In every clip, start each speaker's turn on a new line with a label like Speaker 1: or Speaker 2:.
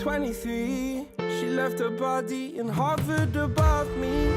Speaker 1: 23. She left her body and hovered above me.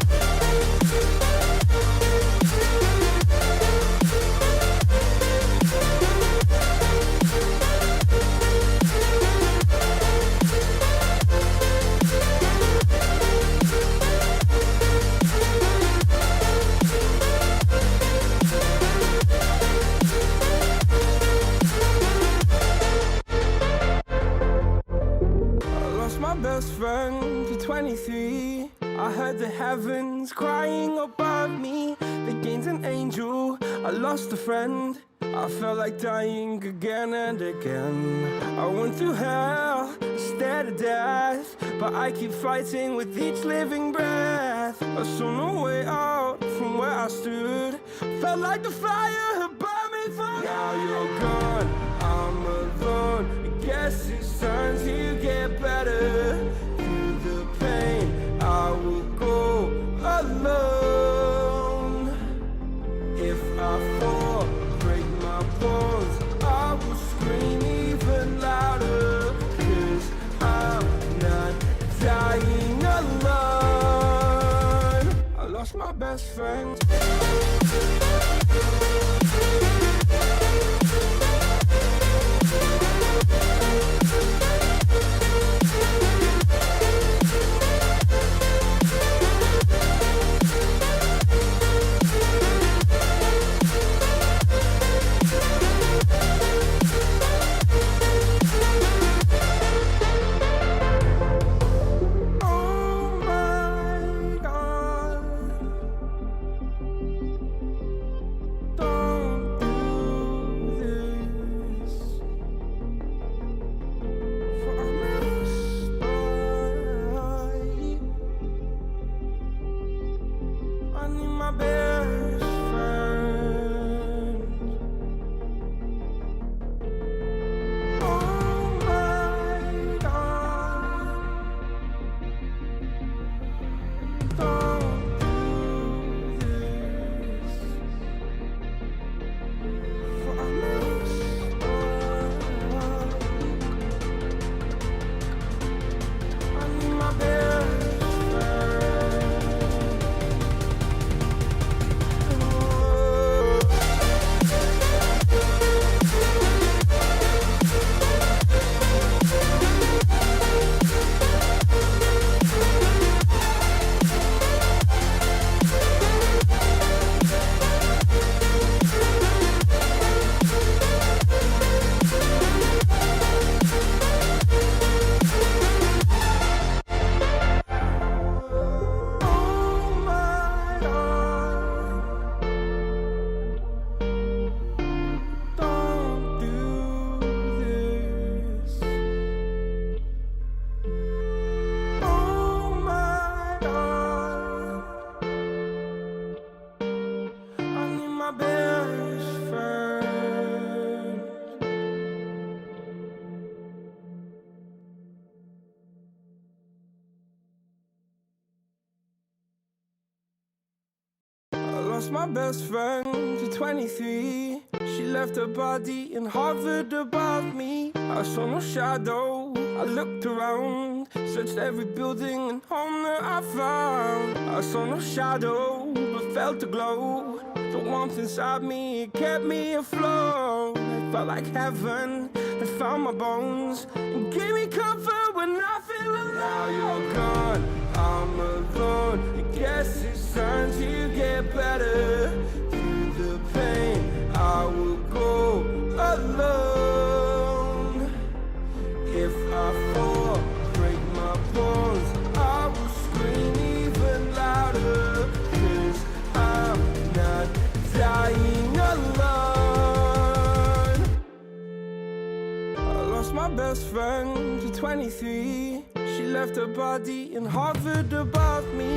Speaker 1: My best friend to 23. I heard the heavens crying above me. They gained an angel, I lost a friend. I felt like dying again and again. I went through hell, stared at death, but I keep fighting with each living breath. I saw no way out from where I stood. Felt like the fire had burned me for. Now you're gone, I'm alone. I guess it's time to get better. Through the pain, I will go alone. If I fall, break my bones, I will scream even louder. 'Cause I'm not dying alone. I lost my best friend. Lost my best friend to 23. She left her body and hovered above me. I saw no shadow, I looked around, searched every building and home that I found. I saw no shadow, but felt a glow. The warmth inside me, it kept me afloat. It felt like heaven had found my bones and gave me comfort when I feel alone. Now you're gone, I'm alone. I guess it's time to get better. Through the pain, I will go alone. If I fall, break my bones, I will scream even louder. 'Cause I'm not dying alone. I lost my best friend to 23. She left her body and hovered above me.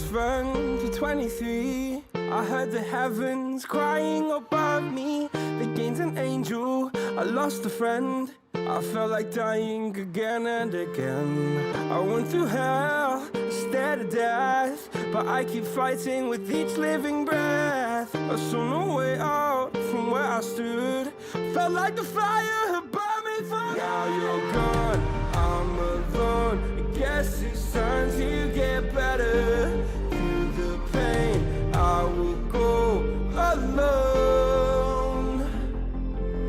Speaker 1: friend for 23. I heard the heavens crying above me. They gained an angel, I lost a friend. I felt like dying again and again. I went through hell, stared at death, but I keep fighting with each living breath. I saw no way out from where I stood. Felt like the fire had burned me through. Now you're gone, I'm alone. I guess it's time to get better. Through the pain, I will go alone.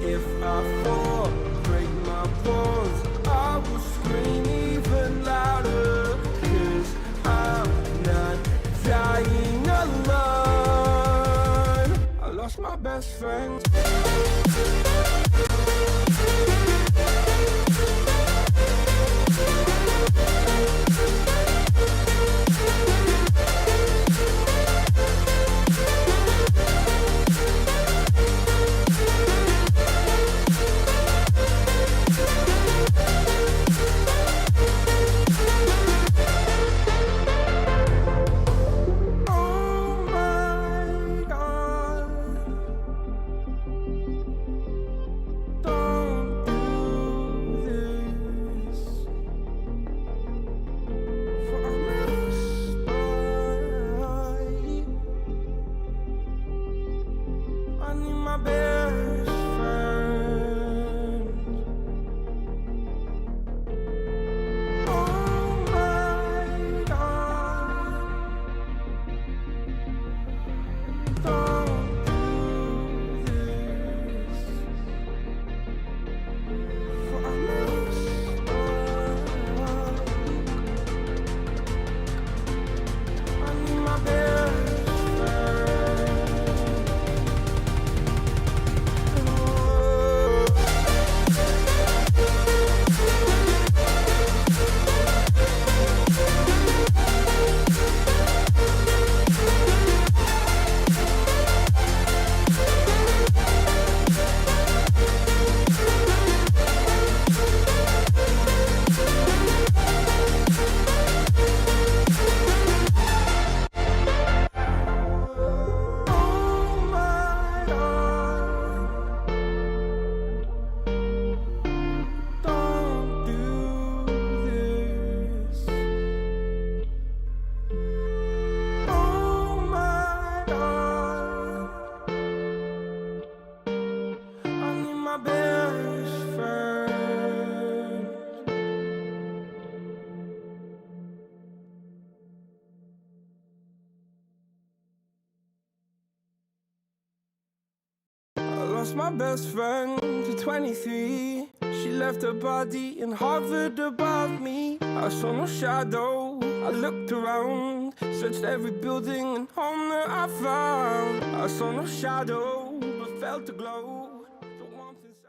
Speaker 1: If I fall, break my bones, I will scream even louder. 'Cause I'm not dying alone. I lost my best friend. Lost my best friend to 23. She left her body and hovered above me. I saw no shadow, I looked around, searched every building and home that I found. I saw no shadow, but felt the glow, the warmth inside.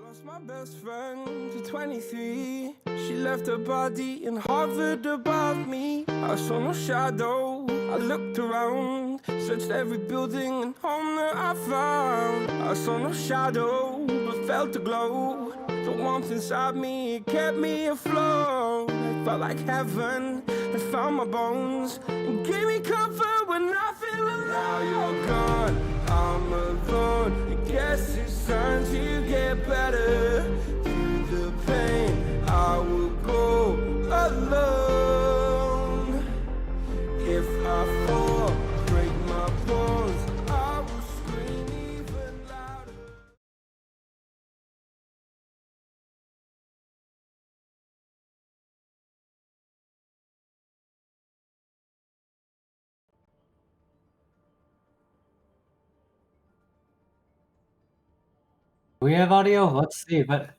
Speaker 1: Lost my best friend to 23. She left her body and hovered above me. I saw no shadow, I looked around, searched every building and home that I found. I saw no shadow, but felt the glow, the warmth inside me, it kept me afloat. It felt like heaven had found my bones and gave me comfort when I feel alone. Now you're gone, I'm alone. I guess it's time to get better. Through the pain, I will go alone. If I fall, break my bones, I will scream even louder.
Speaker 2: We have audio? Let's see, but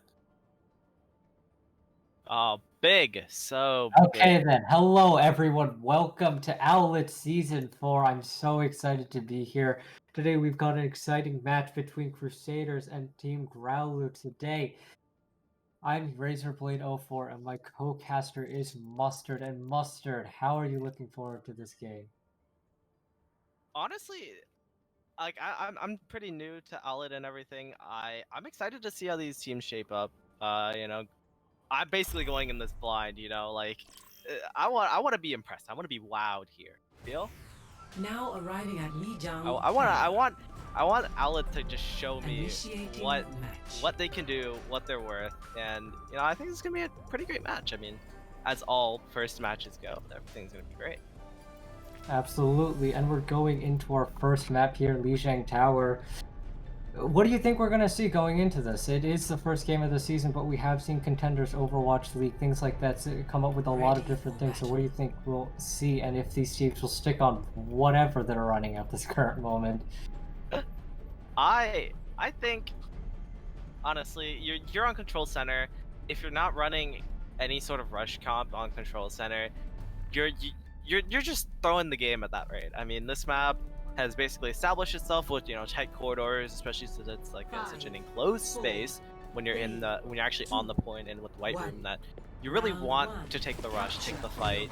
Speaker 3: Oh, big. So
Speaker 2: okay
Speaker 3: big.
Speaker 2: then. Hello everyone. Welcome to Owlet Season 4. I'm so excited to be here. Today we've got an exciting match between Crusaders and Team Growluwu today. I'm Razorblade04 and my co-caster is Mustard. And Mustard, how are you looking forward to this game?
Speaker 3: Honestly, like I'm pretty new to Owlet and everything. I'm excited to see how these teams shape up. I'm basically going in this blind. I want to be impressed. I want to be wowed here. Feel?
Speaker 4: Now arriving at Lijiang.
Speaker 3: I want Owlet to just show me
Speaker 4: Initiating
Speaker 3: what
Speaker 4: match.
Speaker 3: they can do, what they're worth, and I think this is gonna be a pretty great match. I mean, as all first matches go, everything's gonna be great.
Speaker 2: Absolutely, and we're going into our first map here, Lijiang Tower. What do you think we're going to see going into this? It is the first game of the season, but we have seen contenders, Overwatch League, things like that come up with a lot of different things. So what do you think we'll see, and if these teams will stick on whatever they're running at this current moment?
Speaker 3: I think honestly, you're on Control Center. If you're not running any sort of rush comp on Control Center, you're just throwing the game at that rate. I mean, this map has basically established itself with tight corridors, especially since it's like such an enclosed space when you're when you're actually on the point and with White Room, that you really want to take the rush, take the fight.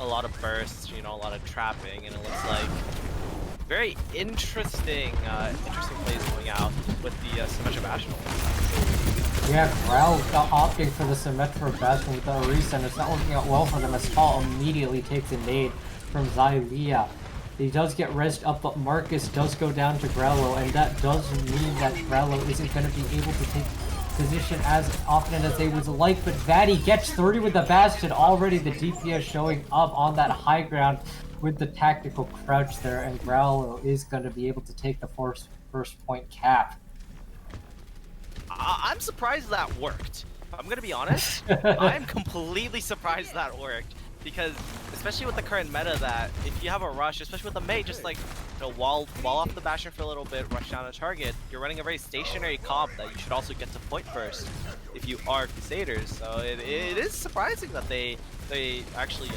Speaker 3: A lot of bursts, a lot of trapping, and it looks like very interesting plays going out with the Symmetra Bastion.
Speaker 2: Yeah, Growluwu opting for the Symmetra Bastion with the Orisa, and it's not working out well for them as Tall immediately takes a nade from Xylia. He does get rezzed up, but Marcus does go down to Growluwu, and that does mean that Growluwu isn't going to be able to take position as often as they would like, but Vadi gets 30 with the Bastion. Already the DPS showing up on that high ground with the tactical crouch there, and Growluwu is going to be able to take the first point cap.
Speaker 3: I'm surprised that worked. I'm gonna be honest. I'm completely surprised that worked, because especially with the current meta, that if you have a rush, especially with the Mei, just like wall off the Bastion for a little bit, rush down a target, you're running a very stationary comp that you should also get to point first if you are Crusaders. So it is surprising that they actually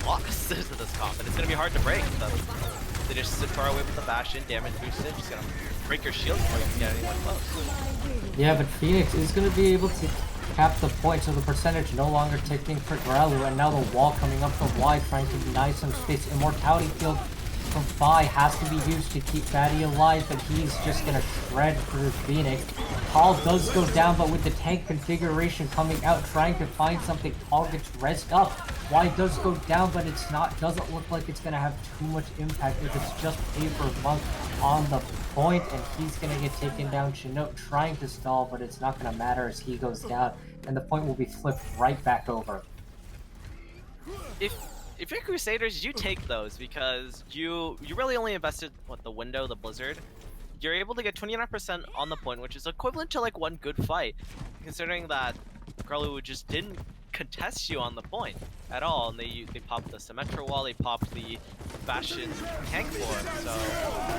Speaker 3: lost to this comp, and it's gonna be hard to break. So they just sit far away with the Bastion, damage boosted, just gonna break your shield before you can get anyone close.
Speaker 2: Yeah, but Phoenix is going to be able to cap the point, so the percentage no longer ticking for Growluwu, and now the wall coming up from wide, trying to deny some space. Immortality field from Phi has to be used to keep Fatty alive, but he's just going to shred through Phoenix. Paul does go down, but with the tank configuration coming out, trying to find something, Paul gets rezzed up. Why does go down, but it's not, doesn't look like it's going to have too much impact if it's just Paper Monk on the point, and he's going to get taken down. Chinook trying to stall, but it's not going to matter as he goes down, and the point will be flipped right back over.
Speaker 3: If you're Crusaders, you take those, because you really only invested the window, the Blizzard. You're able to get 29% on the point, which is equivalent to like one good fight, considering that Growluwu just didn't contest you on the point at all, and they popped the Symmetra wall, they popped the Bastion tank form. So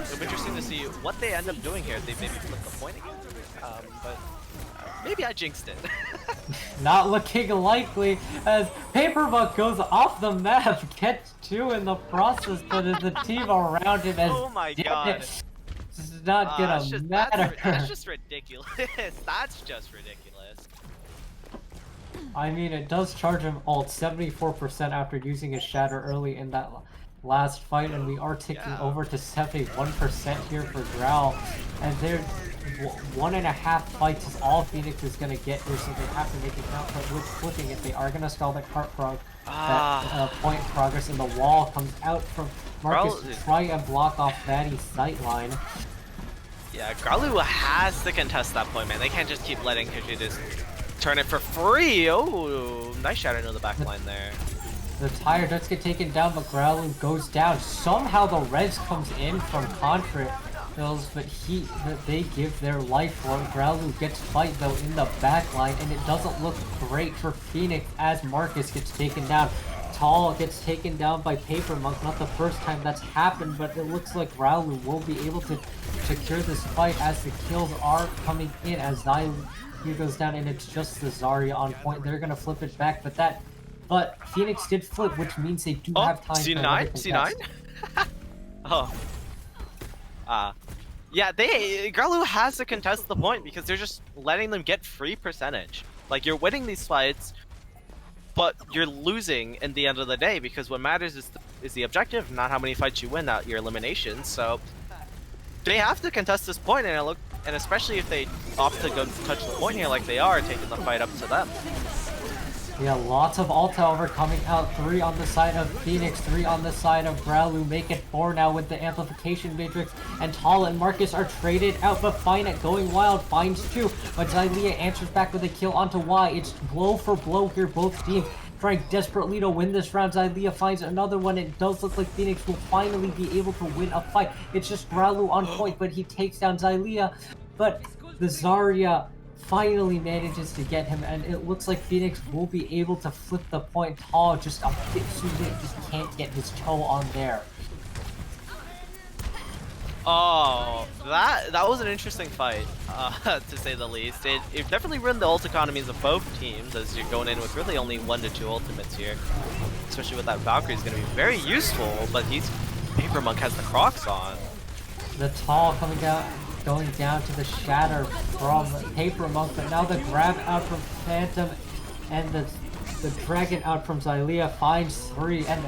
Speaker 3: it'll be interesting to see what they end up doing here. They maybe flip the point again, but maybe I jinxed it.
Speaker 2: Not looking likely, as Paperbuck goes off the map, gets 2 in the process, but the team around him as
Speaker 3: oh my god.
Speaker 2: This is not gonna matter.
Speaker 3: That's just ridiculous. That's just ridiculous.
Speaker 2: I mean, it does charge him ult 74% after using his shatter early in that last fight, and we are ticking over to 71% here for Growl. And they're 1.5 fights is all Phoenix is gonna get here, so they have to make it count. But with flipping it, they are gonna stall that point progress, and the wall comes out from Marcus to try and block off Fatty's sightline.
Speaker 3: Yeah, Growluwu has to contest that point, man. They can't just keep letting Crusaders turn it for free. Oh, nice shatter into the back line there.
Speaker 2: The tire does get taken down, but Growluwu goes down. Somehow the res comes in from Contra Hills, but they give their life for it. Growluwu gets fight though in the back line, and it doesn't look great for Phoenix as Marcus gets taken down. Tall gets taken down by Paper Monk. Not the first time that's happened, but it looks like Growluwu will be able to secure this fight as the kills are coming in, as Xylia goes down, and it's just the Zarya on point. They're gonna flip it back, but Phoenix did flip, which means they do have time.
Speaker 3: C9? Oh. Yeah, Growluwu has to contest the point because they're just letting them get free percentage. Like, you're winning these fights, but you're losing in the end of the day, because what matters is the objective, not how many fights you win at your eliminations. So they have to contest this point, and especially if they opt to go touch the point here like they are, taking the fight up to them.
Speaker 2: Yeah, lots of ult however coming out. 3 on the side of Phoenix, 3 on the side of Growluwu. Make it 4 now with the amplification matrix. And Tala and Marcus are traded out, but Finet going wild finds 2. But Xylia answers back with a kill onto Y. It's blow for blow here, both teams trying desperately to win this round. Xylia finds another one. It does look like Phoenix will finally be able to win a fight. It's just Growluwu on point, but he takes down Xylia. But the Zarya finally manages to get him, and it looks like Phoenix will be able to flip the point. Tall just a bit too late, just can't get his toe on there.
Speaker 3: Oh, that was an interesting fight, to say the least. It definitely ruined the ult economies of both teams, as you're going in with really only 1 to 2 ultimates here. Especially with that Valkyrie is going to be very useful, but Paper Monk has the Crocs on.
Speaker 2: The Tall going down to the shatter from Paper Monk, but now the grab out from Phantom and the dragon out from Xylia finds 3, and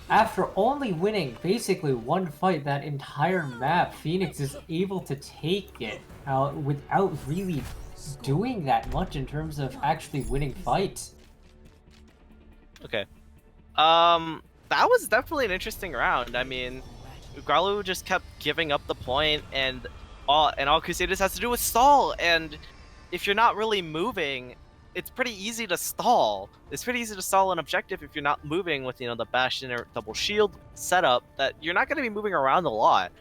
Speaker 2: after only winning basically 1 fight that entire map, Phoenix is able to take it without really doing that much in terms of actually winning fights.
Speaker 3: Okay. That was definitely an interesting round. I mean, Growluwu just kept giving up the point, and all Crusaders has to do is stall, and if you're not really moving, it's pretty easy to stall. It's pretty easy to stall an objective if you're not moving with, the Bastion or double shield setup, that you're not going to be moving around a lot.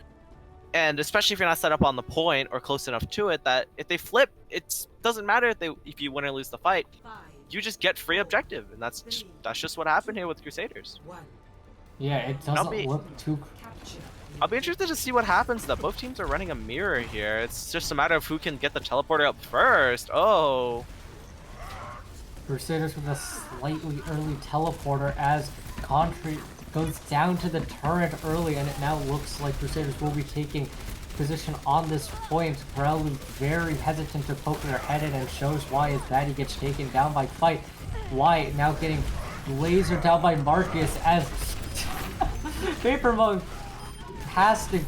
Speaker 3: And especially if you're not set up on the point or close enough to it, that if they flip, it doesn't matter if you win or lose the fight. You just get free objective, and that's just what happened here with Crusaders.
Speaker 2: Yeah, it doesn't look too...
Speaker 3: I'll be interested to see what happens, though. Both teams are running a mirror here. It's just a matter of who can get the teleporter up first. Oh.
Speaker 2: Crusaders with a slightly early teleporter as Contri goes down to the turret early, and it now looks like Crusaders will be taking position on this point. Growluwu very hesitant to poke their head in, and shows why as Batty gets taken down by Fight. Why now getting lasered down by Marcus as Paper Monk has to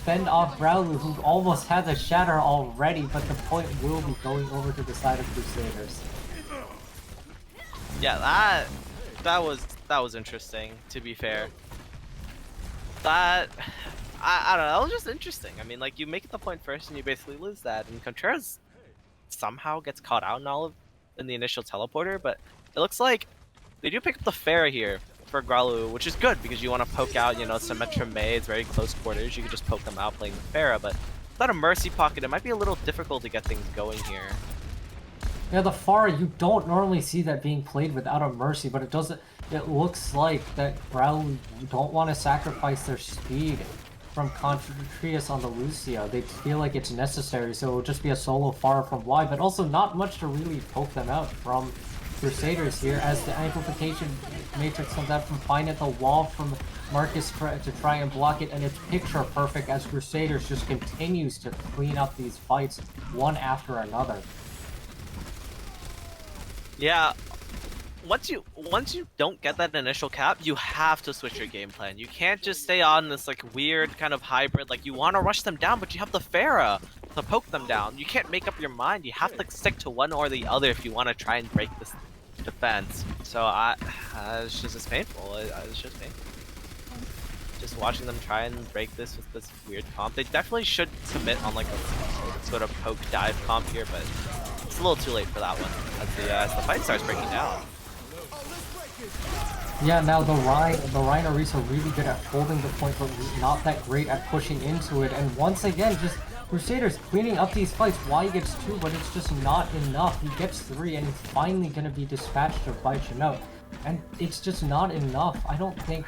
Speaker 2: fend off Growluwu, who almost has a shatter already, but the point will be going over to the side of Crusaders.
Speaker 3: Yeah, that was interesting, to be fair. I don't know, that was just interesting. I mean, like, you make the point first and you basically lose that, and Contreras somehow gets caught out in the initial teleporter, but it looks like they do pick up the Pharah here for Growluwu, which is good because you want to poke out, Symmetra Maids, very close quarters. You can just poke them out playing the Pharah, but without a Mercy pocket, it might be a little difficult to get things going here.
Speaker 2: Yeah, the Pharah, you don't normally see that being played without a Mercy, but it looks like that Growluwu don't want to sacrifice their speed from Contreras on the Lucio. They feel like it's necessary, so it'll just be a solo Pharah from Y, but also not much to really poke them out from Crusaders here, as the amplification matrix comes out from Finet, the wall from Marcus to try and block it, and it's picture perfect as Crusaders just continues to clean up these fights one after another.
Speaker 3: Yeah, once you don't get that initial cap, you have to switch your game plan. You can't just stay on this weird kind of hybrid, you want to rush them down, but you have the Pharah to poke them down. You can't make up your mind. You have to stick to one or the other if you want to try and break this defense. So it's just painful. It's just painful. Just watching them try and break this with this weird comp. They definitely should commit on a sort of poke dive comp here, but it's a little too late for that one as the fight starts breaking down.
Speaker 2: Yeah, now the Rein and Reese are really good at holding the point, but not that great at pushing into it. And once again, just Crusaders cleaning up these fights. Y gets 2, but it's just not enough. He gets 3, and he's finally going to be dispatched by Chinook. And it's just not enough. I don't think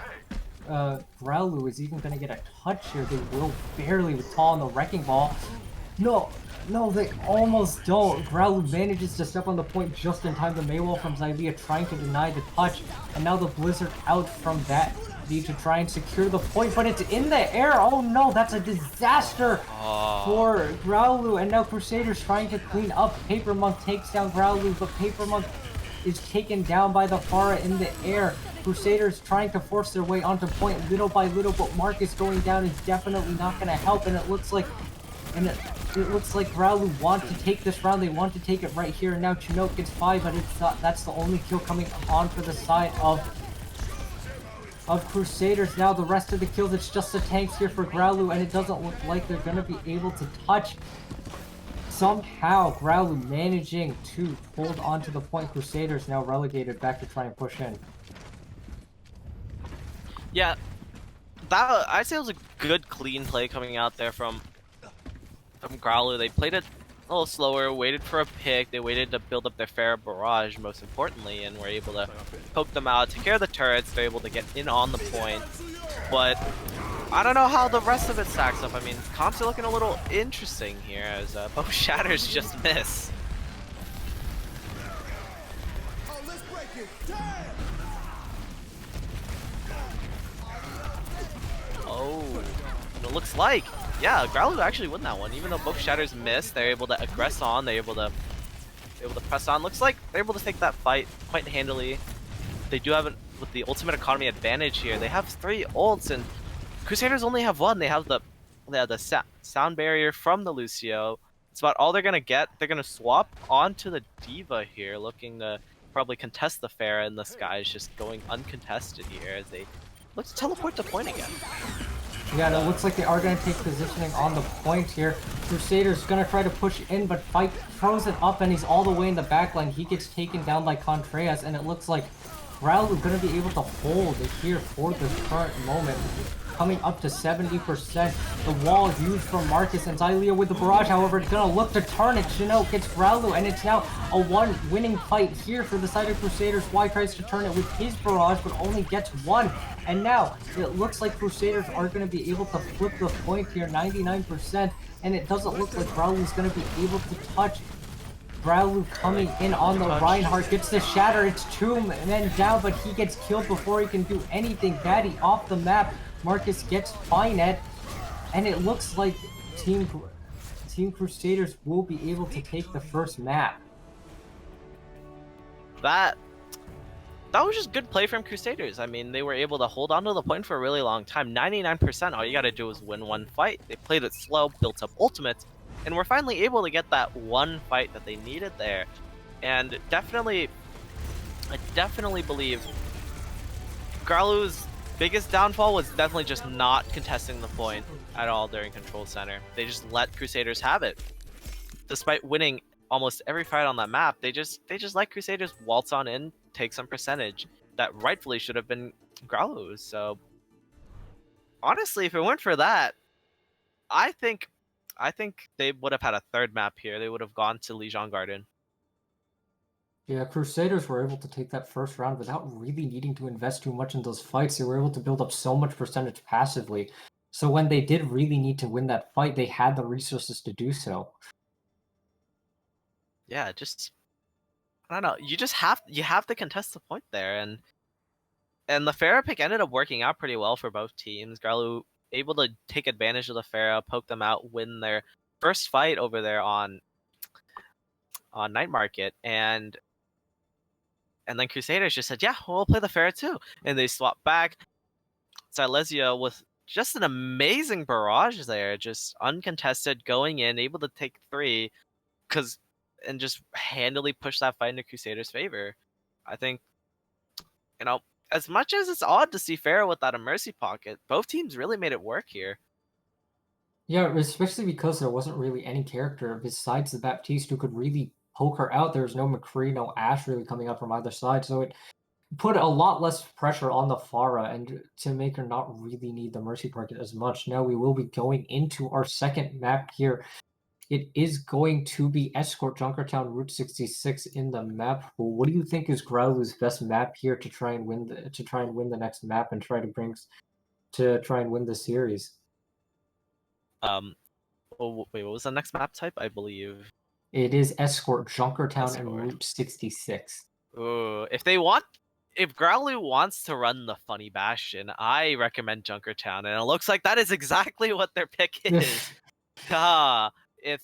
Speaker 2: Growluwu is even going to get a touch here. They will barely with Tall on the Wrecking Ball. No, they almost don't. Growluwu manages to step on the point just in time. The Maywall from Xylia trying to deny the touch, and now the Blizzard out from that need to try and secure the point, but it's in the air. Oh no, that's a disaster for Growluwu, and now Crusaders trying to clean up. Paper Monk takes down Growluwu, but Paper Monk is taken down by the Pharah in the air. Crusaders trying to force their way onto point little by little, but Marcus going down is definitely not going to help, and it looks like Growluwu want to take this round. They want to take it right here, and now Chinook gets 5, but it's not, that's the only kill coming on for the side of Crusaders. Now the rest of the kills, it's just the tanks here for Growluwu, and it doesn't look like they're going to be able to touch. Somehow, Growluwu managing to hold on to the point. Crusaders now relegated back to try and push in.
Speaker 3: Yeah, that I'd say it was a good clean play coming out there from Growluwu. They played it a little slower, waited for a pick, they waited to build up their Pharah barrage most importantly, and were able to poke them out, take care of the turrets, they're able to get in on the point. But I don't know how the rest of it stacks up. I mean, comps are looking a little interesting here as both shatters just miss. Oh, it looks like, yeah, Growluwu actually won that one. Even though both shatters missed, they're able to aggress on. They're able to press on. Looks like they're able to take that fight quite handily. They do have with the ultimate economy advantage here. They have 3 ults, and Crusaders only have 1. They have the sound barrier from the Lucio. It's about all they're gonna get. They're gonna swap onto the D.Va here, looking to probably contest the Pharah in the skies, just going uncontested here as they look to teleport to point again.
Speaker 2: Yeah, and it looks like they are going to take positioning on the point here. Crusaders going to try to push in, but Fight throws it up, and he's all the way in the backline. He gets taken down by Contreras, and it looks like Growluwu going to be able to hold it here for this current moment. Coming up to 70%. The wall used from Marcus, and Xylia with the barrage, however, it's going to look to turn it. Chinook gets Growluwu, and it's now a 1 winning fight here for the side of Crusaders. Y tries to turn it with his barrage, but only gets 1. And now, it looks like Crusaders are going to be able to flip the point here, 99%, and it doesn't look like Growluwu's going to be able to touch. Growluwu coming in on the Reinhardt, gets the shatter, it's 2 men down, but he gets killed before he can do anything. Batty off the map, Marcus gets Finet, and it looks like Team Crusaders will be able to take the first map.
Speaker 3: That was just good play from Crusaders. I mean, they were able to hold on to the point for a really long time. 99%, all you gotta do is win 1 fight. They played it slow, built up ultimates, and were finally able to get that 1 fight that they needed there. And I definitely believe Growluwu's biggest downfall was definitely just not contesting the point at all during Control Center. They just let Crusaders have it. Despite winning almost every fight on that map, they just let Crusaders waltz on in, take some percentage that rightfully should have been Growluwu's. So honestly, if it weren't for that, I think they would have had a 3rd map here. They would have gone to Legion Garden.
Speaker 2: Yeah, Crusaders were able to take that first round without really needing to invest too much in those fights. They were able to build up so much percentage passively. So when they did really need to win that fight, they had the resources to do so.
Speaker 3: Yeah, just I don't know. You have to contest the point there, and the Pharah pick ended up working out pretty well for both teams. Growluwu able to take advantage of the Pharah, poke them out, win their first fight over there on Night Market, and then Crusaders just said, yeah, we'll play the Pharah too. And they swapped back. Silesia with just an amazing barrage there, just uncontested, going in, able to take 3, and just handily push that fight into Crusaders' favor. I think, as much as it's odd to see Pharah without a Mercy Pocket, both teams really made it work here.
Speaker 2: Yeah, especially because there wasn't really any character besides the Baptiste who could really poke her out. There was no McCree, no Ashe really coming up from either side, so it put a lot less pressure on the Pharah and to make her not really need the Mercy Pocket as much. Now we will be going into our second map here. It is going to be Escort Junkertown Route 66 in the map pool. What do you think is Growluwu's best map here to try and win the next map and try and win the series?
Speaker 3: Oh, wait, what was the next map type? I believe
Speaker 2: it is Escort Junkertown and Route 66.
Speaker 3: Ooh, if Growluwu wants to run the funny Bastion, I recommend Junkertown, and it looks like that is exactly what their pick is. If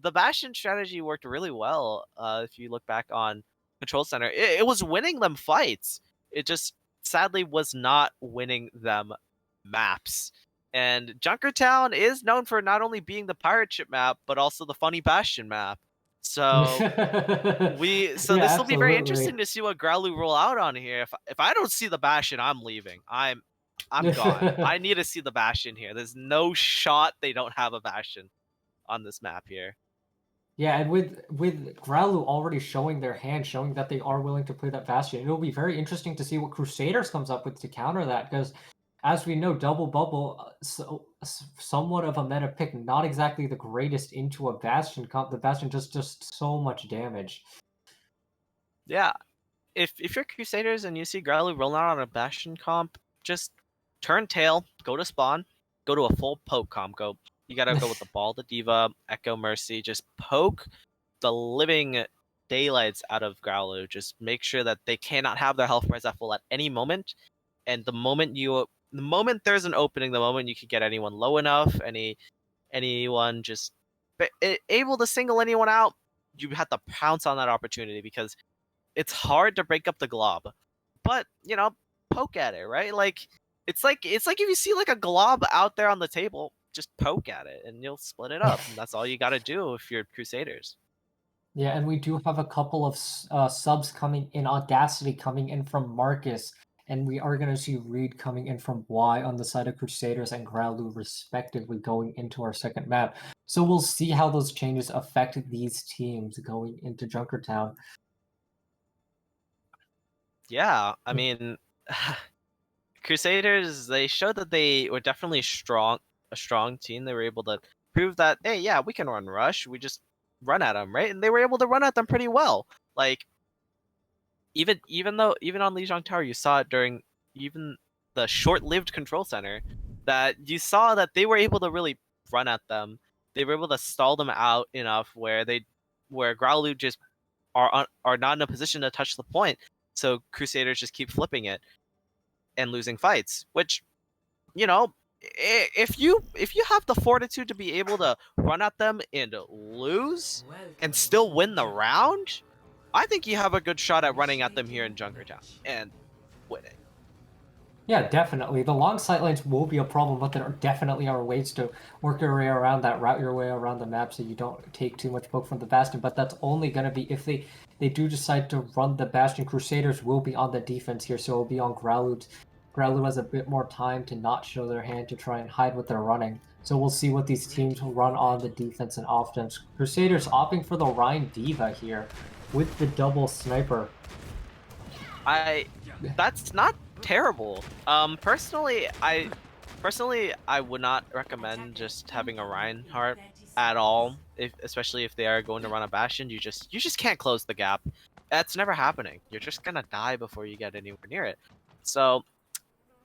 Speaker 3: the Bastion strategy worked really well, if you look back on Control Center, it was winning them fights. It just sadly was not winning them maps. And Junkertown is known for not only being the pirate ship map, but also the funny Bastion map. So
Speaker 2: Yeah,
Speaker 3: this will be very
Speaker 2: absolutely.
Speaker 3: interesting to see what Growluwu roll out on here. If I don't see the Bastion, I'm leaving. I'm gone. I need to see the Bastion here. There's no shot they don't have a Bastion on this map here.
Speaker 2: Yeah, and with Growluwu already showing their hand, showing that they are willing to play that Bastion, it'll be very interesting to see what Crusaders comes up with to counter that, because as we know, Double Bubble, somewhat of a meta pick, not exactly the greatest into a Bastion comp. The Bastion does just so much damage.
Speaker 3: Yeah, if you're Crusaders and you see Growluwu rolling out on a Bastion comp, just turn tail, go to spawn, go to a full poke comp. You gotta go with the Ball, the Diva, Echo, Mercy. Just poke the living daylights out of Growluwu. Just make sure that they cannot have their health res at full at any moment. And the moment there's an opening, the moment you can get anyone low enough, anyone just able to single anyone out, you have to pounce on that opportunity, because it's hard to break up the glob. But poke at it, right? Like it's like if you see like a glob out there on the table, just poke at it and you'll split it up. And that's all you got to do if you're Crusaders.
Speaker 2: Yeah, and we do have a couple of subs coming in. Audacity coming in from Marcus, and we are going to see Reed coming in from Y on the side of Crusaders and Growluwu respectively going into our second map. So we'll see how those changes affect these teams going into Junkertown.
Speaker 3: Yeah, I mean, Crusaders, they showed that they were definitely a strong team. They were able to prove that, hey, yeah, we can run rush. We just run at them, right? And they were able to run at them pretty well. Like, even on Lijiang Tower, you saw it during even the short-lived control center, that you saw that they were able to really run at them. They were able to stall them out enough where Growluwu just are not in a position to touch the point. So Crusaders just keep flipping it and losing fights, which, if you have the fortitude to be able to run at them and lose and still win the round, I think you have a good shot at running at them here in Junkertown and winning.
Speaker 2: Yeah, definitely. The long sight lines will be a problem, but there definitely are ways to work your way around that, route your way around the map so you don't take too much poke from the Bastion. But that's only going to be if they do decide to run the Bastion. Crusaders will be on the defense here, so it'll be on Growluwu. Growluwu has a bit more time to not show their hand to try and hide what they're running. So we'll see what these teams will run on the defense and offense. Crusaders opting for the Rhine Diva here with the double sniper.
Speaker 3: That's not terrible. Personally, I would not recommend just having a Reinhardt at all, especially if they are going to run a Bastion. You just can't close the gap. That's never happening. You're just gonna die before you get anywhere near it. So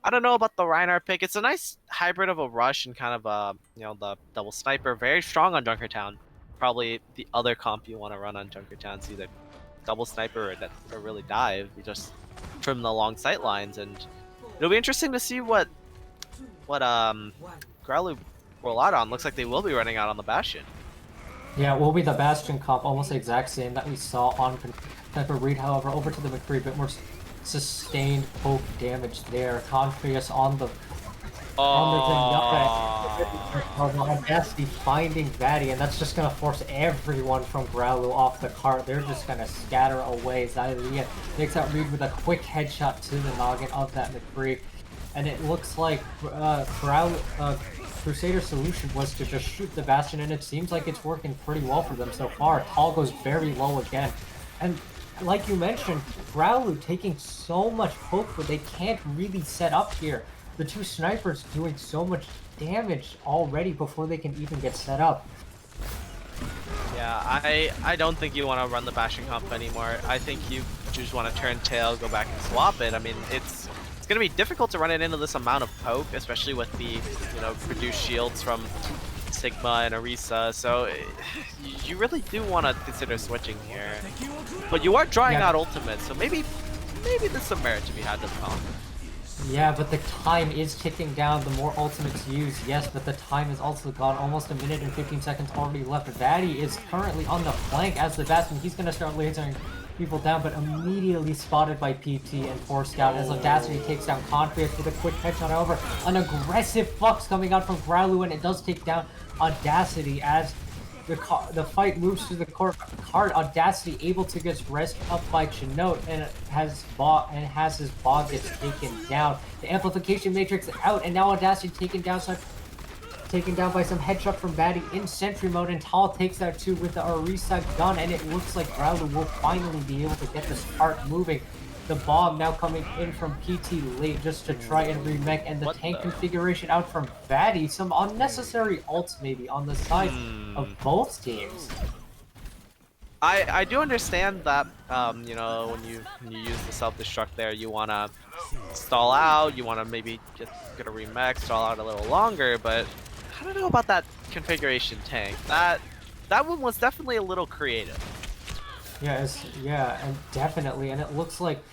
Speaker 3: I don't know about the Reinhardt pick. It's a nice hybrid of a rush and kind of the double sniper. Very strong on Junkertown. Probably the other comp you want to run on Junkertown is either double sniper or really dive. You just trim the long sight lines, and it'll be interesting to see what Growluwu roll out on. Looks like they will be running out on the Bastion.
Speaker 2: Yeah, it will be the Bastion comp, almost the exact same that we saw on Sniper Reed. However, over to the McCree, a bit more sustained poke damage there. Contrius on the Audacity finding Vaddy, and that's just gonna force everyone from Growluwu off the cart. They're just gonna scatter away. Xayah takes out Reed with a quick headshot to the noggin of that McCree, and it looks like Crusader's solution was to just shoot the Bastion, and it seems like it's working pretty well for them so far. Tall goes very low again, and like you mentioned, Growluwu taking so much poke, but they can't really set up here. The two snipers doing so much damage already before they can even get set up.
Speaker 3: Yeah, I don't think you want to run the Bastion comp anymore. I think you just want to turn tail, go back and swap it. I mean, it's going to be difficult to run it into this amount of poke, especially with the reduced shields from Sigma and Orisa. So you really do want to consider switching here. But you are drawing out ultimate, so maybe maybe there's some merit to be had to the call.
Speaker 2: Yeah, but the time is ticking down. The more ultimates used, yes, but the time is also gone. Almost a minute and 15 seconds already left. Vaddy is currently on the flank as the Bastion. He's going to start lasering people down, but immediately spotted by PT and Force Scout as Audacity takes down Contrarius with a quick headshot over. An aggressive flux coming out from Growluwu, and it does take down Audacity as the fight moves through the court. Audacity able to get resed up by Chinote and has his bog gets taken down. The amplification matrix out, and now Audacity taken down by some headshot from Batty in sentry mode, and Tal takes out too with the Orisa gun, and it looks like Growluwu will finally be able to get this cart moving. The bomb now coming in from PT late just to try and remake, and the tank configuration out from Batty. Some unnecessary ults maybe on the side of both teams.
Speaker 3: I do understand that you know, when you use the self-destruct there, you wanna stall out, you wanna maybe just get a remake, stall out a little longer, but I don't know about that configuration tank. That one was definitely a little creative.
Speaker 2: Yeah, and definitely, and it looks like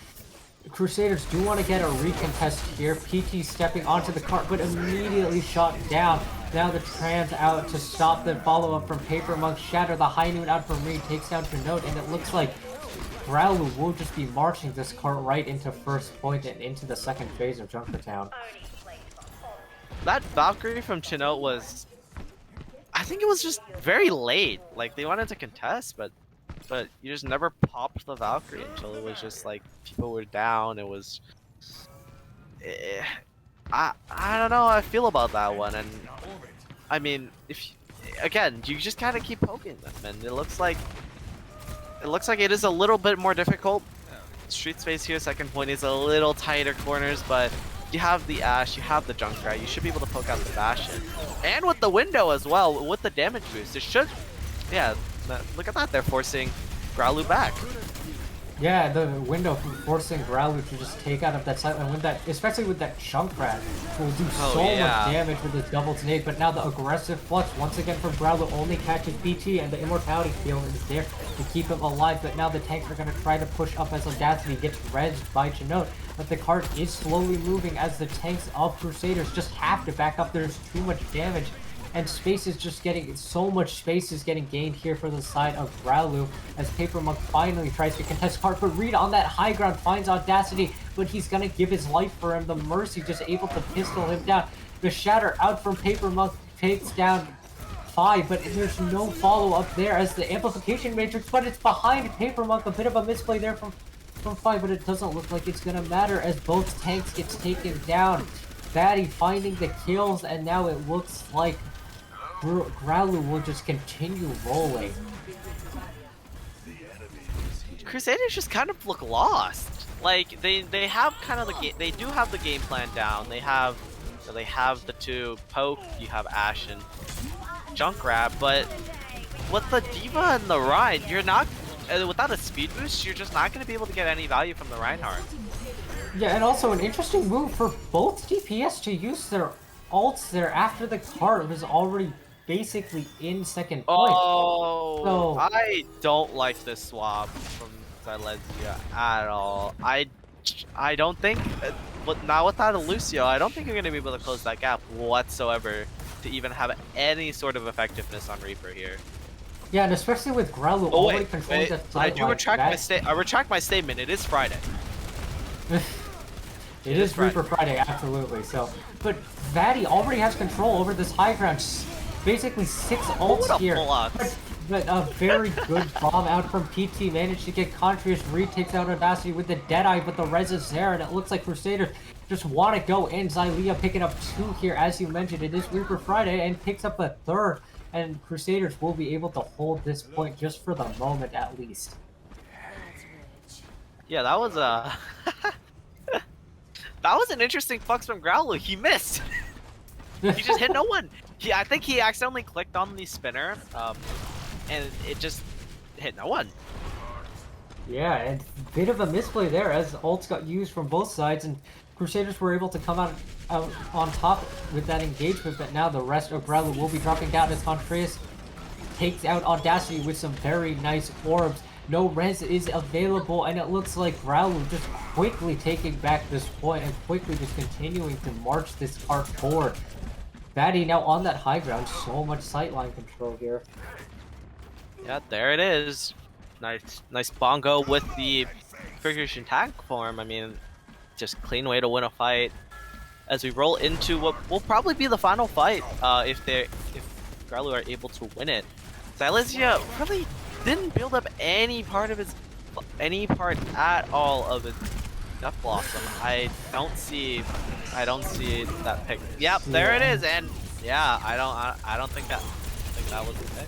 Speaker 2: Crusaders do want to get a recontest here. PT stepping onto the cart, but immediately shot down. Now the trans out to stop the follow-up from Paper Monk. Shatter the high noon out from Reed, takes down Chinote, and it looks like Growluwu will just be marching this cart right into first point and into the second phase of Junkertown.
Speaker 3: That Valkyrie from Chinote was, I think it was just very late. Like, they wanted to contest, but you just never popped the Valkyrie until it was just like people were down. It was, I don't know how I feel about that one. And I mean, again, you just kind of keep poking them, and it looks like it is a little bit more difficult. Street space here, second point is a little tighter corners, but you have the Ashe, you have the Junkrat, you should be able to poke out the Bastion, and with the window as well, with the damage boost, it should, yeah. Look at that, they're forcing Growluwu back.
Speaker 2: Yeah, the window forcing Growluwu to just take out of that side, and with that, especially with that Junkrat, will do so much damage with his double nade. But now the aggressive flux once again from Growluwu only catches BT, and the immortality heal is there to keep him alive. But now the tanks are going to try to push up as Audacity gets rezzed by Chinote. But the cart is slowly moving as the tanks of Crusaders just have to back up. There's too much damage. And space is just getting, so much space is getting gained here for the side of Growluwu as Paper Monk finally tries to contest cart, but Reed on that high ground finds Audacity, but he's gonna give his life for him. The Mercy just able to pistol him down. The Shatter out from Paper Monk takes down 5, but there's no follow-up there as the amplification matrix, but it's behind Paper Monk. A bit of a misplay there from 5, but it doesn't look like it's gonna matter as both tanks gets taken down. Batty finding the kills, and now it looks like Growluwu will just continue rolling.
Speaker 3: Crusaders just kind of look lost. Like they have kind of the game. They do have the game plan down. They have the two poke. You have Ashe and Junkrat, but with the D.Va and the Rein, you're not without a speed boost. You're just not going to be able to get any value from the Reinhardt.
Speaker 2: Yeah, and also an interesting move for both DPS to use their ults there after the cart was already basically in second point.
Speaker 3: Oh,
Speaker 2: so,
Speaker 3: I don't like this swap from Silesia at all. I don't think, but now without a Lucio, I don't think you're going to be able to close that gap whatsoever to even have any sort of effectiveness on Reaper here.
Speaker 2: Yeah, and especially with Growluwu already controlling the
Speaker 3: I do retract I retract my statement. It is Friday.
Speaker 2: It is Reaper Friday, absolutely. So, but Vaddy already has control over this high ground. Basically 6 ults here. But a very good bomb out from PT. Managed to get Contrarius. Reed takes out Audacity with the Deadeye, but the res is there, and it looks like Crusaders just want to go in. Xylia picking up 2 here, as you mentioned. It is Reaper Friday, and picks up a 3rd. And Crusaders will be able to hold this point just for the moment, at least.
Speaker 3: Yeah, that was a... that was an interesting flux from Growluwu. He missed. He just hit no one. I think he accidentally clicked on the spinner, and it just hit no one.
Speaker 2: Yeah, and a bit of a misplay there as ults got used from both sides, and Crusaders were able to come out on top with that engagement, but now the rest of Growluwu will be dropping down as Contrarius takes out Audacity with some very nice orbs. No res is available, and it looks like Growluwu just quickly taking back this point and quickly just continuing to march this cart forward. Batty now on that high ground, so much sightline control here.
Speaker 3: Yeah, there it is. Nice bongo with the percussion tag form. I mean, just clean way to win a fight. As we roll into what will probably be the final fight, if Growluwu are able to win it. Silesia really didn't build up any part at all of his Death Blossom. I don't see that pick. Yep, there it is, and yeah, I don't think that was the pick.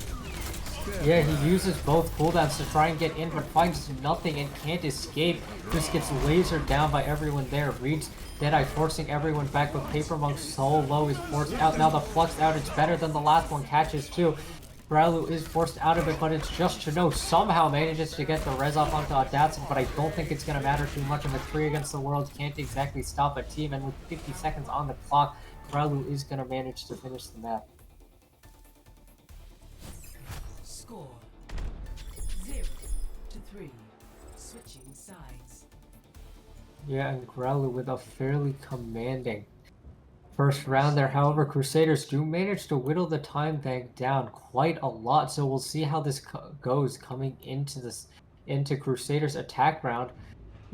Speaker 2: Yeah, he uses both cooldowns to try and get in, but finds nothing and can't escape. Just gets lasered down by everyone there. Reads Deadeye forcing everyone back, but Paper Monk so low is forced out. Now the Flux outage better than the last one, catches too. Growluwu is forced out of it, but it's just Chino somehow manages to get the res off onto Audacity, but I don't think it's going to matter too much. In the 3 against the world, can't exactly stop a team, and with 50 seconds on the clock, Growluwu is going to manage to finish the map.
Speaker 4: Score 0-3. Switching sides.
Speaker 2: Yeah, and Growluwu with a fairly commanding first round there. However, Crusaders do manage to whittle the time bank down quite a lot, so we'll see how this goes coming into Crusaders attack round.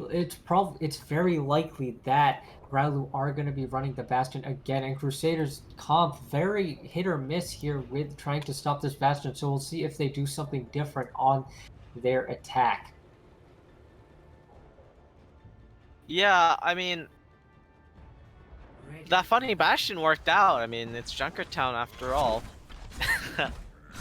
Speaker 2: It's very likely that Growluwu are going to be running the Bastion again, and Crusaders comp very hit or miss here with trying to stop this Bastion, so we'll see if they do something different on their attack.
Speaker 3: Yeah, I mean, that funny Bastion worked out. I mean, it's Junkertown after all.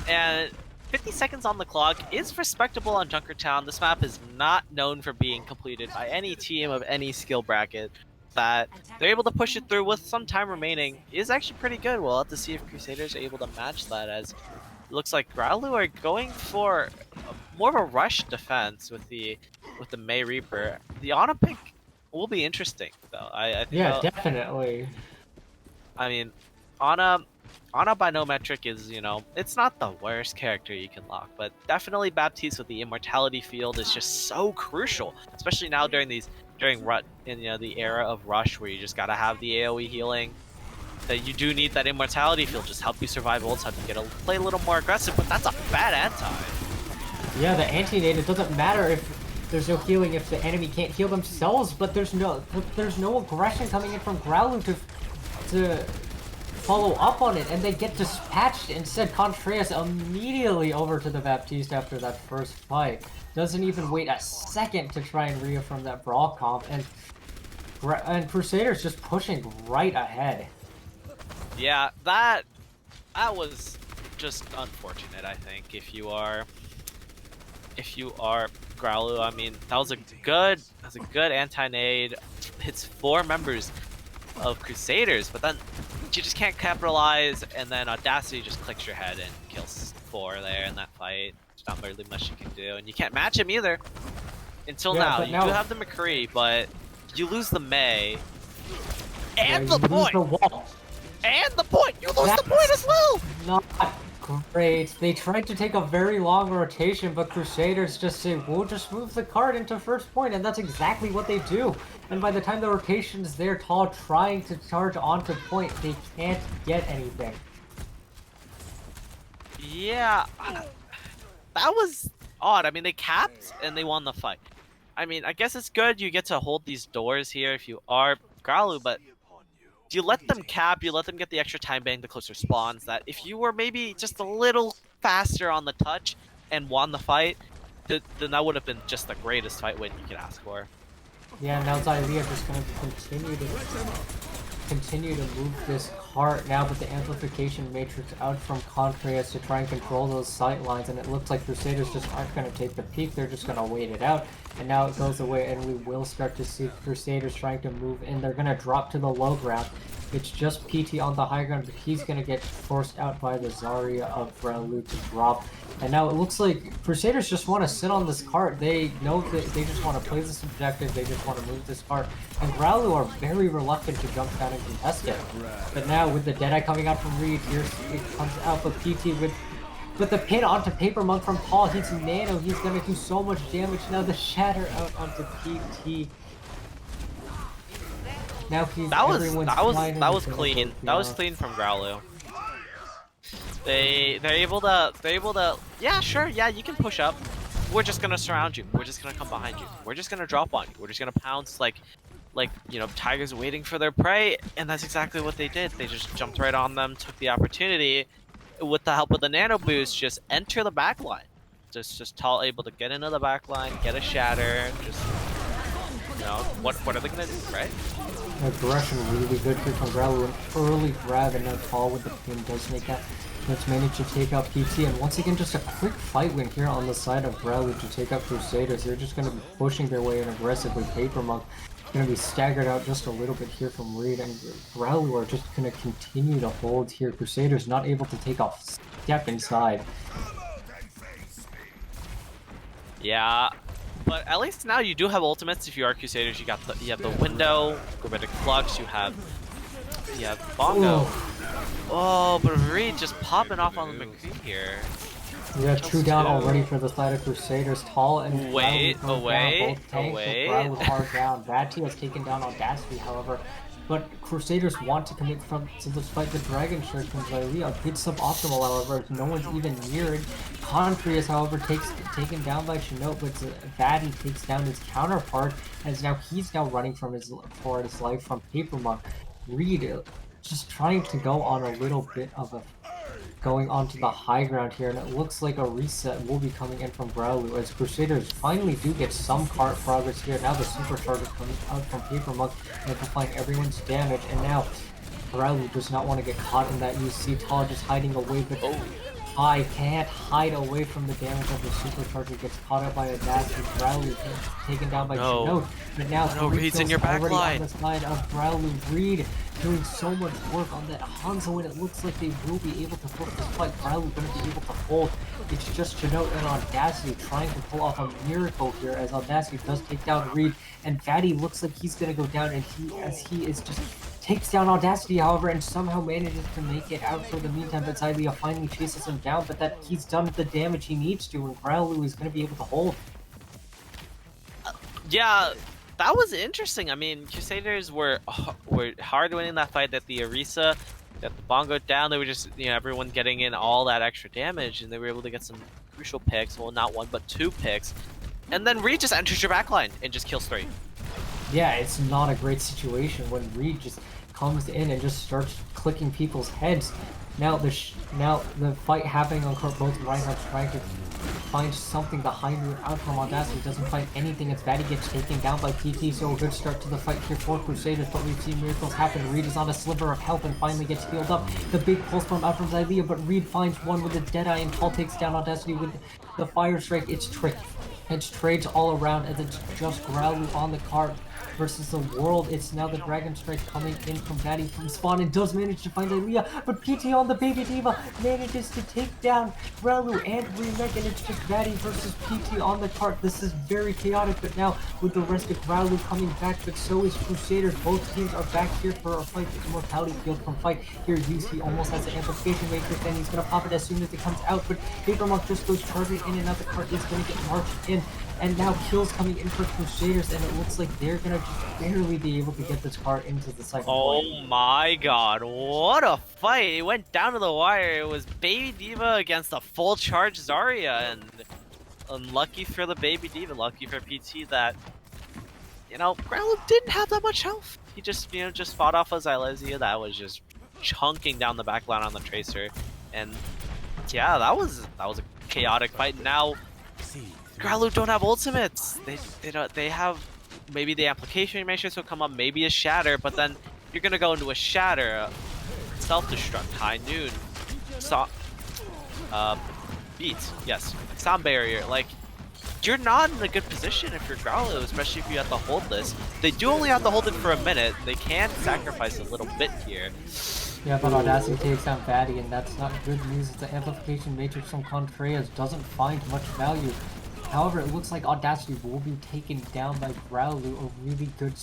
Speaker 3: And 50 seconds on the clock is respectable on Junkertown. This map is not known for being completed by any team of any skill bracket. That they're able to push it through with some time remaining is actually pretty good. We'll have to see if Crusaders are able to match that, as it looks like Growluwu are going for more of a rush defense with the May Reaper. The Ana pick will be interesting, though. I think
Speaker 2: Definitely.
Speaker 3: I mean, Ana by no metric is, you know, it's not the worst character you can lock, but definitely Baptiste with the immortality field is just so crucial, especially now during the era of Rush, where you just gotta have the AoE healing. That you do need that immortality field, just help you survive ults, help you play a little more aggressive, but that's a bad anti.
Speaker 2: Yeah, the anti-nade, it doesn't matter if there's no healing if the enemy can't heal themselves, but there's no aggression coming in from Growluwu to follow up on it, and they get dispatched instead. Contreras immediately over to the Baptiste after that first fight. Doesn't even wait a second to try and reaffirm that brawl comp, and Crusaders just pushing right ahead.
Speaker 3: Yeah, that was just unfortunate, I think. If you are Growluwu, I mean, that was a good anti-nade. Hits 4 members of Crusaders, but then you just can't capitalize, and then Audacity just clicks your head and kills 4 there in that fight. There's not really much you can do, and you can't match him either. Until now, you do have the McCree, but you lose the May. And the point! And the point! You lose the point as well!
Speaker 2: Not great. They tried to take a very long rotation, but Crusaders just say, we'll just move the card into first point, and that's exactly what they do. And by the time the rotation's there, Tall trying to charge onto point, they can't get anything.
Speaker 3: Yeah, that was odd. I mean, they capped and they won the fight. I mean, I guess it's good you get to hold these doors here if you are Growluwu, but you let them cap, you let them get the extra time bank, the closer spawns, that if you were maybe just a little faster on the touch and won the fight, then that would have been just the greatest fight win you could ask for.
Speaker 2: Yeah, now Xylia just going to continue to move this cart now, but the amplification matrix out from Contreras to try and control those sight lines, and it looks like Crusaders just aren't going to take the peak, they're just going to wait it out, and now it goes away, and we will start to see Crusaders trying to move in. They're going to drop to the low ground. It's just PT on the high ground, but he's going to get forced out by the Zarya of Growluwu to drop. And now it looks like Crusaders just want to sit on this cart. They know that they just want to play this objective, they just want to move this cart. And Growluwu are very reluctant to jump down and contest it. But now with the Deadeye coming out from Reed, here it comes out, but PT with But the pin onto Paper Monk from Paul, he's nano, he's gonna do so much damage. Now the shatter out onto PT. Now he's
Speaker 3: That was
Speaker 2: clean.
Speaker 3: That was clean from Growluwu. They're able to yeah, sure, yeah, you can push up. We're just gonna surround you. We're just gonna come behind you. We're just gonna drop on you. We're just gonna pounce like you know, tigers waiting for their prey, and that's exactly what they did. They just jumped right on them, took the opportunity, with the help of the nano boost, just enter the back line. Just Tall able to get into the back line, get a shatter, just you know, what are they gonna do, right?
Speaker 2: Aggression really good here from Growluwu. An early grab and now Tall with the pin does make that. Let's manage to take out PT, and once again just a quick fight win here on the side of Growluwu to take out Crusaders. They're just going to be pushing their way in aggressively. Paper Monk going to be staggered out just a little bit here from Reed, and Growluwu are just going to continue to hold here. Crusaders not able to take off step inside.
Speaker 3: Yeah, but at least now you do have ultimates. If you are Crusaders, you have the window, Gravitic Flux, you have Bongo.
Speaker 2: Ooh.
Speaker 3: Oh, but Reed just popping off on the McCree here.
Speaker 2: We got two down already for the side of Crusaders. Tall and
Speaker 3: Away.
Speaker 2: Growluwu hard down. Bad T has taken down Audacity, however. But Crusaders want to commit to this fight. The Dragon Shirt from Xaylee, a bit suboptimal, however, no one's even near it. Confreus, however, taken down by Chinook, but Vaddy takes down his counterpart, as now he's running for his life from Paper Monk. Reed just trying to go on a little bit of a going onto the high ground here, and it looks like a reset will be coming in from Growluwu as Crusaders finally do get some cart progress here. Now the supercharger comes out from Paper Monk, amplifying everyone's damage, and now Growluwu does not want to get caught in that. You see Tall just hiding away, but I can't hide away from the damage of the supercharger. Gets caught up by Audacity. Growluwu taken down by Chinook, but now
Speaker 3: Reed's in your back line.
Speaker 2: On the side of Growluwu. Reed doing so much work on that Hanzo, and it looks like they will be able to pull this fight. Growluwu going to be able to hold. It's just Chinook and Audacity trying to pull off a miracle here, as Audacity does take down Reed, and Fatty looks like he's going to go down, and he is just takes down Audacity, however, and somehow manages to make it out for the meantime. But Xaylee finally chases him down, but that he's done the damage he needs to, and Growluwu is going to be able to hold.
Speaker 3: Yeah, that was interesting. I mean, Crusaders were hard winning that fight. That the Orisa, that the Bongo down, they were just, you know, everyone getting in all that extra damage, and they were able to get some crucial picks. Well, not one, but two picks. And then Reed just enters your backline and just kills three.
Speaker 2: Yeah, it's not a great situation when Reed just comes in and just starts clicking people's heads. Now the fight happening on court, both Reinhardt's trying to find something behind the outcome. Audacity doesn't find anything as Vaddy gets taken down by PT, so a good start to the fight here for Crusaders, but we've seen miracles happen. Reed is on a sliver of health and finally gets healed up. The big pulse bomb out from Xaylee, but Reed finds one with a Deadeye, and Paul takes down Audacity with the Fire Strike. It's trades all around, as it's just Growluwu on the card versus the world. It's now the Dragon Strike coming in from Vaddy from spawn, and does manage to find Aaliyah, but PT on the Baby Diva manages to take down Growluwu and remake, and it's just Vaddy versus PT on the cart. This is very chaotic, but now with the rest of Growluwu coming back, but so is Crusaders. Both teams are back here for a fight. The Immortality Field from fight. Here UC almost has an amplification matrix, and he's gonna pop it as soon as it comes out, but Paper Monk just goes charging in, and now the cart is gonna get marched in. And now kills coming in for Crusaders, and it looks like they're gonna just barely be able to get this card into the second point.
Speaker 3: Oh my god, what a fight! It went down to the wire. It was Baby Diva against a full charge Zarya, and unlucky for the Baby Diva, lucky for PT that, you know, Growluwu didn't have that much health. He just, you know, just fought off a Xylesia that was just chunking down the back line on the Tracer, and yeah, that was a chaotic fight. Now Growluwu don't have ultimates. They have maybe the application matrix will come up, maybe a shatter, but then you're gonna go into a shatter, self-destruct, high noon, beat, yes, sound barrier. Like, you're not in a good position if you're Growluwu, especially if you have to hold this. They do only have to hold it for a minute. They can sacrifice a little bit here.
Speaker 2: Yeah, but Audacity takes down Vaddy, and that's not good news. The amplification matrix from Contreras doesn't find much value. However, it looks like Audacity will be taken down by Growluwu. A really good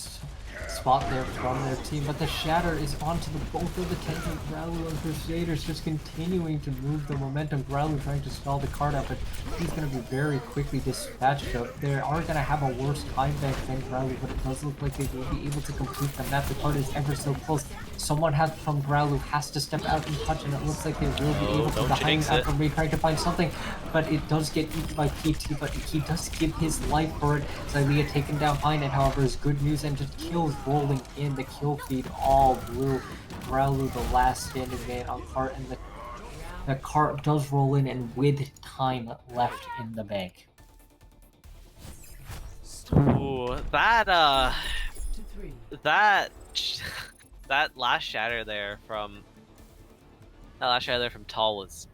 Speaker 2: spot there from their team, but the Shatter is onto the both of the tanking Growluwu and Crusaders, just continuing to move the momentum. Growluwu trying to stall the card out, but he's going to be very quickly dispatched up. They are going to have a worse time bank than Growluwu, but it does look like they will be able to complete the map. The card is ever so close. Someone from Growluwu has to step out and touch, and it looks like they will be able to. The Hiding out from Reed trying to find something, but it does get eaten by PT, but he does give his life for it. Xayleah taken down behind it, however, is good news and just kills rolling in. The kill feed all blue. Growluwu, the last standing man on cart, and the cart does roll in, and with time left in the bank.
Speaker 3: Ooh, that
Speaker 4: To 3.
Speaker 3: that last shatter there from Tall was.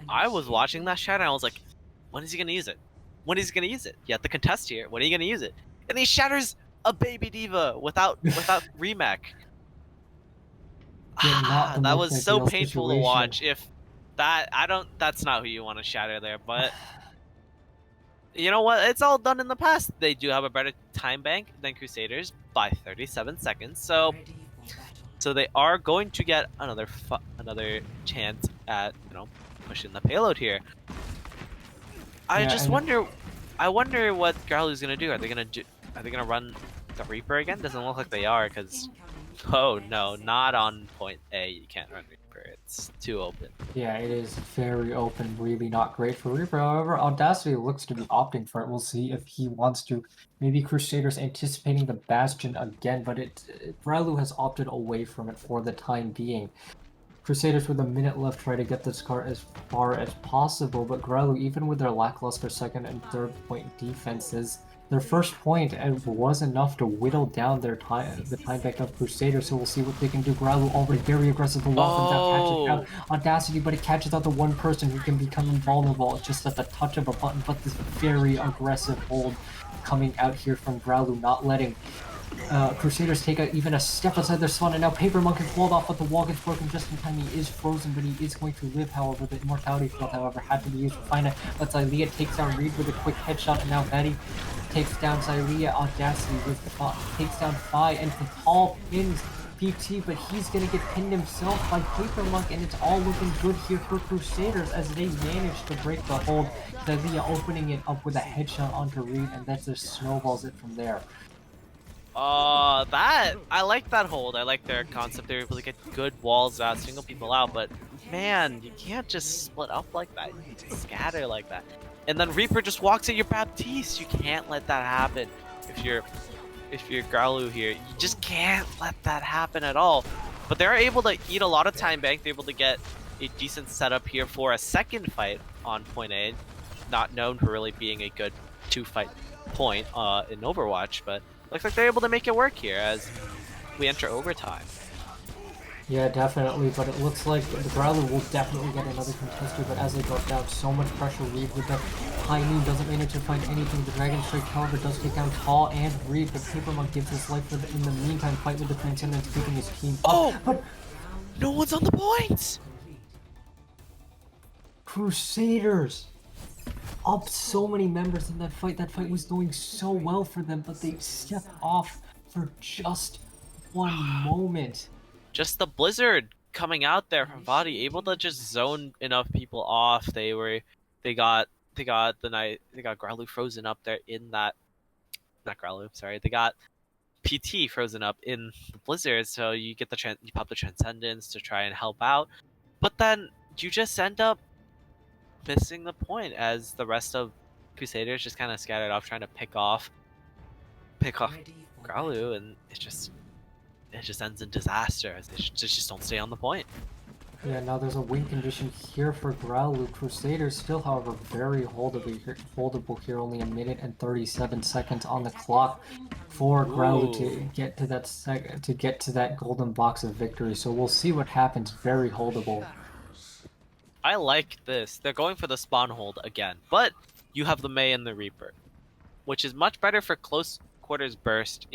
Speaker 3: I was watching that shatter and I was like, when is he gonna use it? When is he gonna use it? You have to contest here. When are you gonna use it? And he shatters a baby diva without remake.
Speaker 2: Yeah,
Speaker 3: That was so painful to
Speaker 2: situation.
Speaker 3: watch. If that's not who you want to shatter there, but you know what? It's all done in the past. They do have a better time bank than Crusaders by 37 seconds. So
Speaker 4: Ready for battle.
Speaker 3: So they are going to get another chance at pushing the payload here. I wonder what Growluwu's gonna do. Are they gonna run the Reaper again? Doesn't look like they are, because oh no, not on point A. You can't run Reaper. It's too open.
Speaker 2: Yeah, it is very open, really not great for Reaper. However, Audacity looks to be opting for it. We'll see if he wants to. Maybe Crusaders anticipating the Bastion again, but Growluwu has opted away from it for the time being. Crusaders with a minute left try to get this card as far as possible, but Growluwu, even with their lackluster second and third point defenses, their first point was enough to whittle down the time back of Crusaders, so we'll see what they can do. Growluwu already very aggressive. The wall comes out, catches out Audacity, but it catches out the one person who can become invulnerable just at the touch of a button, but this very aggressive hold coming out here from Growluwu, not letting Crusaders take even a step outside their spawn, and now Paper Monk is walled off, but the wall gets broken just in time. He is frozen, but he is going to live, however. The Immortality Field, however, had to be used for Fina, but Xayleah takes down Reed with a quick headshot, and now Betty takes down Xayleah. Audacity takes down Fi, and the Tall pins PT, but he's gonna get pinned himself by Paper Monk, and it's all looking good here for Crusaders as they manage to break the hold. Xayleah opening it up with a headshot onto Reed, and that just snowballs it from there.
Speaker 3: I like that hold. I like their concept. They're able to get good walls out, single people out, but man, you can't just split up like that. You can't just scatter like that. And then Reaper just walks at your Baptiste. You can't let that happen. If you're Growluwu here, you just can't let that happen at all. But they're able to eat a lot of time bank. They're able to get a decent setup here for a second fight on point A. Not known for really being a good two-fight point in Overwatch, but looks like they're able to make it work here as we enter overtime.
Speaker 2: Yeah, definitely, but it looks like the Growluwu will definitely get another contester, but as they go down, so much pressure. Reed with the high noon doesn't manage to find anything. The Dragon Strike, however, does take down Tall and Reed, but Paper Monk gives his life in the meantime. Fight with the Transcendence, keeping his team up.
Speaker 3: Oh!
Speaker 2: But
Speaker 3: No one's on the points!
Speaker 2: Crusaders! Up so many members in that fight. That fight was going so well for them, but they stepped off for just one moment.
Speaker 3: Just the Blizzard coming out there from body, able to just zone enough people off. They got Growluwu frozen up there in that. Not Growluwu, sorry. They got PT frozen up in the Blizzard, so you get you pop the Transcendence to try and help out, but then you just end up missing the point as the rest of Crusaders just kind of scattered off, trying to pick off Growluwu, and it just ends in disaster as they just don't stay on the point.
Speaker 2: Yeah, now there's a win condition here for Growluwu. Crusaders still, however, very holdable here. Only a minute and 37 seconds on the clock for Growluwu to get to that golden box of victory. So we'll see what happens. Very holdable.
Speaker 3: I like this. They're going for the spawn hold again, but you have the Mei and the Reaper, which is much better for close quarters burst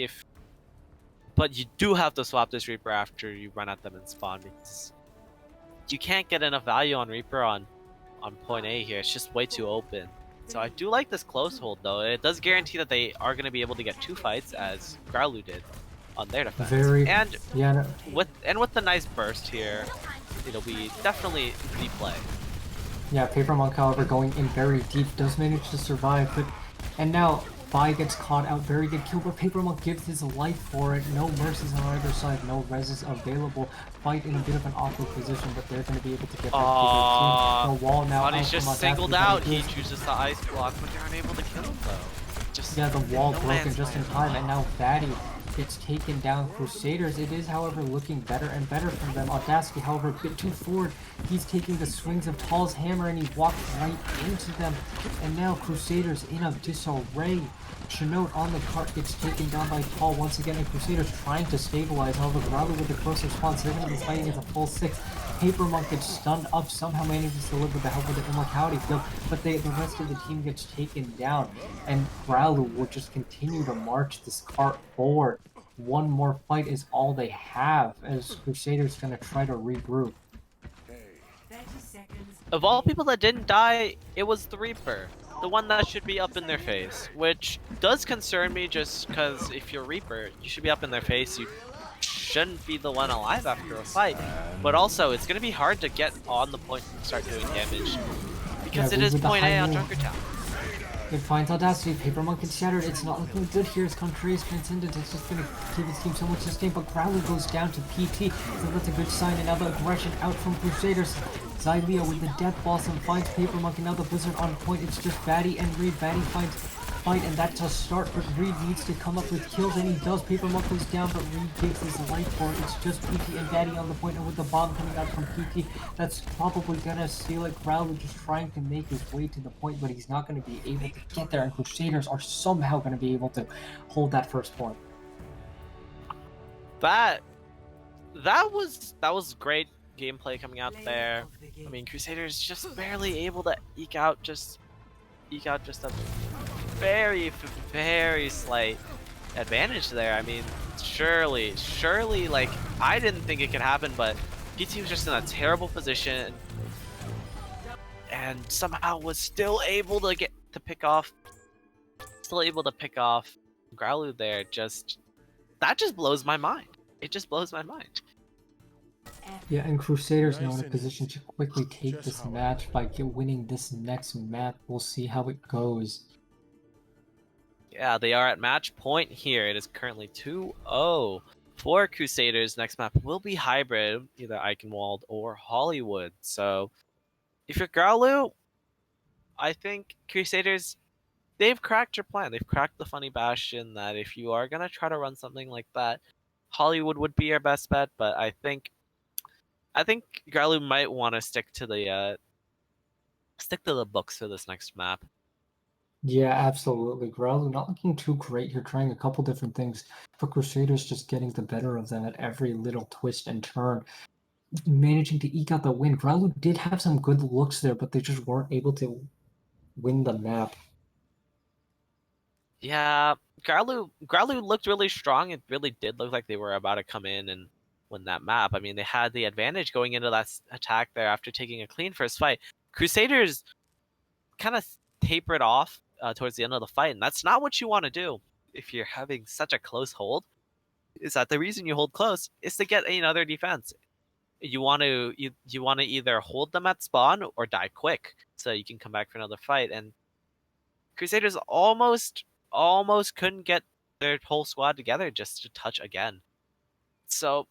Speaker 3: but you do have to swap this Reaper after you run at them and spawn, because you can't get enough value on Reaper on point A here. It's just way too open. So I do like this close hold though. It does guarantee that they are going to be able to get two fights as Growluwu did. on their defense.
Speaker 2: Very.
Speaker 3: And
Speaker 2: Yeah. No,
Speaker 3: with the nice burst here, it'll be definitely the play.
Speaker 2: yeah. Paper Monk, however, going in very deep, does manage to survive, but and now Vi gets caught out. Very good kill, but Paper Monk gives his life for it. No mercies on either side. No reses available. Fight in a bit of an awkward position, but they're going to be able to get back to their team. The wall now.
Speaker 3: Bonnie's
Speaker 2: out
Speaker 3: just
Speaker 2: from
Speaker 3: singled
Speaker 2: Audacity,
Speaker 3: out. He chooses the ice block, but they aren't able to kill him though. Just
Speaker 2: yeah, the wall
Speaker 3: no
Speaker 2: broken
Speaker 3: man's
Speaker 2: just in
Speaker 3: land.
Speaker 2: time, and now Fatty gets taken down. Crusaders, it is, however, looking better and better from them. Audacity, however, a bit too forward. He's taking the swings of Tall's hammer, and he walked right into them. And now Crusaders in a disarray. Chinote on the cart gets taken down by Tall once again, and Crusaders trying to stabilize. However, Growluwu with the close response, they're going to be fighting as a full 6. Paper Monk gets stunned up, somehow manages to live with the help of the immortality field, but the rest of the team gets taken down, and Growluwu will just continue to march this cart forward. One more fight is all they have, as Crusaders going to try to regroup.
Speaker 4: 30 seconds.
Speaker 3: Of all people that didn't die, it was the Reaper. The one that should be up in their face, which does concern me just because if you're Reaper, you should be up in their face. You shouldn't be the one alive after a fight. But also, it's going to be hard to get on the point and start doing damage because
Speaker 2: Yeah,
Speaker 3: it is
Speaker 2: with the
Speaker 3: point A
Speaker 2: high
Speaker 3: on
Speaker 2: move.
Speaker 3: Junkertown.
Speaker 2: It finds Audacity, Paper Monk gets shattered. It's not looking good here as Contreras Transcendent is just going to give his team so much sustain, but Growluwu goes down to PT, so that's a good sign. And now the aggression out from Crusaders. Xylea with the Death Blossom finds Paper Monk, and now the Blizzard on point. It's just Batty and Reed. Batty finds fight, and that's a start, but Reed needs to come up with kills, and he does. Paper Monk goes down, but Reed gives his life for it. It's just PT and Batty on the point, and with the bomb coming out from PT, that's probably gonna seal it. Growluwu just trying to make his way to the point, but he's not gonna be able to get there, and Crusaders are somehow gonna be able to hold that first point.
Speaker 3: That was great gameplay coming out there. I mean, Crusaders just barely able to eke out just a very, very slight advantage there. I mean, surely, like, I didn't think it could happen, but PT was just in a terrible position and somehow was still able to pick off Growluwu there. That just blows my mind. It just blows my mind.
Speaker 2: Yeah, and Crusaders now in a position to quickly take this match by winning this next map. We'll see how it goes.
Speaker 3: Yeah, they are at match point here. It is currently 2-0 for Crusaders. Next map will be hybrid, either Eichenwald or Hollywood. So, if you're Growluwu, I think Crusaders, they've cracked your plan. They've cracked the funny bastion that if you are going to try to run something like that, Hollywood would be your best bet, but I think Growluwu might want to stick to the books for this next map.
Speaker 2: Yeah, absolutely. Growluwu not looking too great here, trying a couple different things, but Crusaders just getting the better of them at every little twist and turn, managing to eke out the win. Growluwu did have some good looks there, but they just weren't able to win the map.
Speaker 3: Yeah, Growluwu looked really strong. It really did look like they were about to come in and win that map. I mean, they had the advantage going into that attack there after taking a clean first fight. Crusaders kind of tapered off towards the end of the fight, and that's not what you want to do if you're having such a close hold. Is that the reason you hold close is to get another defense. You want to either hold them at spawn or die quick so you can come back for another fight. And Crusaders almost couldn't get their whole squad together just to touch again. So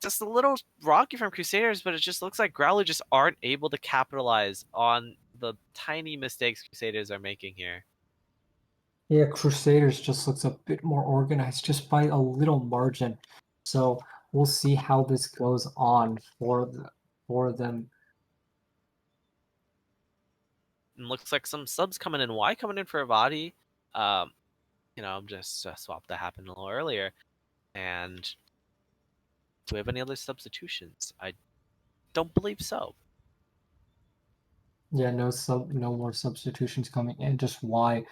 Speaker 3: just a little rocky from Crusaders, but it just looks like Growluwu just aren't able to capitalize on the tiny mistakes Crusaders are making here.
Speaker 2: Yeah, Crusaders just looks a bit more organized just by a little margin. So we'll see how this goes on for them.
Speaker 3: And looks like some subs coming in. Y coming in for Avadi. Just swap that happened a little earlier. And do we have any other substitutions? I don't believe so.
Speaker 2: Yeah, no more substitutions coming in, just Y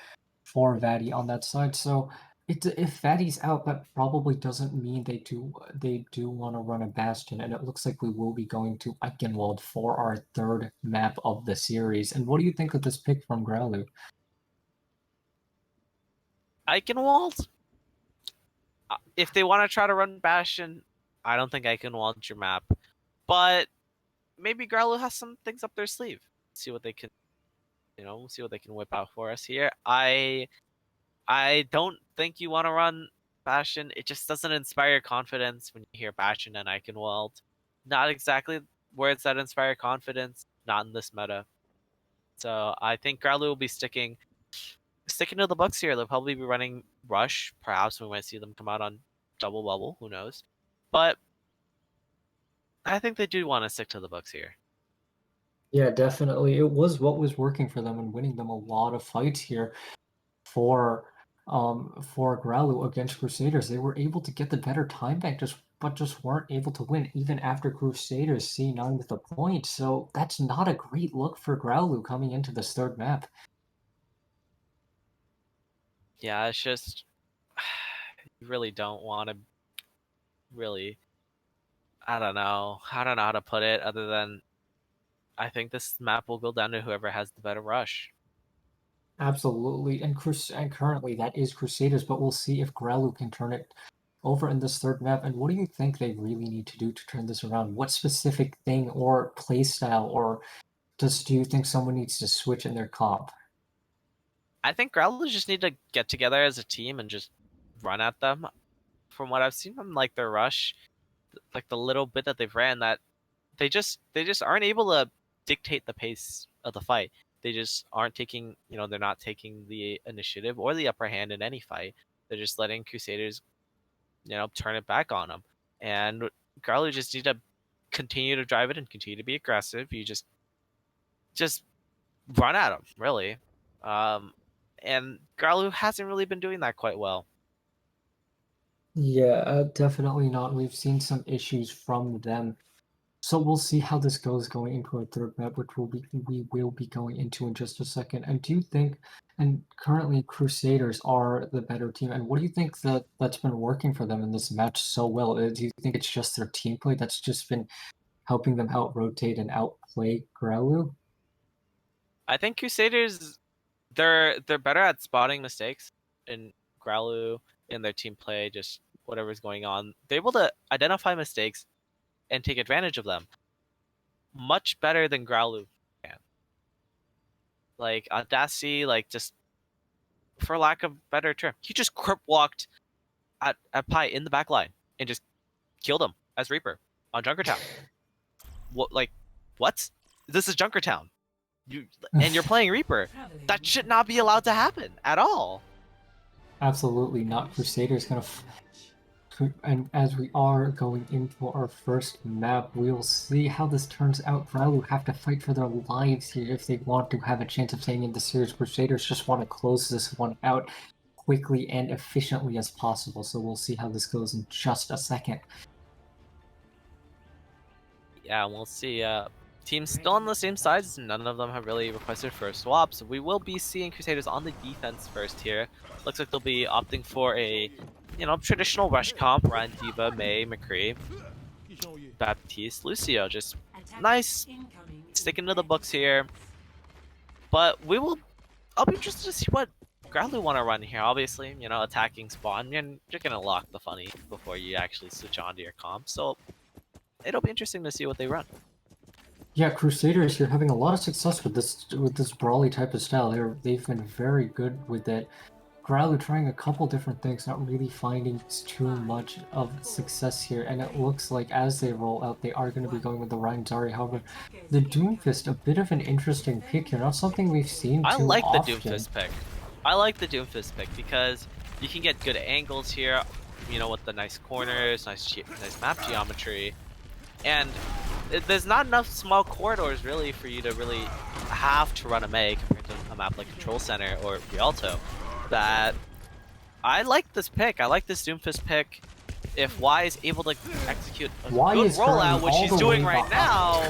Speaker 2: for Vaddy on that side. So if Vaddy's out, that probably doesn't mean they do want to run a Bastion, and it looks like we will be going to Eichenwald for our third map of the series. And what do you think of this pick from Growluwu?
Speaker 3: Eichenwald? if they want to try to run Bastion, I don't think I can launch your map. But maybe Growluwu has some things up their sleeve. See what they can, see what they can whip out for us here. I don't think you want to run Bastion. It just doesn't inspire confidence when you hear Bastion and Eichenwald. Not exactly words that inspire confidence. Not in this meta. So I think Growluwu will be sticking to the books here. They'll probably be running Rush. Perhaps we might see them come out on double bubble. Who knows? But I think they do want to stick to the books here.
Speaker 2: Yeah, definitely. It was what was working for them and winning them a lot of fights here for Growluwu against Crusaders. They were able to get the better time bank, but just weren't able to win even after Crusaders C9 with a point. So that's not a great look for Growluwu coming into this third map.
Speaker 3: Yeah, it's just you really don't want to really. I don't know how to put it other than I think this map will go down to whoever has the better rush.
Speaker 2: Absolutely, and currently that is Crusaders, but we'll see if Growluwu can turn it over in this third map. And what do you think they really need to do to turn this around? What specific thing or playstyle, or do you think someone needs to switch in their comp?
Speaker 3: I think Growlers just need to get together as a team and just run at them. From what I've seen from like their rush, like the little bit that they've ran, that they just aren't able to dictate the pace of the fight. They just aren't taking, they're not taking the initiative or the upper hand in any fight. They're just letting Crusaders, turn it back on them. And Growlers just need to continue to drive it and continue to be aggressive. You just run at them, really. And Growluwu hasn't really been doing that quite well.
Speaker 2: Yeah, definitely not. We've seen some issues from them. So we'll see how this goes going into our third map, which we will be going into in just a second. And do you think, and currently Crusaders are the better team, and what do you think that's been working for them in this match so well? Do you think it's just their team play that's just been helping them out-rotate and outplay Growluwu?
Speaker 3: I think Crusaders, they're better at spotting mistakes in Growluwu, in their team play, just whatever's going on. They're able to identify mistakes and take advantage of them much better than Growluwu can. Like Audacity, like just for lack of better term, he just crip walked at Pi in the back line and just killed him as Reaper on Junkertown. What? This is Junkertown. You're playing Reaper. That should not be allowed to happen at all.
Speaker 2: Absolutely not. Crusaders gonna. And as we are going into our first map, we'll see how this turns out. Growluwu have to fight for their lives here if they want to have a chance of staying in the series. Crusaders just want to close this one out quickly and efficiently as possible. So we'll see how this goes in just a second.
Speaker 3: Yeah, we'll see. Teams still on the same sides. None of them have really requested for a swap, so we will be seeing Crusaders on the defense first here. Looks like they'll be opting for a, traditional rush comp. Ryan, Diva, May, McCree, Baptiste, Lucio. Just nice, sticking to the books here. But I'll be interested to see what Growluwu want to run here. Obviously, attacking spawn, and you're gonna lock the funny before you actually switch on to your comp. So it'll be interesting to see what they run.
Speaker 2: Yeah, Crusaders here having a lot of success with this brawly type of style. They've been very good with it. Growluwu trying a couple different things, not really finding too much of success here, and it looks like as they roll out, they are going to be going with the Ryan Zari. However, the Doomfist, a bit of an interesting pick here, not something we've seen too often.
Speaker 3: I like the Doomfist pick. I like the Doomfist pick because you can get good angles here, with the nice corners, nice map geometry, and there's not enough small corridors really for you to really have to run a May compared to a map like Control Center or Rialto. That I like this pick. I like this Doomfist pick. If Y is able to execute a good rollout, which he's doing right now.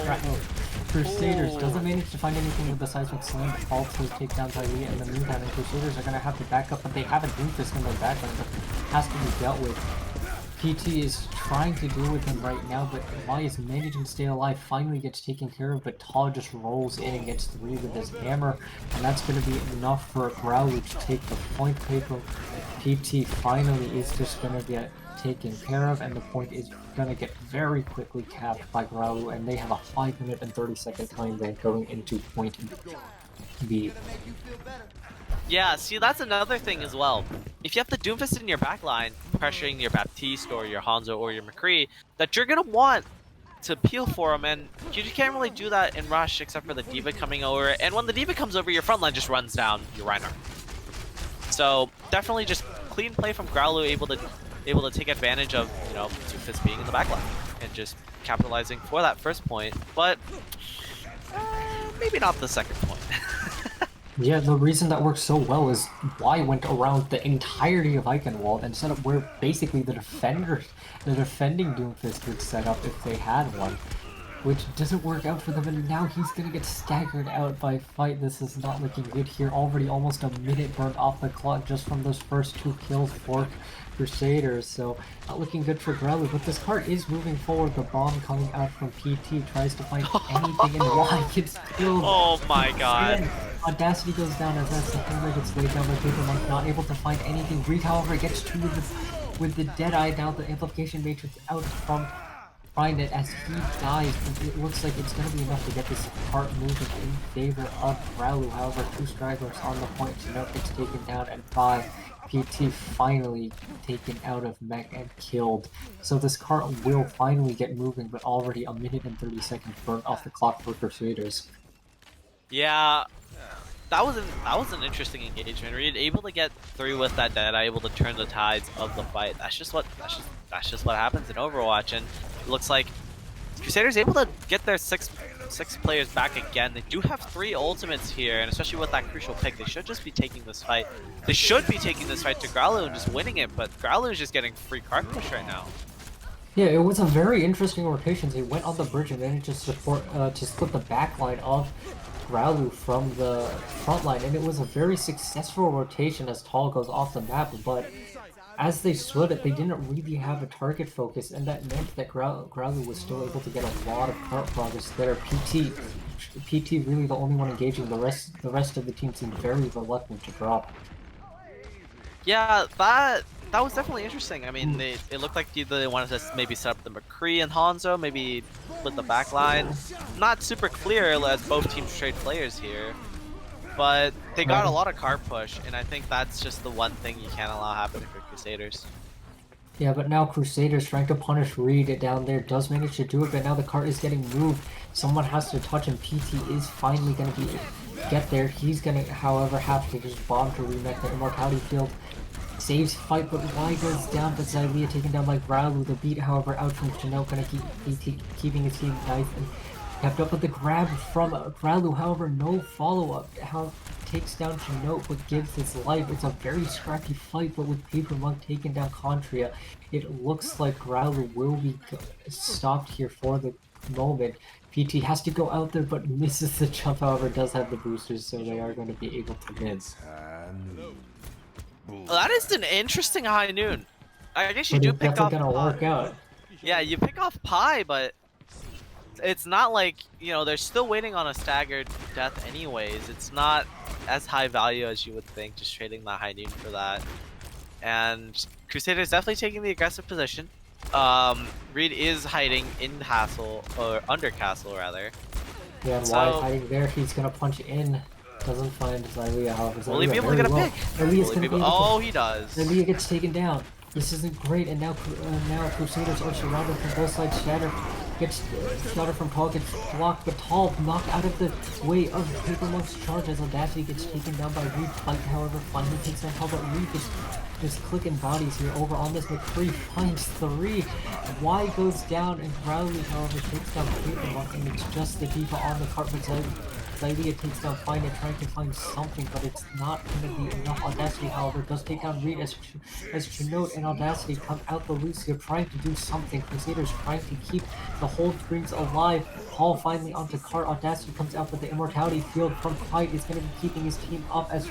Speaker 2: Crusaders doesn't manage to find anything with the seismic slam. Also take down Tyree in the meantime, and Crusaders are going to have to back up, but they have a Doomfist in their backline that has to be dealt with. PT is trying to do with him right now, but Y is managing to stay alive, finally gets taken care of, but Tal just rolls in and gets 3 with his hammer, and that's going to be enough for Growluwu to take the point paper. PT finally is just going to get taken care of, and the point is going to get very quickly capped by Growluwu, and they have a 5-minute and 30-second time bank going into point B.
Speaker 3: Yeah, see, that's another thing as well. If you have the Doomfist in your backline, pressuring your Baptiste or your Hanzo or your McCree, that you're gonna want to peel for him, and you just can't really do that in Rush except for the D.Va coming over. And when the D.Va comes over, your front line just runs down your Reinhardt. So definitely just clean play from Growluwu, able to take advantage of, you know, Doomfist being in the backline and just capitalizing for that first point, but maybe not the second point.
Speaker 2: Yeah, the reason that works so well is Y went around the entirety of Eichenwald and set up where basically the defending Doomfist would set up if they had one, which doesn't work out for them, and now he's gonna get staggered out by Fight. This is not looking good here. Already almost a minute burned off the clock just from those first 2 kills for Crusaders, so not looking good for Growluwu, but this card is moving forward. The bomb coming out from PT tries to find anything, and Y gets killed.
Speaker 3: Oh my god.
Speaker 2: And Audacity goes down as that September gets laid down by Paper Monk, not able to find anything. Reed, however, gets 2 with the Deadeye. Now the Amplification Matrix out from Find It as he dies, and it looks like it's going to be enough to get this part moving in favor of Growluwu. However, 2 stragglers on the point. Chinook gets taken down, and by PT finally taken out of mech and killed. So this cart will finally get moving, but already a minute and 30 seconds burned off the clock for Crusaders.
Speaker 3: Yeah, that was an interesting engagement. Reed able to get through with that Deadeye, able to turn the tides of the fight. That's just what happens in Overwatch, and it looks like Crusaders able to get their six players back again. They do have 3 ultimates here, and especially with that crucial pick, they should just be taking this fight. They should be taking this fight to Growluwu and just winning it, but Growluwu is just getting free card push right now.
Speaker 2: Yeah, it was a very interesting rotation. They went on the bridge and managed to split the backline of Growluwu from the front line, and it was a very successful rotation as Tal goes off the map, but as they split it, they didn't really have a target focus, and that meant that Growluwu was still able to get a lot of cart progress there. PT really the only one engaging. The rest of the team seemed very reluctant to drop.
Speaker 3: Yeah, that was definitely interesting. I mean, it looked like either they wanted to maybe set up the McCree and Hanzo, maybe split the back line. Not super clear as both teams trade players here, but they got a lot of card push, and I think that's just the one thing you can't allow happen for Crusaders.
Speaker 2: Yeah, but now Crusaders trying to punish Reed down there does manage to do it, but now the cart is getting moved. Someone has to touch him. PT is finally going to get there. He's going to, however, have to just bomb to remake the Immortality Field. Saves fight, but Y goes down, but Xylia taken down by Growluwu. The beat, however, out from Chinook, gonna keep keeping his team nice and kept up with the grab from Growluwu. However, no follow-up. How takes down Chinook, but gives his life. It's a very scrappy fight, but with Paper Monk taking down Contria, it looks like Growluwu will be stopped here for the moment. PT has to go out there, but misses the jump. However, does have the boosters, so they are going to be able to win.
Speaker 3: Well, that is an interesting high noon. I guess you do pick off.
Speaker 2: Gonna work out.
Speaker 3: Yeah, you pick off Pi, but it's not like, you know, they're still waiting on a staggered death anyways. It's not as high value as you would think, just trading the high noon for that. And Crusaders definitely taking the aggressive position. Reed is hiding in Castle, or under Castle rather.
Speaker 2: Yeah, and Y hiding there. He's gonna punch in. Doesn't find Xylia, however.
Speaker 3: Will he be able to get a pick? Oh, he does.
Speaker 2: Xylia gets taken down. This isn't great, and now Crusaders are surrounded from both sides. Shatter gets Shatter from Tal gets blocked, but Tal knocked out of the way of Paper Monk's charge as Audacity gets taken down by Reed. Fight, however, finally takes down Tal, but Reed just clicking bodies here over on this. McCree finds 3. Y goes down, and Growluwu, however, takes down Paper Monk, and it's just the D.Va on the cart, but Xaylia takes down Fine and trying to find something, but it's not going to be enough. Audacity, however, does take down Reed as Chinote and Audacity come out the Lucio trying to do something. Crusaders trying to keep the whole screens alive. Hall finally onto cart. Audacity comes out with the Immortality Field from Fight. Is going to be keeping his team up as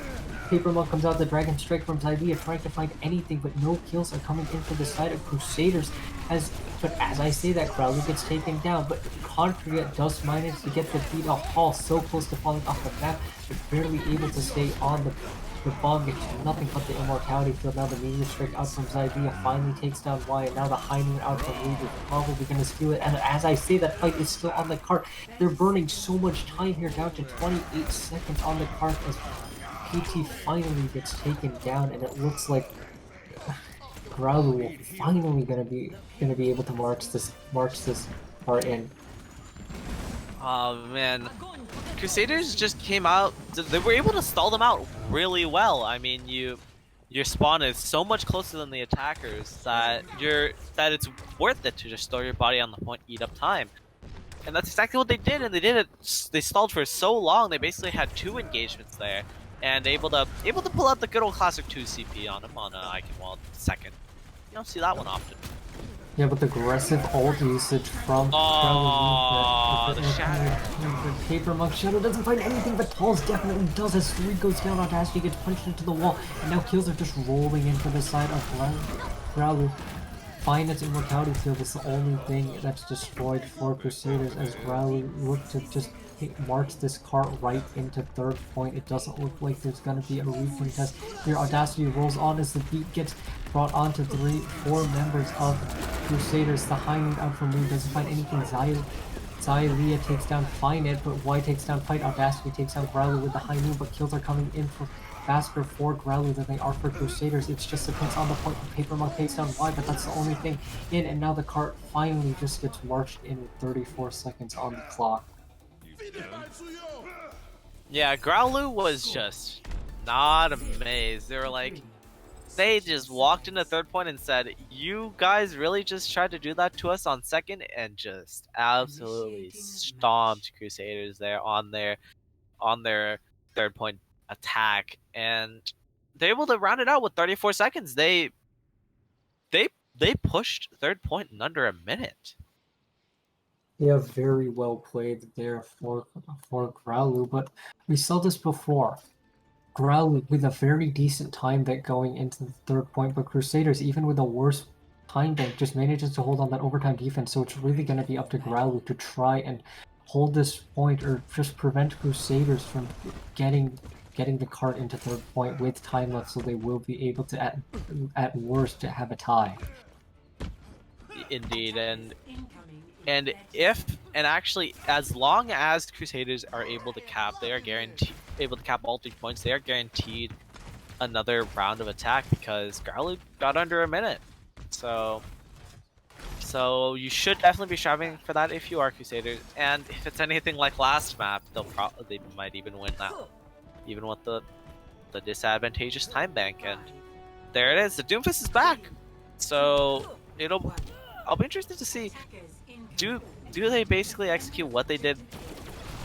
Speaker 2: Paper Monk comes out the Dragon Strike from Xaylia trying to find anything, but no kills are coming in for the side of Crusaders. But as I say that, Growluwu gets taken down, but Concria does manage to get the beat off Hall, so close to falling off the map, but barely able to stay on the bomb. Gets nothing but the Immortality Field. Now the Meteor Strike out from Xaylia finally takes down Wyatt. Now the High Noon out from Reed is probably going to steal it. And as I say, that fight is still on the cart. They're burning so much time here, down to 28 seconds on the cart as PT finally gets taken down, and it looks like Growluwu finally gonna be able to march this part in.
Speaker 3: Oh man, Crusaders just came out. They were able to stall them out really well. I mean, your spawn is so much closer than the attackers that it's worth it to just throw your body on the point, eat up time. And that's exactly what they did, and they stalled for so long. They basically had 2 engagements there, and able to pull out the good old classic 2 CP on him on Icon Wall second. You don't see that one often.
Speaker 2: Yeah, but the aggressive ult usage from
Speaker 3: the Shadow.
Speaker 2: The Paper Monk Shadow doesn't find anything, but Talls definitely does as 3 goes down. Audacity gets punched into the wall, and now kills are just rolling in for the side of Growluwu. Find its Immortality Field is the only thing that's destroyed for Crusaders as Growluwu look to just march this cart right into 3rd point. It doesn't look like there's going to be a recontest here. Audacity rolls on as the beat gets brought on to 4 members of Crusaders. The High Noon out from Moon doesn't find anything. Xaylia takes down Find It, but Y takes down Fight. Audacity takes down Growluwu with the High Noon, but kills are coming in for faster for Growluwu than they are for Crusaders. It's just a pinch on the point. Paper Monk takes down Y, but that's the only thing in, and now the cart finally just gets marched in with 34 seconds on the clock.
Speaker 3: Yeah, Growluwu was just not amazed. They were like, they just walked into 3rd point and said, "You guys really just tried to do that to us on 2nd," and just absolutely stomped Crusaders there on their 3rd point attack, and they're able to round it out with 34 seconds. They pushed 3rd point in under a minute.
Speaker 2: Yeah, very well played there for Growluwu, but we saw this before. Growluwu with a very decent time bank going into the 3rd point, but Crusaders, even with a worse time bank, just manages to hold on that overtime defense, so it's really going to be up to Growluwu to try and hold this point or just prevent Crusaders from getting the cart into 3rd point with time left, so they will be able to, at worst, to have a tie.
Speaker 3: Indeed, and actually, as long as Crusaders are able to cap, they are able to cap all 3 points. They are guaranteed another round of attack because Growluwu got under a minute. So you should definitely be striving for that if you are Crusaders. And if it's anything like last map, they might even win that, even with the disadvantageous time bank. And there it is. The Doomfist is back. So I'll be interested to see. Do they basically execute what they did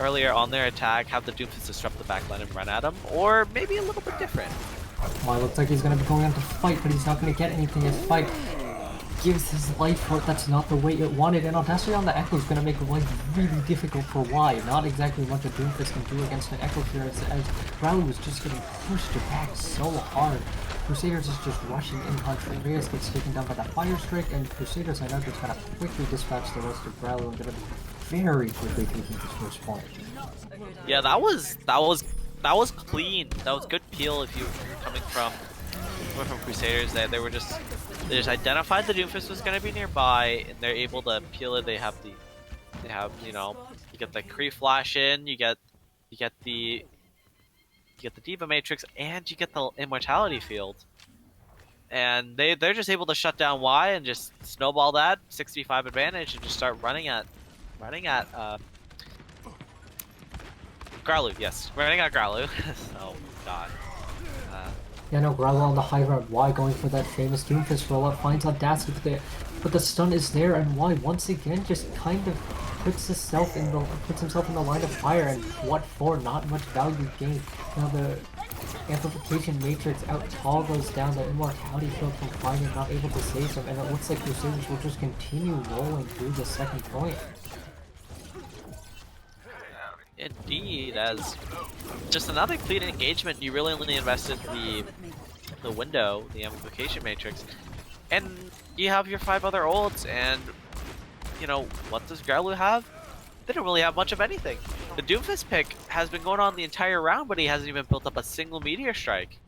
Speaker 3: earlier on their attack, have the Doomfist disrupt the backline and run at him, or maybe a little bit different?
Speaker 2: Well, it looks like he's going to be going on to Fight, but he's not going to get anything as Fight gives his life for it. That's not the way it wanted, and Audacity on the Echo is going to make life really difficult for Y. Not exactly what a Doomfist can do against an Echo here, as Growluwu was just getting pushed back so hard. Crusaders is just rushing in. Contreras gets taken down by that Fire Strike, and Crusaders, I know, just kind of quickly dispatch the rest of Growluwu and going to be very quickly taking this 1st point.
Speaker 3: Yeah, that was clean. That was good peel if you're coming from Crusaders. They just identified the Doomfist was going to be nearby, and they're able to peel it. They have you get the Kree flash in, you get the Diva Matrix, and you get the Immortality Field. And they're just able to shut down Y and just snowball that 65 advantage and just start running at Growluwu. Yes, running at Growluwu. Oh god.
Speaker 2: Yeah, no, Growluwu on the high ground. Y going for that famous Doomfist rollout, finds Audacity, but the stun is there, and Y once again just kind of puts himself in the line of fire, and what for? Not much value gained. Now the amplification matrix out toggles down the immortality field from finding not able to save him, and it looks like Crusaders will just continue rolling through the second point.
Speaker 3: Indeed, as just another clean engagement, you really only invested the window, the amplification matrix, and you have your 5 other ults, and you know, what does Growluwu have? They don't really have much of anything. The Doomfist pick has been going on the entire round, but he hasn't even built up a single meteor strike.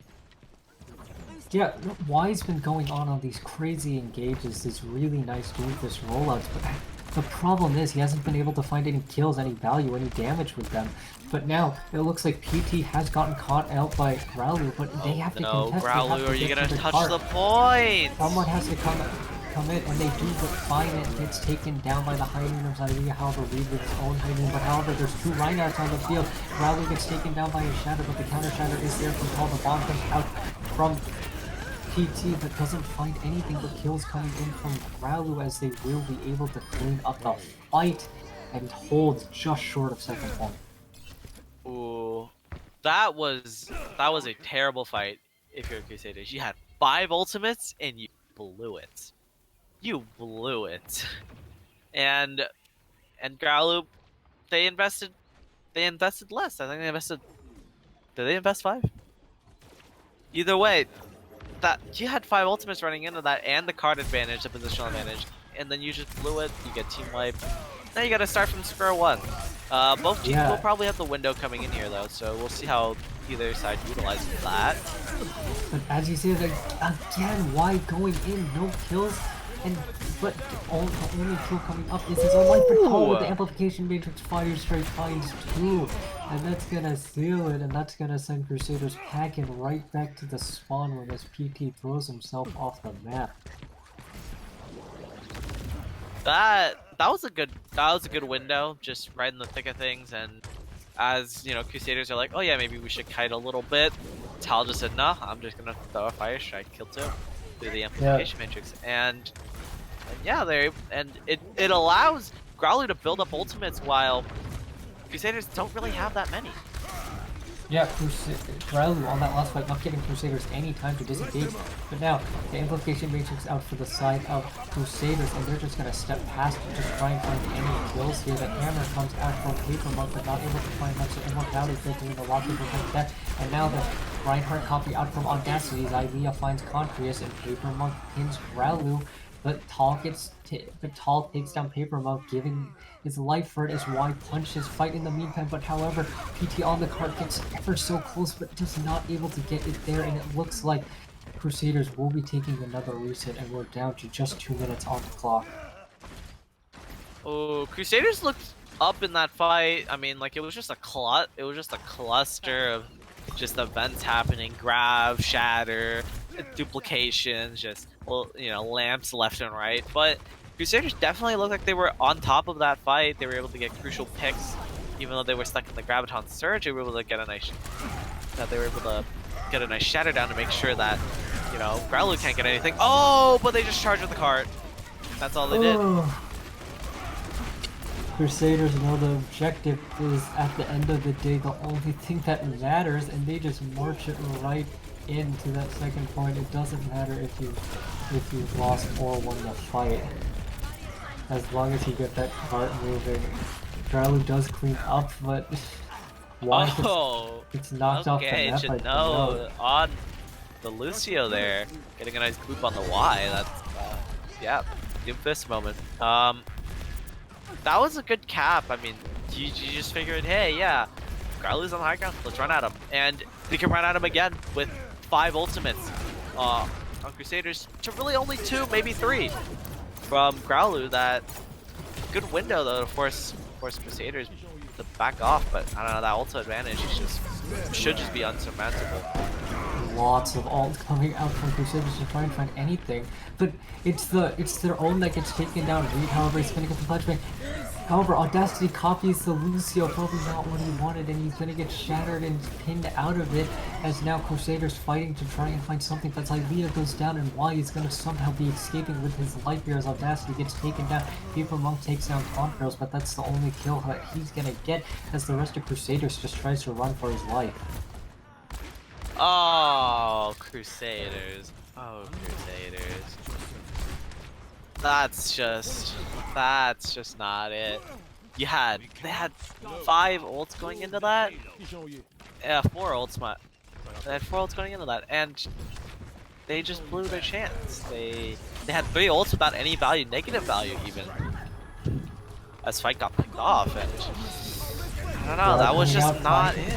Speaker 2: Yeah, Y's been going on these crazy engages, these really nice Doomfist rollouts, but the problem is he hasn't been able to find any kills, any value, any damage with them. But now, it looks like PT has gotten caught out by Growluwu, but they have to contest.
Speaker 3: Growluwu, are you gonna touch the point?
Speaker 2: Someone has to come in, and they do, but Fine gets taken down by the Hydrogen of Zyria, however, Reed with his own Hydrogen, but however, there's 2 Reinhardts on the field. Growluwu gets taken down by his Shatter, but the counter Shatter is there from Paul. The bomb comes out from PT, but doesn't find anything but kills coming in from Growluwu, as they will be able to clean up the fight and hold just short of second point.
Speaker 3: Ooh, that was a terrible fight. If you're a Crusaders, you had 5 ultimates and you blew it. You blew it. And Growluwu, they invested less. I think they invested. Did they invest 5? Either way, that you had 5 ultimates running into that, and the card advantage, the positional advantage, and then you just blew it. You get team wipe. Now you got to start from square one. Both teams will probably have the window coming in here though, so we'll see how either side utilizes that.
Speaker 2: But as you said, again, why going in? No kills. But the only kill coming up is his own life, but with the amplification matrix fire straight finds 2, and that's gonna seal it, and that's gonna send Crusaders packing right back to the spawn room as PT throws himself off the map.
Speaker 3: That was a good window, just right in the thick of things, and as you know, Crusaders are like, oh yeah, maybe we should kite a little bit. Tal just said, nah, I'm just gonna throw a fire strike, kill 2 through the amplification matrix, and yeah, it allows Growluwu to build up ultimates while Crusaders don't really have that many.
Speaker 2: Yeah, Growluwu on that last fight not giving Crusaders any time to disengage, but now the amplification matrix out for the side of Crusaders, and they're just gonna step past and just try and find any kills here. The hammer comes out from Paper Monk, but not able to find much of immortality filtering the lock people from death, and now the Reinhardt copy out from Audacity. Zyria finds Contrarius, and Paper Monk pins Growluwu, but Tal takes down Paper Monk, giving his life for it as Y punches fight in the meantime, but however, PT on the card gets ever so close, but just not able to get it there, and it looks like Crusaders will be taking another reset, and we're down to just 2 minutes on the clock.
Speaker 3: Oh, Crusaders looked up in that fight. I mean, like, it was just a cluster of just events happening, grab, shatter, duplications, just, well, you know, lamps left and right, but Crusaders definitely looked like they were on top of that fight. They were able to get crucial picks, even though they were stuck in the Graviton Surge. They were able to get a nice, shatter down to make sure that, you know, Growluwu can't get anything. Oh, but they just charged with the cart. That's all they did.
Speaker 2: Crusaders know the objective is, at the end of the day, the only thing that matters, and they just march it right into that second point. It doesn't matter if you've lost or won the fight, as long as you get that cart moving. Growluwu does clean up, but why it's knocked off the map?
Speaker 3: Okay, no, on the Lucio there, getting a nice loop on the Y. That's yeah, Doomfist moment. That was a good cap. I mean, you just figured, hey, yeah, Growluwu's on the high ground, let's run at him, and we can run at him again with 5 ultimates on Crusaders to really only 2, maybe 3 from Growluwu. That good window though to force Crusaders to back off, but I don't know, that ulti advantage should just be unsurmountable.
Speaker 2: lots of ult coming out from Crusaders to try and find anything, but it's their own that gets taken down. Reed, however, is gonna get the flashbang. However, Audacity copies the Lucio, probably not what he wanted, and he's gonna get shattered and pinned out of it, as now Crusaders fighting to try and find something. That's Ilea goes down, and Y is gonna somehow be escaping with his life here as Audacity gets taken down. Paper Monk takes down Contrails, but that's the only kill that he's gonna get, as the rest of Crusaders just tries to run for his life.
Speaker 3: Oh, Crusaders. Oh, Crusaders. That's just not it. They had 5 ults going into that. Yeah, 4 ults. They had 4 ults going into that, and they just blew their chance. They had 3 ults without any value, negative value even. As fight got picked off, and I don't know. That was just not it.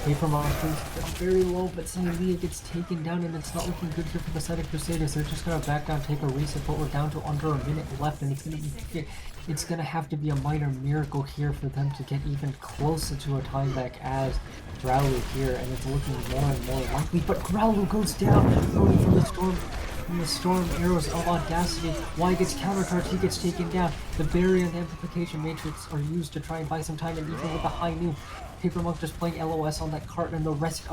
Speaker 2: Paper Monsters very low, but Ilea gets taken down, and it's not looking good here for the side of Crusaders. They're just gonna back down, take a reset, but we're down to under a minute left, and it's gonna have to be a minor miracle here for them to get even closer to a timeback as Growluwu here, and it's looking more and more likely. But Growluwu goes down, going from the storm arrows of Audacity. Y gets countercharged, he gets taken down. The barrier and the amplification matrix are used to try and buy some time, and even with the high noon, Paper Monk just playing LOS on that cart, and the rest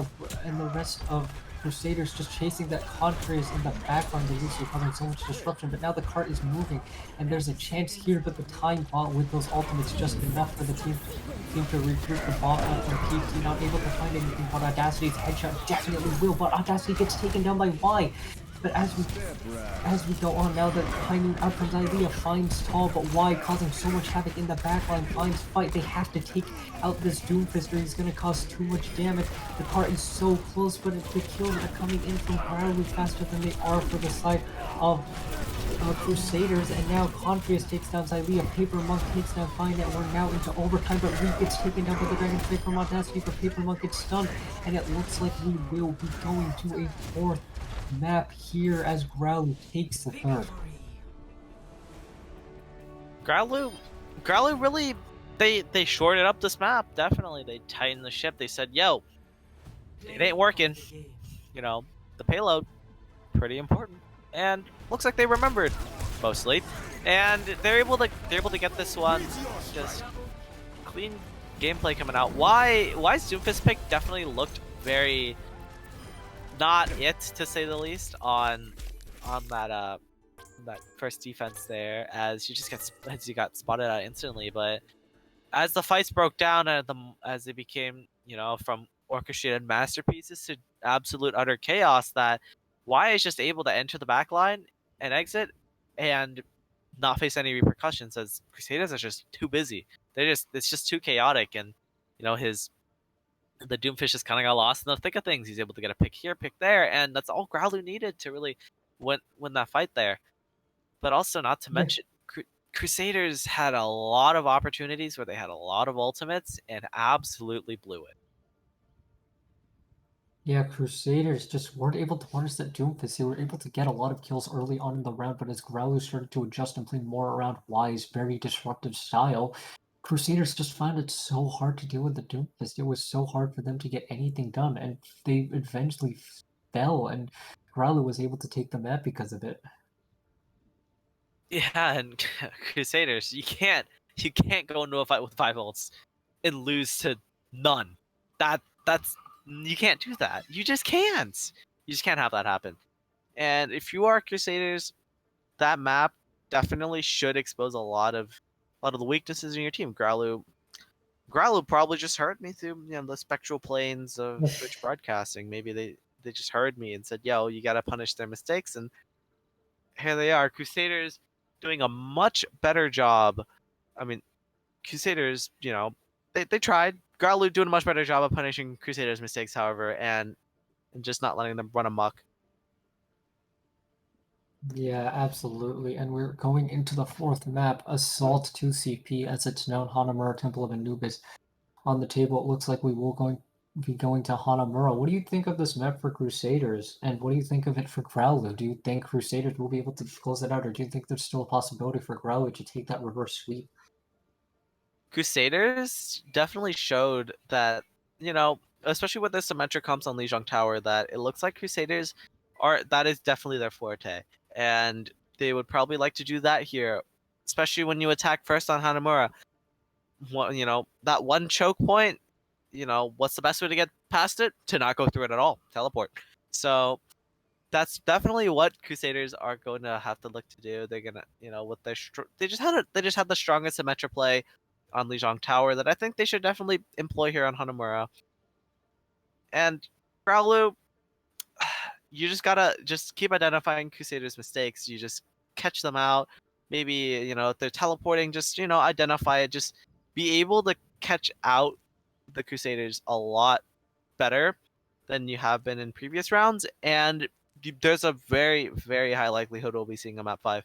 Speaker 2: of Crusaders just chasing that Contrails in the background. They used to causing so much disruption, but now the cart is moving, and there's a chance here, but the time bot with those ultimates just enough for the team to recruit the bot out from PT. Not able to find anything, but Audacity's headshot definitely will. But Audacity gets taken down by Y. But as we go on now, the timing out comes Ilea, finds Tall, but Y causing so much havoc in the backline, finds Fight. They have to take out this Doomfist, or he's gonna cause too much damage. The cart is so close, but the kills are coming in from Growluwu faster than they are for the side of Crusaders, and now Contrails takes down Ilea. Paper Monk takes down Find, and we're now into overtime, but Reed gets taken down by the Dragon Blade from Audacity, but Paper Monk gets stunned, and it looks like we will be going to a 4th map here as Growluwu takes the 3rd.
Speaker 3: Growluwu really, they shorted up this map, definitely. They tightened the ship. They said, yo, it ain't working. You know, the payload, pretty important. And looks like they remembered, mostly. And they're able to get this one. Just clean gameplay coming out. Why's Doomfist pick definitely looked very not it, to say the least, on that first defense there, as you got spotted out instantly. But as the fights broke down and as they became, you know, from orchestrated masterpieces to absolute utter chaos, that Y is just able to enter the backline and exit and not face any repercussions, as Crusaders are just too busy. It's just too chaotic, and you know, the Doomfish just kind of got lost in the thick of things. He's able to get a pick here, pick there, and that's all Growluwu needed to really win that fight there. But also, not to mention, Crusaders had a lot of opportunities where they had a lot of ultimates and absolutely blew it.
Speaker 2: Yeah, Crusaders just weren't able to punish that Doomfist. They were able to get a lot of kills early on in the round, but as Growluwu started to adjust and play more around Y's very disruptive style, Crusaders just found it so hard to deal with the Doomfist. It was so hard for them to get anything done, and they eventually fell, and Growluwu was able to take the map because of it.
Speaker 3: Yeah, and Crusaders, you can't go into a fight with 5 ults and lose to none. That's you can't do that. You just can't. You just can't have that happen. And if you are Crusaders, that map definitely should expose a lot of the weaknesses in your team. Growluwu probably just heard me through, you know, the spectral planes of Twitch broadcasting. Maybe they just heard me and said, "Yo, you gotta punish their mistakes." And here they are, Crusaders doing a much better job. I mean, Crusaders, you know, they tried. Growluwu doing a much better job of punishing Crusaders' mistakes, however, and just not letting them run amok.
Speaker 2: Yeah, absolutely. And we're going into the 4th map, Assault 2CP, as it's known, Hanamura Temple of Anubis. On the table, it looks like we will be going to Hanamura. What do you think of this map for Crusaders? And what do you think of it for Growluwu? Do you think Crusaders will be able to close it out, or do you think there's still a possibility for Growluwu to take that reverse sweep?
Speaker 3: Crusaders definitely showed that, you know, especially with the symmetric comps on Lijiang Tower, that it looks like Crusaders that is definitely their forte, and they would probably like to do that here, especially when you attack first on Hanamura. That one choke point, what's the best way to get past it? To not go through it at all. Teleport. So that's definitely what Crusaders are going to have to look to do. They're gonna, with they just had the strongest symmetric play on Lijiang Tower that I think they should definitely employ here on Hanamura. And Growluwu, you just gotta just keep identifying Crusaders' mistakes. You just catch them out. Maybe, if they're teleporting, just, identify it. Just be able to catch out the Crusaders a lot better than you have been in previous rounds. And there's a very, very high likelihood we'll be seeing them at 5.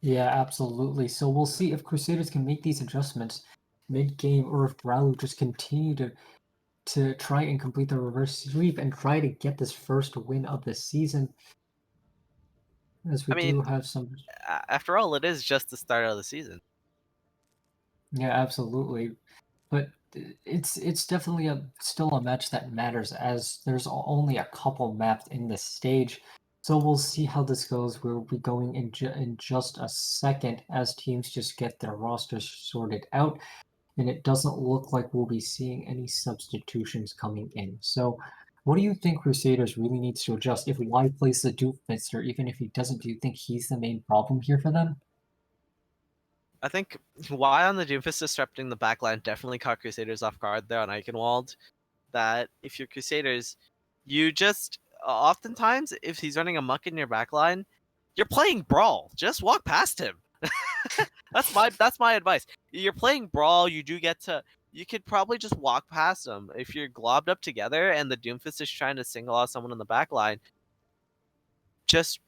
Speaker 2: Yeah, absolutely. So we'll see if Crusaders can make these adjustments mid-game, or if Growluwu just continue to try and complete the reverse sweep and try to get this first win of the season. As we
Speaker 3: I mean,
Speaker 2: do have some.
Speaker 3: after all, it is just the start of the season.
Speaker 2: Yeah, absolutely. But it's definitely still a match that matters, as there's only a couple mapped in this stage. So we'll see how this goes. We'll be going in just a second as teams just get their rosters sorted out, and it doesn't look like we'll be seeing any substitutions coming in. So what do you think Crusaders really needs to adjust? If Y plays the Doomfist, or even if he doesn't, do you think he's the main problem here for them?
Speaker 3: I think why on the Doomfist disrupting the backline definitely caught Crusaders off guard there on Eichenwald. That if you're Crusaders, you just oftentimes if he's running amok in your backline, you're playing Brawl. Just walk past him. that's my advice. You're playing Brawl. You could probably just walk past him. If you're globbed up together and the Doomfist is trying to single out someone in the backline, just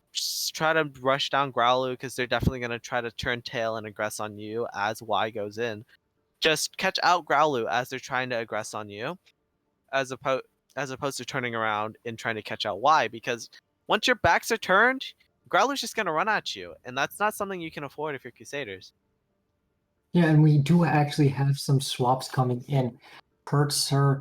Speaker 3: try to rush down Growluwu, because they're definitely going to try to turn tail and aggress on you as Y goes in. Just catch out Growluwu as they're trying to aggress on you, as opposed to turning around and trying to catch out Y, because once your backs are turned, Growluwu's just going to run at you, and that's not something you can afford if you're Crusaders.
Speaker 2: Yeah, and we do actually have some swaps coming in. Kurtzer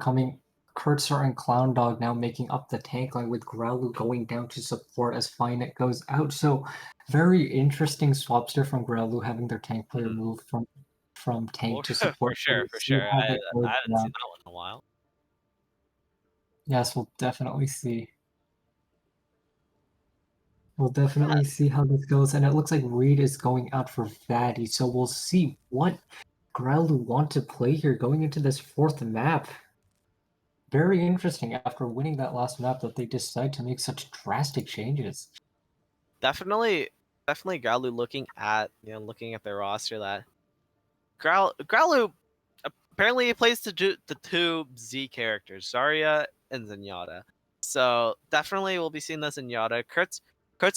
Speaker 2: and Clown Dog now making up the tank line, with Growluwu going down to support as Finet goes out. So very interesting swaps there from Growluwu, having their tank player move from tank to support.
Speaker 3: For sure. I haven't seen that one in a while.
Speaker 2: Yes, we'll definitely see. We'll definitely see how this goes, and it looks like Reed is going out for Fatty, so we'll see what Growluwu want to play here going into this fourth map. Very interesting after winning that last map that they decide to make such drastic changes.
Speaker 3: Definitely Growluwu looking at their roster, that Growluwu apparently he plays the two Z characters, Zarya and Zenyatta. So definitely we'll be seeing the Zenyatta. Kurtz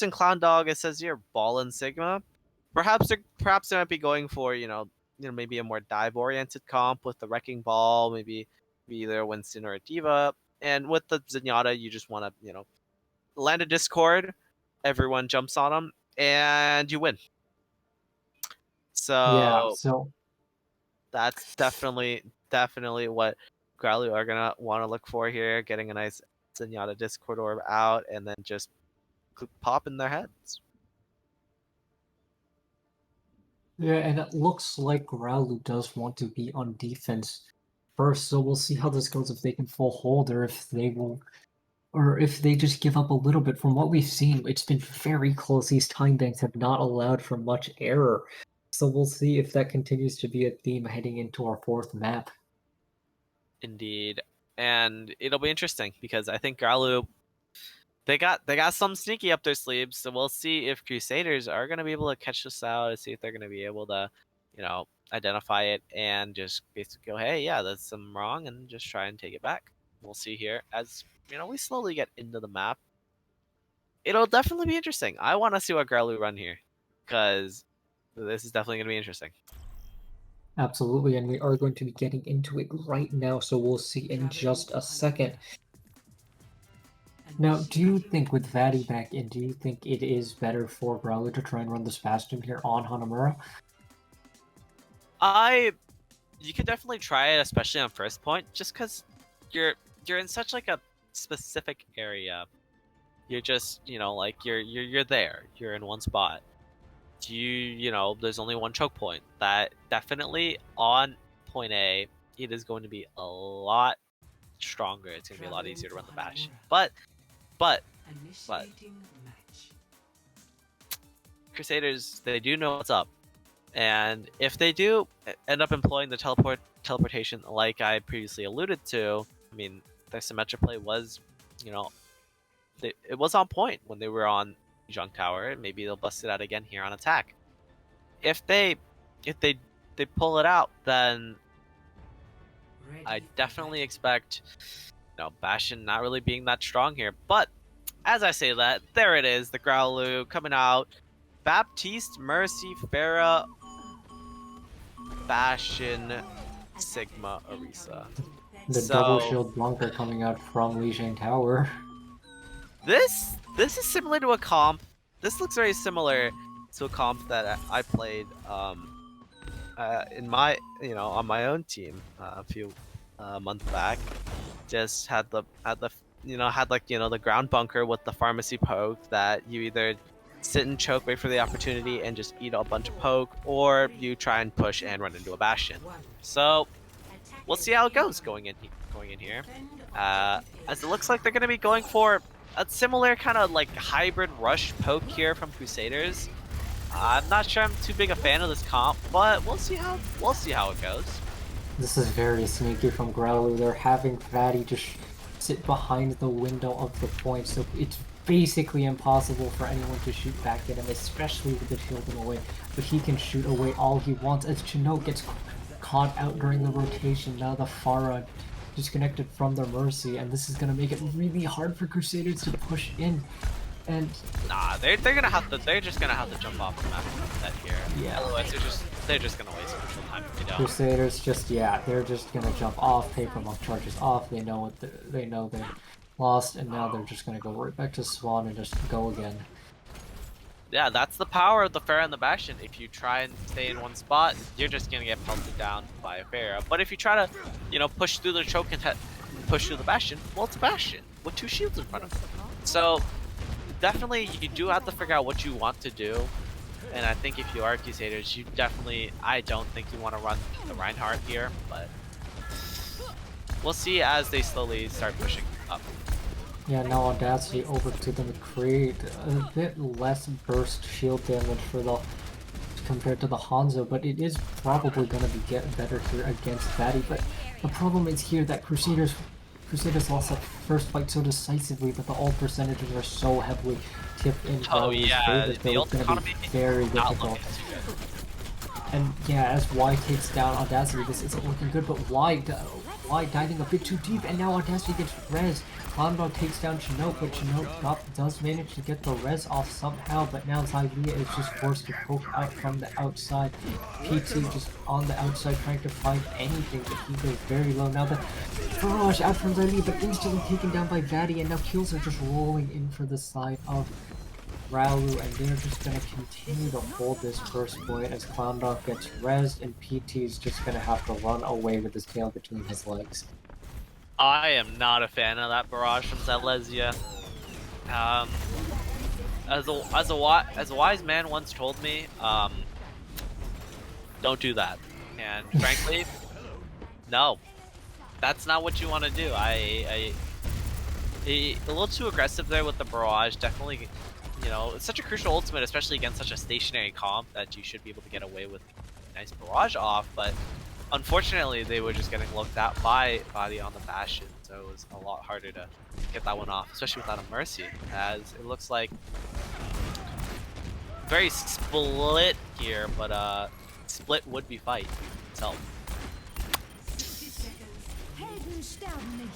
Speaker 3: and Clown Dog, it says here Ball and Sigma. Perhaps they might be going for maybe a more dive oriented comp with the Wrecking Ball, maybe either a Winston or a Diva. And with the Zenyatta, you just want to land a Discord, everyone jumps on them, and you win. So that's definitely what Growluwu are gonna want to look for here, getting a nice Zenyatta Discord orb out, and then just pop in their heads.
Speaker 2: Yeah, and it looks like Growluwu does want to be on defense first, so we'll see how this goes, if they can full hold, or if they just give up a little bit. From what we've seen, it's been very close. These time banks have not allowed for much error. So we'll see if that continues to be a theme heading into our fourth map.
Speaker 3: Indeed. And it'll be interesting, because I think Growluwu, they got some sneaky up their sleeves, so we'll see if Crusaders are going to be able to catch this out, and see if they're going to be able to, identify it and just basically go, hey, yeah, that's some wrong, and just try and take it back. We'll see here as, we slowly get into the map. It'll definitely be interesting. I want to see what Growluwu run here, because this is definitely going to be interesting.
Speaker 2: Absolutely, and we are going to be getting into it right now, so we'll see in just a second. Now, do you think with Fatty back in, do you think it is better for Growluwu to try and run this Bastion here on Hanamura?
Speaker 3: You could definitely try it, especially on first point, just because you're in such like a specific area. You're just, you know, like you're there. You're in one spot. You know, there's only one choke point. That definitely on point A, it is going to be a lot stronger. It's going to be a lot easier to run the bash. But
Speaker 4: Initiating match.
Speaker 3: Crusaders, they do know what's up. And if they do end up employing the teleportation like I previously alluded to, I mean, their symmetric play was, you know, it was on point when they were on Junk Tower. Maybe they'll bust it out again here on attack. If they pull it out, then
Speaker 4: Ready
Speaker 3: I
Speaker 4: for
Speaker 3: definitely
Speaker 4: battle.
Speaker 3: expect, you know, Bastion not really being that strong here. But as I say that, there it is, the Growluwu coming out. Baptiste, Mercy, Pharah, Bastion, Sigma, Orisa.
Speaker 2: The
Speaker 3: So-
Speaker 2: double shield bunker coming out from Lijiang Tower.
Speaker 3: This is similar to a comp. This looks very similar to a comp that I played in my, you know, on my own team a few months back. Just had the the ground bunker with the pharmacy poke that you either sit and choke, wait for the opportunity, and just eat a bunch of poke, or you try and push and run into a bastion. So we'll see how it goes going in here. As it looks like they're going to be going for a similar kind of like hybrid rush poke here from Crusaders. I'm not sure I'm too big a fan of this comp, but we'll see how it goes.
Speaker 2: This is very sneaky from Growluwu. They're having Fatty just sit behind the window of the point, so it's basically impossible for anyone to shoot back at him, especially with the shielding away. But he can shoot away all he wants as Chinook gets caught out during the rotation. Now the Pharah disconnected from their Mercy, and this is gonna make it really hard for Crusaders to push in. And
Speaker 3: Nah, they're just gonna have to jump off the map set here.
Speaker 2: Yeah.
Speaker 3: Otherwise, they're just gonna waste crucial time if they don't.
Speaker 2: Crusaders they're just gonna jump off, paper monk charges off. They know they know they're lost, and now they're just gonna go right back to Swan and just go again.
Speaker 3: Yeah, that's the power of the Pharah and the Bastion. If you try and stay in one spot, you're just gonna get pelted down by a Pharah. But if you try to, you know, push through the choke and push through the Bastion, well, it's a Bastion with two shields in front of it. So definitely, you do have to figure out what you want to do. And I think if you are Crusaders, I don't think you want to run the Reinhardt here, but we'll see as they slowly start pushing up.
Speaker 2: Yeah, now Audacity over to the McCree, a bit less burst shield damage for the compared to the Hanzo, but it is probably going to be getting better here against Fatty. But the problem is here that Crusaders lost that first fight so decisively, but the ult percentages are so heavily tipped in
Speaker 3: Oh
Speaker 2: Growluwu's
Speaker 3: yeah,
Speaker 2: favor,
Speaker 3: the
Speaker 2: so it's
Speaker 3: ult
Speaker 2: going to
Speaker 3: economy
Speaker 2: be very
Speaker 3: not
Speaker 2: difficult.
Speaker 3: looking too good.
Speaker 2: And yeah, as Y takes down Audacity, this isn't looking good, but Y diving a bit too deep, and now Audacity gets res. Clownbog takes down Chinook, but Chinook does manage to get the res off somehow, but now Zylia is just forced to poke out from the outside. PT just on the outside trying to find anything, but he goes very low. Now the barrage out from Zylia, but instantly taken down by Vaddy, and now kills are just rolling in for the side of Growluwu, and they're just going to continue to hold this first point as Clowndog gets rezzed, and PT is just going to have to run away with his tail between his legs.
Speaker 3: I am not a fan of that barrage from Zalesia. As a wise man once told me, don't do that. And frankly, no, that's not what you want to do. A little too aggressive there with the barrage. Definitely, you know, it's such a crucial ultimate, especially against such a stationary comp, that you should be able to get away with a nice barrage off. But unfortunately, they were just getting looked at by Body on the Bastion, so it was a lot harder to get that one off, especially without a Mercy, as it looks like very split here, but split would be fight itself.
Speaker 4: 60 seconds. Helden sterben nicht.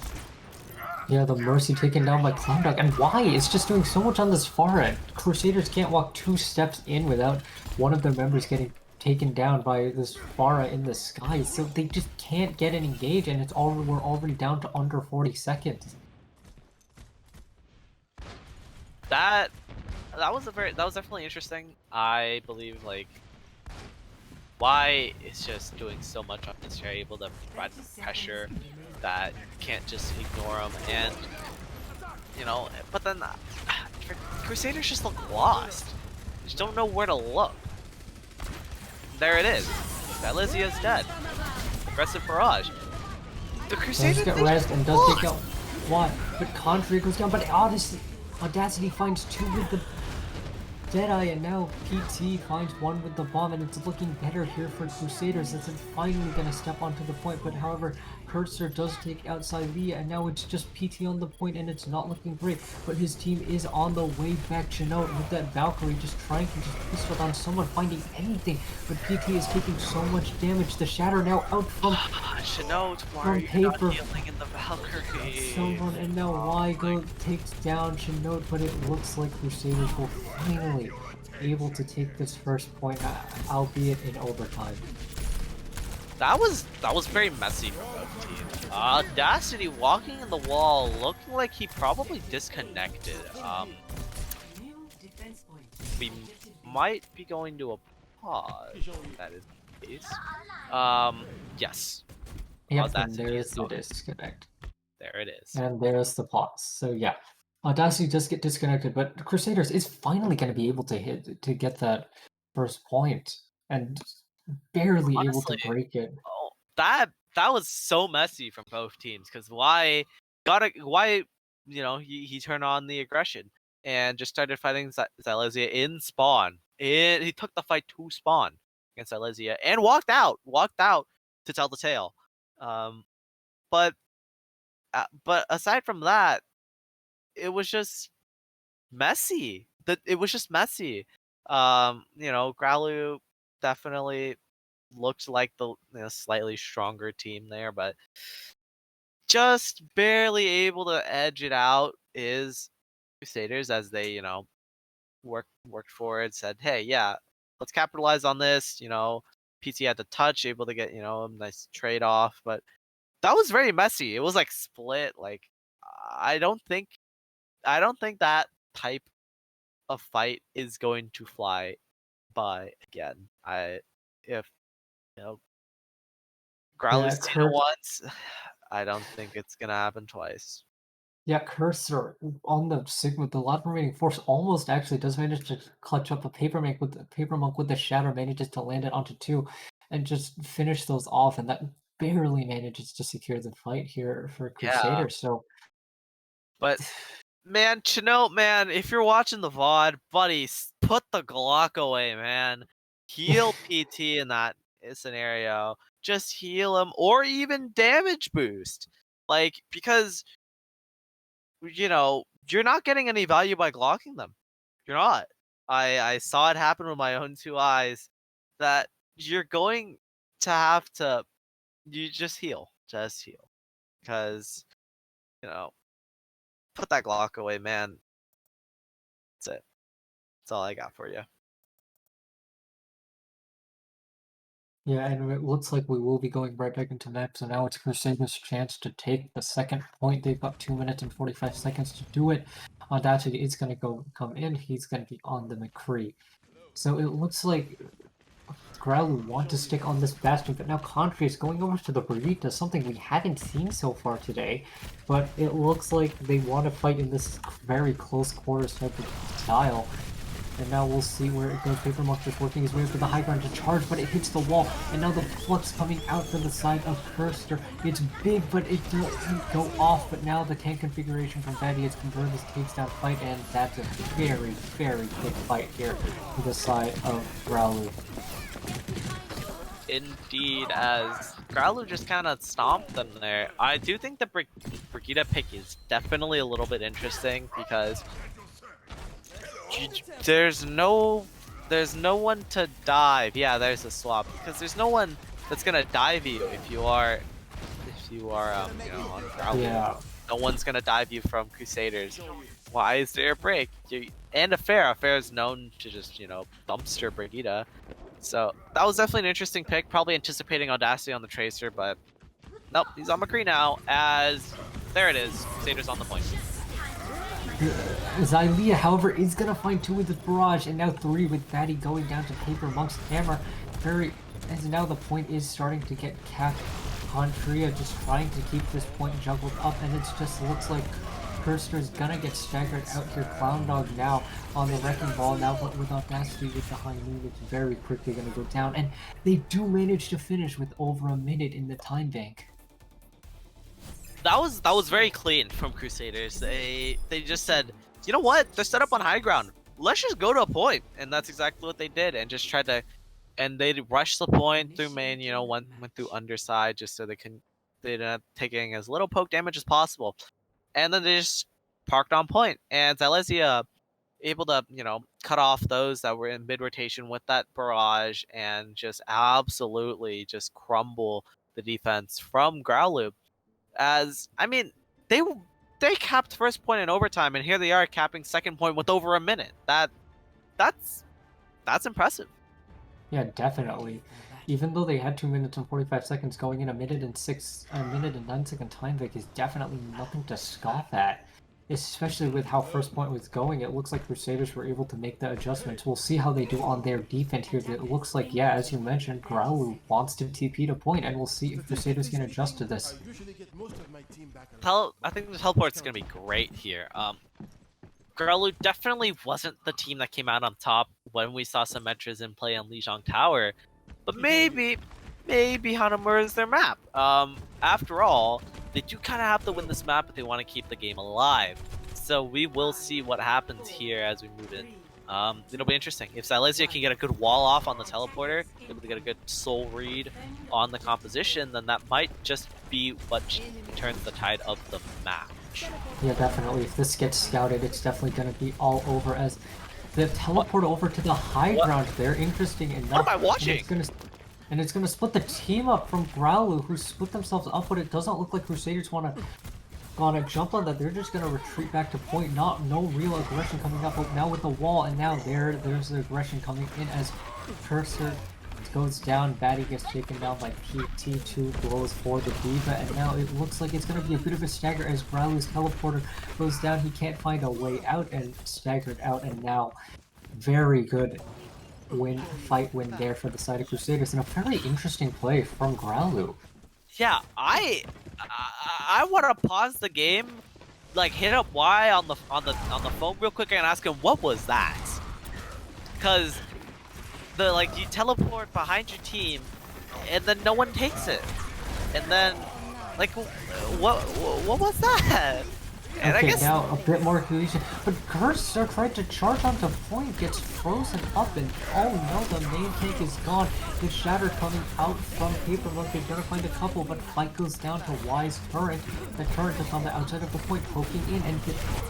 Speaker 2: Yeah, the Mercy taken down by Clowndog, and why? It's just doing so much on this far end. Crusaders can't walk 2 steps in without one of their members getting taken down by this Pharah in the sky, so they just can't get an engage, and we're already down to under 40 seconds.
Speaker 3: That was definitely interesting. I believe like why is just doing so much on this. You're able to provide pressure that you can't just ignore them. And you know, but then Crusaders just look lost. Just don't know where to look. There it is. Silezia's dead. Aggressive barrage. The Crusaders
Speaker 2: Does get
Speaker 3: they
Speaker 2: rest
Speaker 3: just
Speaker 2: and does take
Speaker 3: lost.
Speaker 2: out one, but Contrary goes down. But Audacity finds 2 with the Deadeye, and now PT finds 1 with the bomb, and it's looking better here for Crusaders as it's finally gonna step onto the point. But however, Cursor does take out Leah, and now it's just PT on the point, and it's not looking great. But his team is on the way back. Chinote with that Valkyrie just trying to just pistol on someone, finding anything. But PT is taking so much damage. The Shatter now out from
Speaker 3: Chinote, why
Speaker 2: from
Speaker 3: are you
Speaker 2: paper.
Speaker 3: not healing in the Valkyrie?
Speaker 2: Someone, and now Weigo takes down Chinote, but it looks like Crusaders will finally be able to take this first point, albeit in overtime.
Speaker 3: That was very messy for both teams. Audacity walking in the wall, looking like he probably disconnected.
Speaker 4: New defense point.
Speaker 3: We might be going to a pause. If that is the case. Yes.
Speaker 2: Yep, and
Speaker 3: Audacity
Speaker 2: there
Speaker 3: is
Speaker 2: is the
Speaker 3: gone.
Speaker 2: disconnect.
Speaker 3: There it is.
Speaker 2: And there's the pause. So yeah, Audacity does get disconnected, but Crusaders is finally going to be able to get that first point, and barely able to
Speaker 3: Honestly,
Speaker 2: break it.
Speaker 3: oh, that was so messy from both teams. Because why you know he turned on the aggression and just started fighting Silesia in spawn. He took the fight to spawn against Silesia and walked out to tell the tale. But aside from that, it was just messy. It was just messy. You know, Growluwu definitely looked like the slightly stronger team there, but just barely able to edge it out is Crusaders as they, you know, worked forward, said, hey, yeah, let's capitalize on this. You know, PT had the touch, able to get, you know, a nice trade off, but that was very messy. It was like split. Like I don't think that type of fight is going to fly by again. If you know Growlu's seen it once, I don't think it's gonna happen twice.
Speaker 2: Yeah, Cursor on the Sigma, the last remaining force almost actually does manage to clutch up a Paper Monk with the Shatter, manages to land it onto 2 and just finish those off, and that barely manages to secure the fight here for
Speaker 3: Yeah,
Speaker 2: Crusaders. So
Speaker 3: but man, Chinote, man, if you're watching the VOD, buddy, put the Glock away, man. Heal PT in that scenario. Just heal him, or even damage boost. Like, because you know, you're not getting any value by glocking them. You're not. I saw it happen with my own 2 eyes that you're going to have to you just heal. Just heal. Because, you know, put that Glock away, man. That's it. That's all I got for you.
Speaker 2: yeah, and it looks like we will be going right back into map. So now it's Crusaders' chance to take the second point. They've got 2 minutes and 45 seconds to do it. Audacity is going to come in. He's going to be on the McCree. So it looks like Growluwu want to stick on this Bastion, but now Contrary is going over to the Burrito, something we haven't seen so far today. But it looks like they want to fight in this very close quarters type of style. And now we'll see where it goes. Paper Monk just working his way up to the high ground to charge, but it hits the wall. And now the flux coming out from the side of Cursor. It's big, but it doesn't go off. But now the tank configuration from Betty is confirmed this takes down fight, and that's a very, very big fight here to the side of Growluwu.
Speaker 3: Indeed, as Growluwu just kind of stomped them there. I do think the Brigitte pick is definitely a little bit interesting because there's no one to dive. Yeah, there's a swap because there's no one that's gonna dive you if you are you know, on Growluwu.
Speaker 2: Yeah.
Speaker 3: No one's gonna dive you from Crusaders. Why is there a break? And Affair is known to just, you know, dumpster Brigitte. So that was definitely an interesting pick. Probably anticipating Audacity on the Tracer, but nope, he's on McCree now. As there it is, Crusaders on the point.
Speaker 2: Xylia, however, is gonna find 2 with the barrage, and now 3 with Fatty going down to Paper Monk's hammer. As now the point is starting to get capped Contria just trying to keep this point juggled up, and it just looks like Curstor's gonna get staggered out here. Clown Dog now on the Wrecking Ball now, but with Audacity with the high noon, it's very quickly gonna go down, and they do manage to finish with over a minute in the time bank.
Speaker 3: That was very clean from Crusaders. They just said, you know what? They're set up on high ground. Let's just go to a point, and that's exactly what they did. And just tried to, and they rushed the point through main. You know, went through underside just so they ended up taking as little poke damage as possible. And then they just parked on point, and Silesia able to, you know, cut off those that were in mid rotation with that barrage, and just absolutely just crumble the defense from Growluwu. As I mean, they capped first point in overtime, and here they are capping second point with over a minute. That's impressive.
Speaker 2: Yeah, definitely. Even though they had 2 minutes and 45 seconds going in, a minute and 9 second time break is definitely nothing to scoff at. Especially with how first point was going, it looks like Crusaders were able to make the adjustments. We'll see how they do on their defense here. It looks like, yeah, as you mentioned, Growluwu wants to TP to point, and we'll see if Crusaders can adjust to this.
Speaker 3: I think the teleport's gonna be great here. Growluwu definitely wasn't the team that came out on top when we saw Symmetras in play on Lijiang Tower, but maybe Hanamura is their map. After all, they do kind of have to win this map if they want to keep the game alive. So we will see what happens here as we move in. It'll be interesting. If Silesia can get a good wall off on the teleporter, able to get a good soul read on the composition, then that might just be what turns the tide of the match.
Speaker 2: Yeah, definitely. If this gets scouted, it's definitely going to be all over as the teleport over to the high ground there. Interesting enough.
Speaker 3: What am I watching?
Speaker 2: And it's gonna split the team up from Growluwu, who split themselves up, but it doesn't look like Crusaders wanna jump on that. They're just gonna retreat back to point. No real aggression coming up, but now with the wall, and now there's the aggression coming in as Cursor goes down. Batty gets taken down by PT2 blows for the Diva, and now it looks like it's gonna be a bit of a stagger as Growluwu's teleporter goes down. He can't find a way out and staggered out, and now very good fight win there for the side of Crusaders, and a very interesting play from Growluwu.
Speaker 3: Yeah, I want to pause the game, like hit up Y on the phone real quick and ask him what was that, because you teleport behind your team, and then no one takes it, and then what was that? And
Speaker 2: okay,
Speaker 3: I guess
Speaker 2: now a bit more cohesion, but Cursor tried to charge onto point, gets frozen up, and oh no, the main tank is gone. The Shatter coming out from Paper Monkey, gonna find a couple, but fight goes down to Y's turret. The turret is on the outside of the point, poking in, and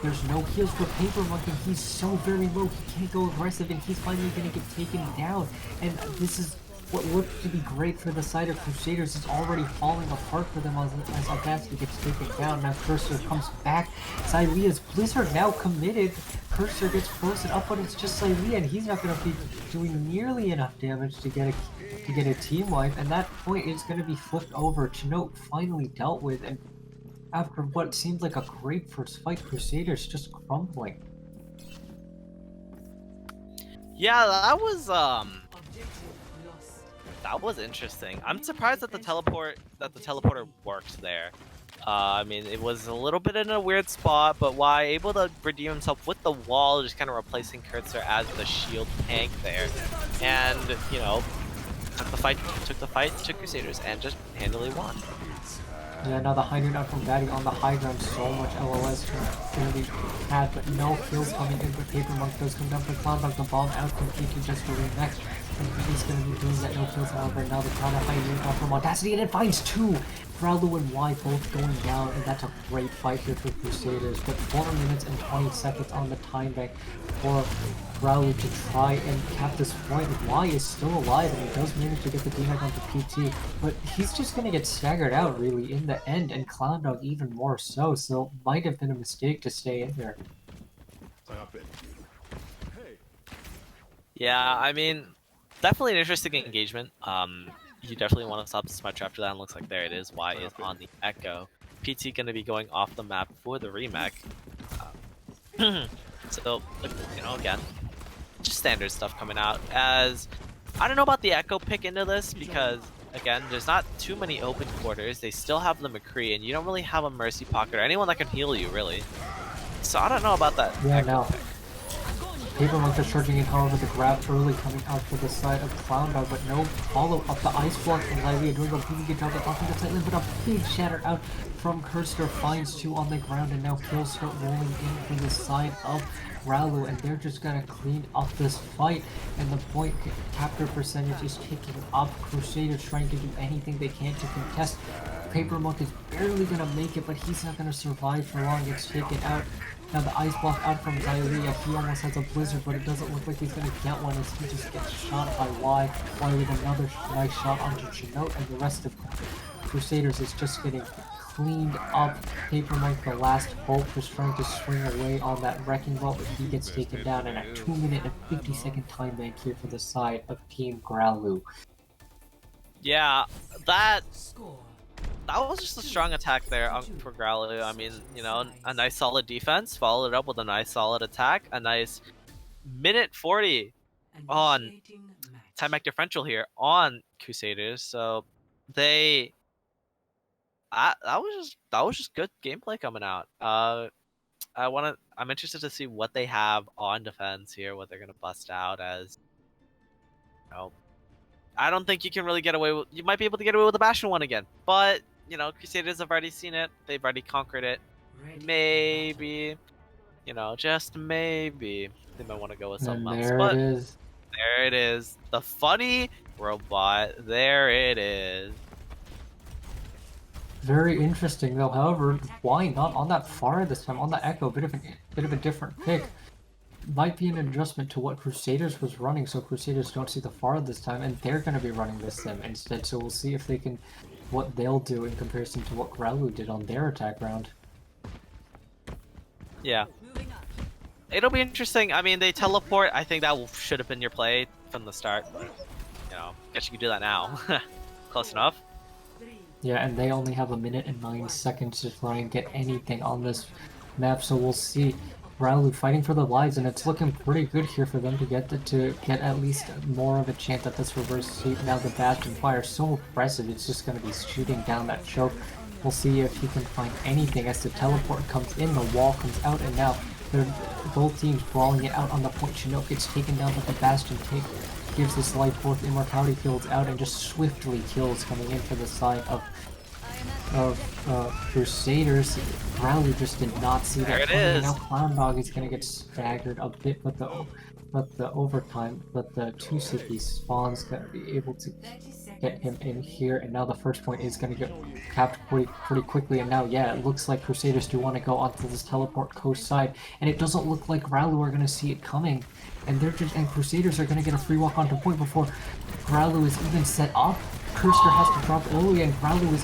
Speaker 2: there's no heals for Paper Monkey. He's so very low, he can't go aggressive, and he's finally gonna get taken down. And this is what looked to be great for the side of Crusaders is already falling apart for them as Audacity gets taken down. Now Cursor comes back. Silea's Blizzard now committed. Cursor gets frozen up, but it's just Silea, and he's not going to be doing nearly enough damage to get a team wipe. And that point is going to be flipped over. Chinook finally dealt with, and after what seemed like a great first fight, Crusaders just crumbling.
Speaker 3: yeah, that was interesting. I'm surprised that the teleporter worked there. I mean, it was a little bit in a weird spot, but Y able to redeem himself with the wall, just kind of replacing Cursor as the shield tank there, and you know, took the fight to Crusaders and just handily won.
Speaker 2: Yeah, now the high noon out from Batty on the high ground, so much LOS gonna be had, but no kills coming in. But Paper Monk does come down for Clown Dog, the bomb out from P2 just for remix. And he's gonna be doing that, no kills however. Now the counter high noon out from Audacity, and it finds two! Growluwu and Y both going down, and that's a great fight here for Crusaders. But 4 minutes and 20 seconds on the time bank for Growluwu to try and cap this point. Y is still alive, and he does manage to get the D-Hack onto PT, but he's just gonna get staggered out really in the end, and Clown Dog even more so, so might have been a mistake to stay in there.
Speaker 3: Yeah, I mean, definitely an interesting engagement. You definitely want to stop the Symmetra after that, and looks like there it is. Y is on the Echo. PT going to be going off the map for the remake. So, you know, again, just standard stuff coming out. As I don't know about the Echo pick into this, because again, there's not too many open quarters. They still have the McCree, and you don't really have a Mercy Pocket or anyone that can heal you, really. So I don't know about that.
Speaker 2: Yeah,
Speaker 3: Echo
Speaker 2: no.
Speaker 3: pick.
Speaker 2: Paper Monk is charging in, however, the grab early coming out to the side of Clown Dog, but no follow up. The Ice Block and Lively doing a really good job at blocking the tight lane, but a big shatter out from Kirster finds two on the ground, and now kills start rolling in from the side of Growluwu, and they're just gonna clean up this fight, and the point capture percentage is ticking up. Crusaders trying to do anything they can to contest. Paper Monk is barely gonna make it, but he's not gonna survive for long. It's taken out. Now the ice block out from Xayah, he almost has a blizzard, but it doesn't look like he's gonna get one as he just gets shot by Y with another nice shot onto Chinook, and the rest of Crusaders is just getting cleaned up. Paper Monk, the last hope, just trying to swing away on that wrecking ball, but he gets taken down, and a 2-minute and 50-second time bank here for the side of Team Growluwu.
Speaker 3: Yeah, that
Speaker 4: Score.
Speaker 3: was just a strong attack there for Growluwu. I mean, you know, a nice solid defense, followed up with a nice solid attack, a nice minute 40 on
Speaker 4: Initiating match.
Speaker 3: time back differential here on Crusaders. So they, that was just good gameplay coming out. I'm interested to see what they have on defense here, what they're gonna bust out as. You know, I don't think you can really get away with. You might be able to get away with the Bastion one again, but you know, Crusaders have already seen it. They've already conquered it.
Speaker 4: Ready for
Speaker 3: Maybe, you know, just maybe they might want to go with something
Speaker 2: And
Speaker 3: else.
Speaker 2: there
Speaker 3: But
Speaker 2: it is.
Speaker 3: there it is, the funny robot. There it is.
Speaker 2: Very interesting though. However, why not on that far this time? On the Echo, bit of a different pick. Might be an adjustment to what Crusaders was running, so Crusaders don't see the far this time, and they're going to be running this sim instead. So we'll see if they can, what they'll do in comparison to what Growluwu did on their attack round.
Speaker 3: Yeah. It'll be interesting. I mean, they teleport. I think that should have been your play from the start. But, you know, guess you could do that now. Close enough.
Speaker 2: Yeah, and they only have 1 minute and 9 seconds to try and get anything on this map, so we'll see. Growluwu fighting for their lives, and it's looking pretty good here for them to get at least more of a chance at this reverse sweep. Now the Bastion fire so impressive, it's just going to be shooting down that choke. We'll see if he can find anything as the teleport comes in, the wall comes out, and now they're both teams brawling it out on the point. Chinook gets taken down, but the Bastion gives this life forth. Immortality fields out and just swiftly kills coming in for the side of Crusaders. Growluwu just did not see
Speaker 3: There
Speaker 2: that
Speaker 3: it
Speaker 2: coming.
Speaker 3: is.
Speaker 2: Now Clown Dog is gonna get staggered a bit, but the overtime, but the 2 city spawns gonna be able to get him in here, and now the first point is gonna get capped pretty quickly. And now, yeah, it looks like Crusaders do want to go onto this teleport coast side, and it doesn't look like Growluwu are gonna see it coming, and Crusaders are gonna get a free walk onto point before Growluwu is even set up. Kirster has to drop early, and Growluwu is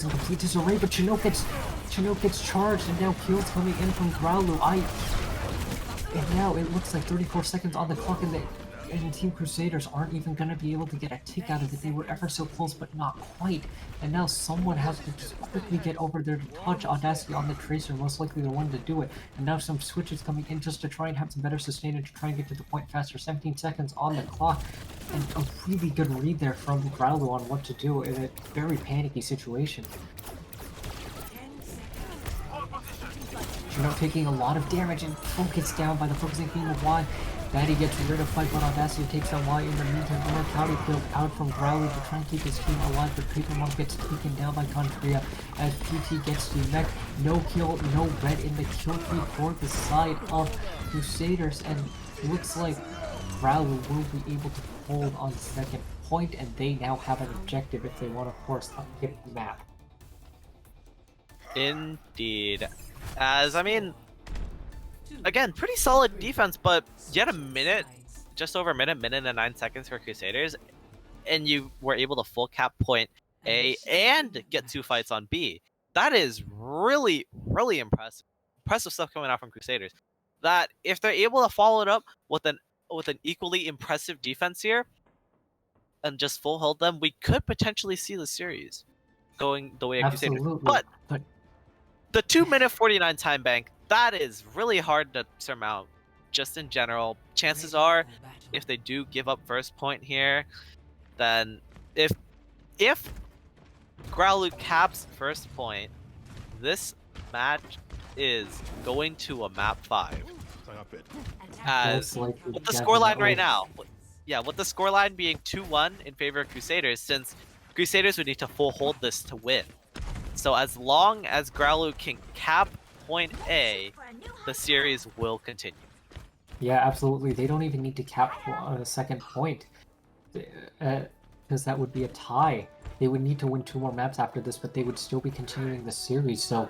Speaker 2: in complete disarray, but Chinook gets charged, and now kills coming in from Growluwu. And now it looks like 34 seconds on the clock, and Team Crusaders aren't even going to be able to get a tick out of it. They were ever so close, but not quite. And now someone has to just quickly get over there to touch Audacity on the Tracer, most likely the one to do it. And now some switches coming in just to try and have some better sustain and to try and get to the point faster. 17 seconds on the clock, and a really good read there from Growluwu on what to do in a very panicky situation. Chinook taking a lot of damage, and focused down by the focusing beam of Y. Daddy gets rid of fight, but Audacity takes on Y in the meantime. Immortality field out from Growluwu to try and keep his team alive, but Paper Monk gets taken down by Contria as PT gets the mech. No kill, no red in the kill feed for the side of Crusaders, and it looks like Growluwu will be able to hold on second point, and they now have an objective if they want to force a hit map.
Speaker 3: Indeed. As I mean, again, pretty solid defense, but yet a minute, just over a minute and 9 seconds for Crusaders, and you were able to full cap point A and get 2 fights on B. That is really, really impressive. Impressive stuff coming out from Crusaders. That if they're able to follow it up with an equally impressive defense here, and just full hold them, we could potentially see the series going the way of Crusaders.
Speaker 2: Absolutely,
Speaker 3: But the 2-minute 49 time bank, that is really hard to surmount. Just in general, chances are, if they do give up first point here, then if if Growluwu caps first point, this match is going to a map 5. As
Speaker 2: Most likely,
Speaker 3: with the
Speaker 2: definitely.
Speaker 3: scoreline right now, with the scoreline being 2-1 in favor of Crusaders, since Crusaders would need to full hold this to win. So as long as Growluwu can cap point A, the series will continue.
Speaker 2: Yeah, absolutely. They don't even need to cap on a second point, because that would be a tie. They would need to win 2 more maps after this, but they would still be continuing the series. So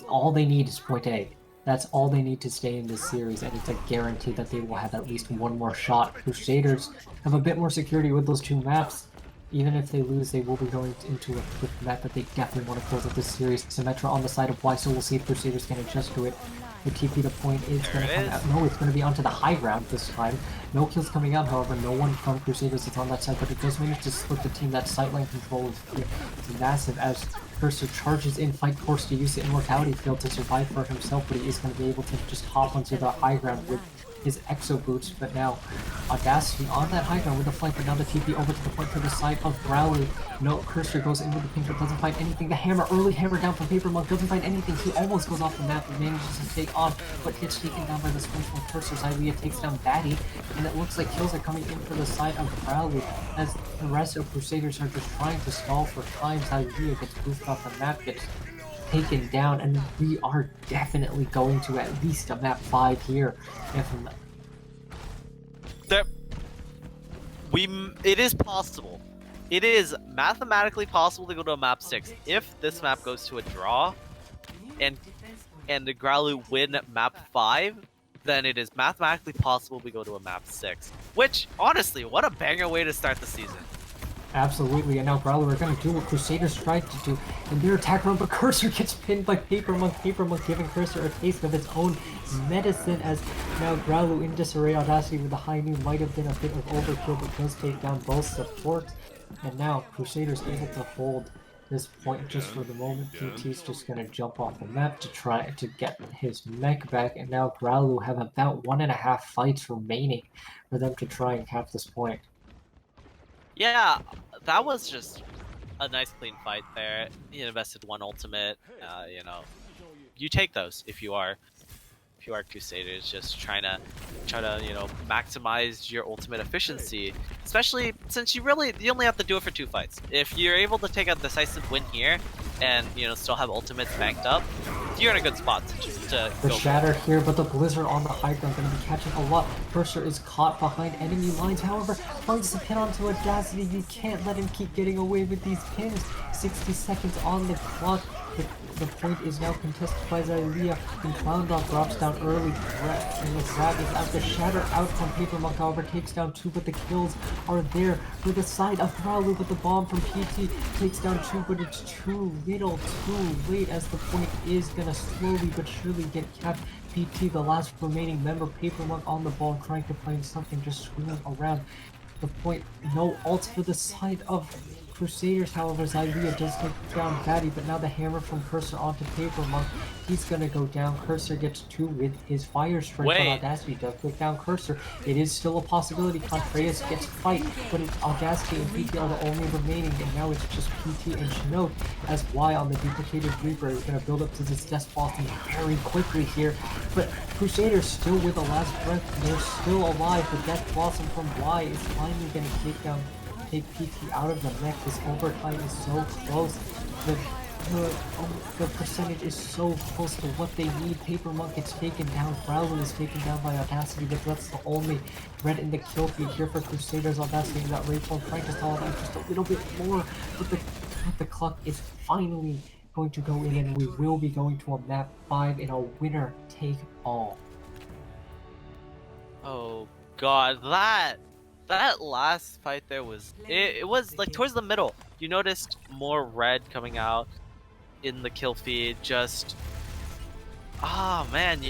Speaker 2: all they need is point A. That's all they need to stay in this series, and it's a guarantee that they will have at least one more shot. Crusaders have a bit more security with those 2 maps. Even if they lose, they will be going into a quick map that they definitely want to close out this series. Symmetra on the side of Y, so we'll see if Crusaders can adjust to it. The TP to point is going to come out. No, it's going to be onto the high ground this time. No kills coming out, however. No one from Crusaders is on that side, but it does manage to split the team. That sideline control is massive as Cursor charges in, fight course to use the immortality field to survive for himself, but he is going to be able to just hop onto the high ground with his exo boots. But now Audacity on that high ground with the flank, but now the TP over to the point for the side of Growluwu. No, Cursor goes in with the pink, but doesn't find anything. The hammer, early hammer down from Paper Monk, doesn't find anything. He almost goes off the map and manages to stay on, but gets taken down by the swing from Cursor. Xylia takes down Batty, and it looks like kills are coming in for the side of Growluwu, as the rest of Crusaders are just trying to stall for time. Xylia gets boosted off the map, gets taken down, and we are definitely going to at least a map 5 here.
Speaker 3: It is possible. It is mathematically possible to go to a map 6. If this map goes to a draw, and the Growluwu win map 5, then it is mathematically possible we go to a map 6. Which, honestly, what a banger way to start the season.
Speaker 2: Absolutely, and now Growluwu are going to do what Crusaders tried to do in their attack run, but Cursor gets pinned by Paper Monk. Paper Monk giving Cursor a taste of its own medicine, as now Growluwu in disarray. Audacity with the high noon might have been a bit of overkill, but does take down both supports. And now Crusaders able to hold this point just for the moment. PT's just going to jump off the map to try to get his mech back, and now Growluwu have about 1.5 fights remaining for them to try and cap this point.
Speaker 3: Yeah, that was just a nice clean fight there. He invested 1 ultimate. You know, you take those if you are Crusaders, just trying to maximize your ultimate efficiency. Especially since you only have to do it for 2 fights. If you're able to take a decisive win here, and still have ultimates banked up, you're in a good spot to
Speaker 2: the
Speaker 3: go
Speaker 2: shatter here, but the blizzard on the high ground going to be catching a lot. Cursor is caught behind enemy lines, however, finds the pin onto Audacity. You can't let him keep getting away with these pins. 60 seconds on the clock. The point is now contested by Xylia, and Clown Dog drops down early, and the grab is out. The shatter out from Paper Monk, however, takes down 2, but the kills are there for the side of Growluwu, but the bomb from PT takes down 2, but it's too little, too late, as the point is gonna slowly but surely get capped. PT, the last remaining member, Paper Monk on the ball, trying to find something, just swinging around the point. No ults for the side of Crusaders, however. Xylia does take down Batty, but now the hammer from Cursor onto Paper Monk. He's gonna go down. Cursor gets 2 with his fire strike on Audacity. Does take down Cursor. It is still a possibility. Contreras gets fight, but it's Audacity and PT are the only remaining, and now it's just PT and Chinook as Y on the duplicated Reaper is gonna build up to this Death Blossom very quickly here. But Crusaders still with the last breath. They're still alive. The Death Blossom from Y is finally gonna take PT out of the mech. This overtime is so close. The percentage is so close to what they need. Paper Monk gets taken down. Growluwu is taken down by Audacity, but that's the only red in the kill feed here for Crusaders. Audacity got Rachel trying to stall out just a little bit more, but the clock is finally going to go in, and we will be going to a map 5 in a winner take all.
Speaker 3: Oh god, that last fight there was it was like towards the middle. You noticed more red coming out in the kill feed. Just man,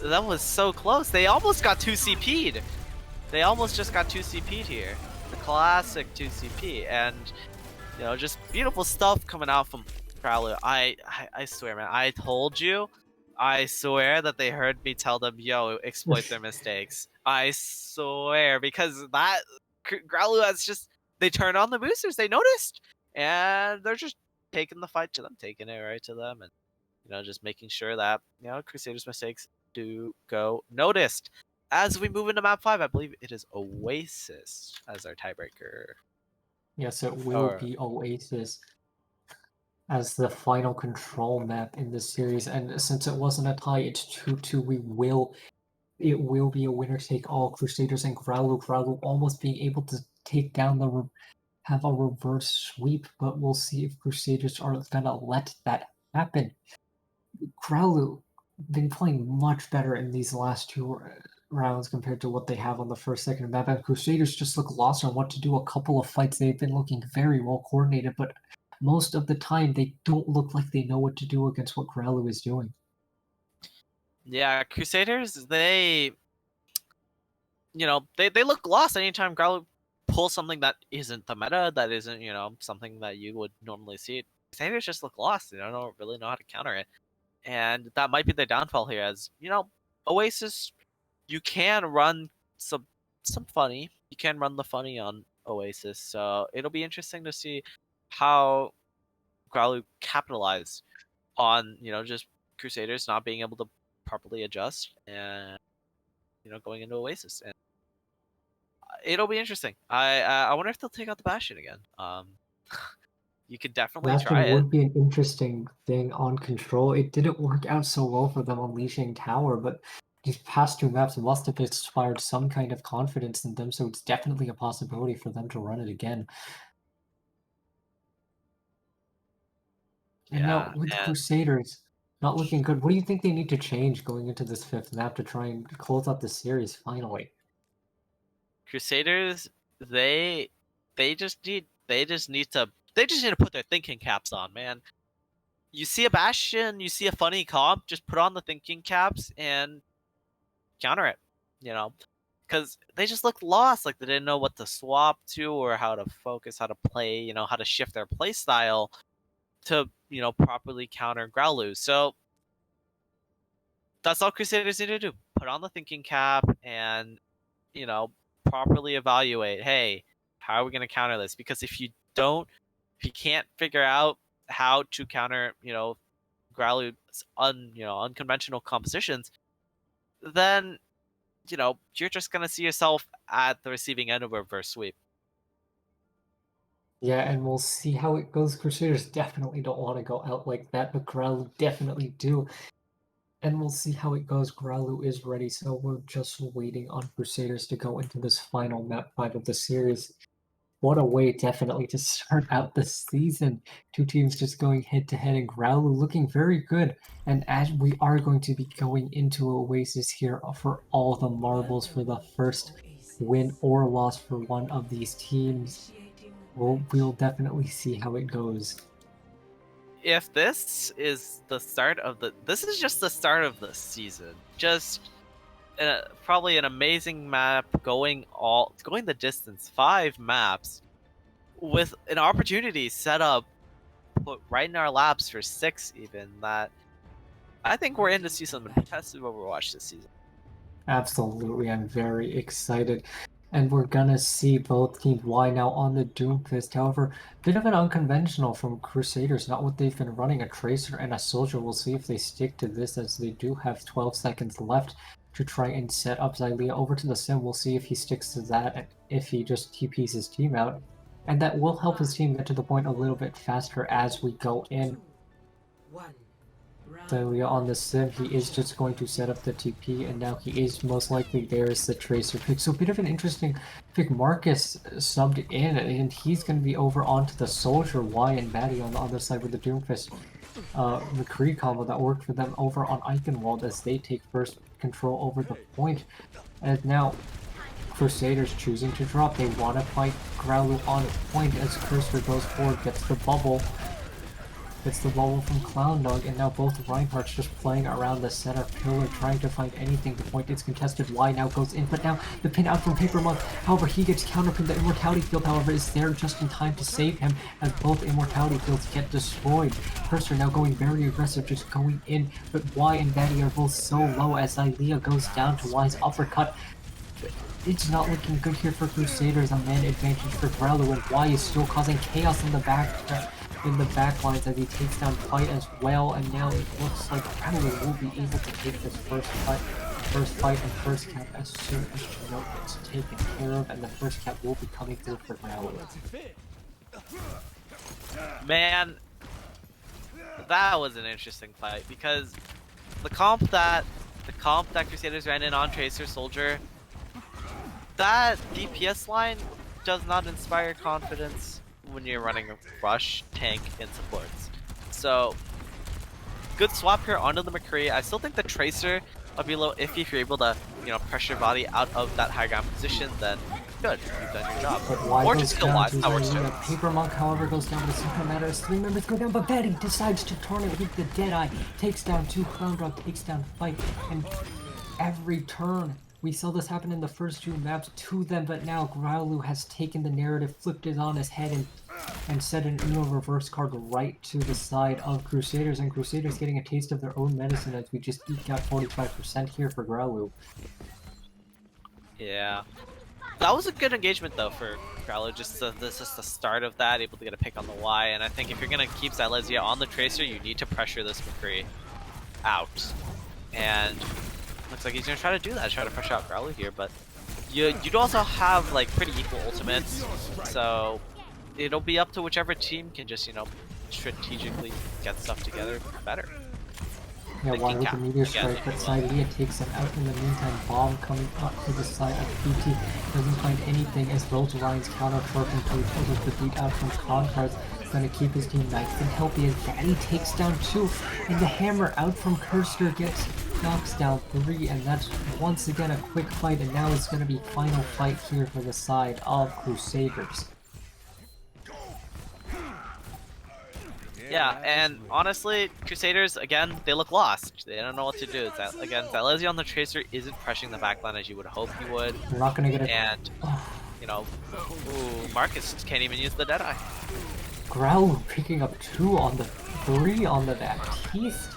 Speaker 3: that was so close. They almost got 2 CP'd. They almost just got 2 CP'd here. The classic 2 CP, and just beautiful stuff coming out from Growluwu. I swear, man, I told you. I swear that they heard me tell them, yo, exploit their mistakes. I swear, because that Growluwu has just, they turned on the boosters. They noticed and they're just taking the fight to them, taking it right to them, and just making sure that Crusaders' mistakes do go noticed. As we move into map 5, I believe it is Oasis as our tiebreaker.
Speaker 2: Yes, it will
Speaker 3: Or
Speaker 2: be Oasis as the final control map in this series, and since it wasn't a tie, it's 2-2. It will be a winner-take-all. Crusaders and Growluwu almost being able to take down have a reverse sweep, but we'll see if Crusaders are gonna let that happen. Growluwu been playing much better in these last two rounds compared to what they have on the first, second map. And Crusaders just look lost on what to do. A couple of fights they've been looking very well coordinated, but most of the time they don't look like they know what to do against what Growluwu is doing.
Speaker 3: yeah, Crusaders, they they look lost anytime Growluwu pulls something that isn't the meta, that isn't something that you would normally see. Crusaders just look lost. They don't really know how to counter it, and that might be the downfall here. As Oasis, you can run some funny. You can run the funny on Oasis, so it'll be interesting to see how Growluwu capitalize on just Crusaders not being able to properly adjust and going into Oasis, and it'll be interesting. I wonder if they'll take out the Bastion again. You could definitely try
Speaker 2: Bastion
Speaker 3: it.
Speaker 2: would be an interesting thing on control. It didn't work out so well for them unleashing Tower, but these past two maps must have inspired some kind of confidence in them, so it's definitely a possibility for them to run it again. And now with Crusaders not looking good, what do you think they need to change going into this fifth map to try and close out the series finally?
Speaker 3: Crusaders, they just need to put their thinking caps on, man. You see a Bastion, you see a funny comp, just put on the thinking caps and counter it. Because they just looked lost, like they didn't know what to swap to or how to focus, how to play, how to shift their play style to properly counter Growluwu. So that's all Crusaders need to do. Put on the thinking cap and properly evaluate, hey, how are we going to counter this? Because if you can't figure out how to counter Growluwu's unconventional compositions, then you're just going to see yourself at the receiving end of a reverse sweep.
Speaker 2: Yeah, and we'll see how it goes. Crusaders definitely don't want to go out like that, but Growluwu definitely do. And we'll see how it goes. Growluwu is ready, so we're just waiting on Crusaders to go into this final map 5 of the series. What a way definitely to start out the season. Two teams just going head-to-head, and Growluwu looking very good. And as we are going to be going into Oasis here for all the marbles for the first win or loss for one of these teams. We'll definitely see how it goes.
Speaker 3: If this is the start of this is just the start of the season. Just probably an amazing map going the distance, 5 maps with an opportunity set up put right in our laps for 6 even. That I think we're in to see some impressive Overwatch this season.
Speaker 2: Absolutely, I'm very excited. And we're gonna see both teams Y now on the Doomfist. However, bit of an unconventional from Crusaders, not what they've been running, a Tracer and a Soldier. We'll see if they stick to this, as they do have 12 seconds left to try and set up Xayleah over to the Sim. We'll see if he sticks to that and if he just TPs his team out. And that will help his team get to the point a little bit faster as we go in. Xayleah on the Sim, he is just going to set up the TP, and now he is most likely there's the Tracer pick. So a bit of an interesting pick. Marcus subbed in, and he's going to be over onto the Soldier, Y and Maddie on the other side with the Doomfist. McCree combo that worked for them over on Eichenwald as they take first control over the point. And now Crusaders choosing to drop. They want to fight Growluwu on point as Cursor goes forward, gets the bubble. It's the bubble from Clown Dog, and now both Reinhardt's just playing around the center pillar, trying to find anything. The point is contested. Y now goes in, but now the pin out from Paper Monk. However, he gets counterpinned. The Immortality Field, however, is there just in time to save him, as both Immortality Fields get destroyed. Cursor now going very aggressive, just going in, but Y and Betty are both so low as Xayleah goes down to Y's uppercut. it's not looking good here for Crusaders. A man advantage for Growluwu, and Y is still causing chaos in the back lines as he takes down Fight as well. And now it looks like Growluwu will be able to take this first fight and first cap as soon as Chinook gets taken care of, and the first cap will be coming through for Growluwu.
Speaker 3: Man, that was an interesting fight because the comp that Crusaders ran in on Tracer Soldier, that DPS line does not inspire confidence when you're running a rush, tank, and supports. So, good swap here onto the McCree. I still think the Tracer would be a little iffy if you're able to, pressure body out of that high ground position, then good, you've done your job. Or just kill live, that works too.
Speaker 2: Paper Monk, however, goes down, but it's not gonna matter as 3 members go down, but Betty decides to turn it with the Deadeye, takes down 2, Clown Dog takes down Fight, and every turn, we saw this happen in the first 2 maps to them, but now Growluwu has taken the narrative, flipped it on his head, and set an Uno reverse card right to the side of Crusaders, and Crusaders getting a taste of their own medicine as we just eke out 45% here for Growluwu.
Speaker 3: Yeah. That was a good engagement though for Growluwu, this is the start of that, able to get a pick on the Y, and I think if you're gonna keep Silesia on the Tracer, you need to pressure this McCree out. And looks like he's gonna try to do that, try to pressure out Growluwu here, but you'd also have like pretty equal ultimates, so it'll be up to whichever team can just, strategically get stuff together better.
Speaker 2: Yeah, while with the meteor strike, but Silesia takes him out in the meantime. Bomb coming up to the side of PT doesn't find anything as both lines counter charging to each other. The beat out from Contrast is going to keep his team nice and healthy as Daddy takes down 2, and the hammer out from Cursor knocks down 3, and that's once again a quick fight, and now it's going to be final fight here for the side of Crusaders.
Speaker 3: Yeah, and honestly, Crusaders, again, they look lost. They don't know what to do. Again, Silesia on the Tracer isn't pressing the backline as you would hope he would.
Speaker 2: We're not gonna get it.
Speaker 3: And, Marcus can't even use the Deadeye.
Speaker 2: Growluwu picking up 2 on the 3 on the Baptiste.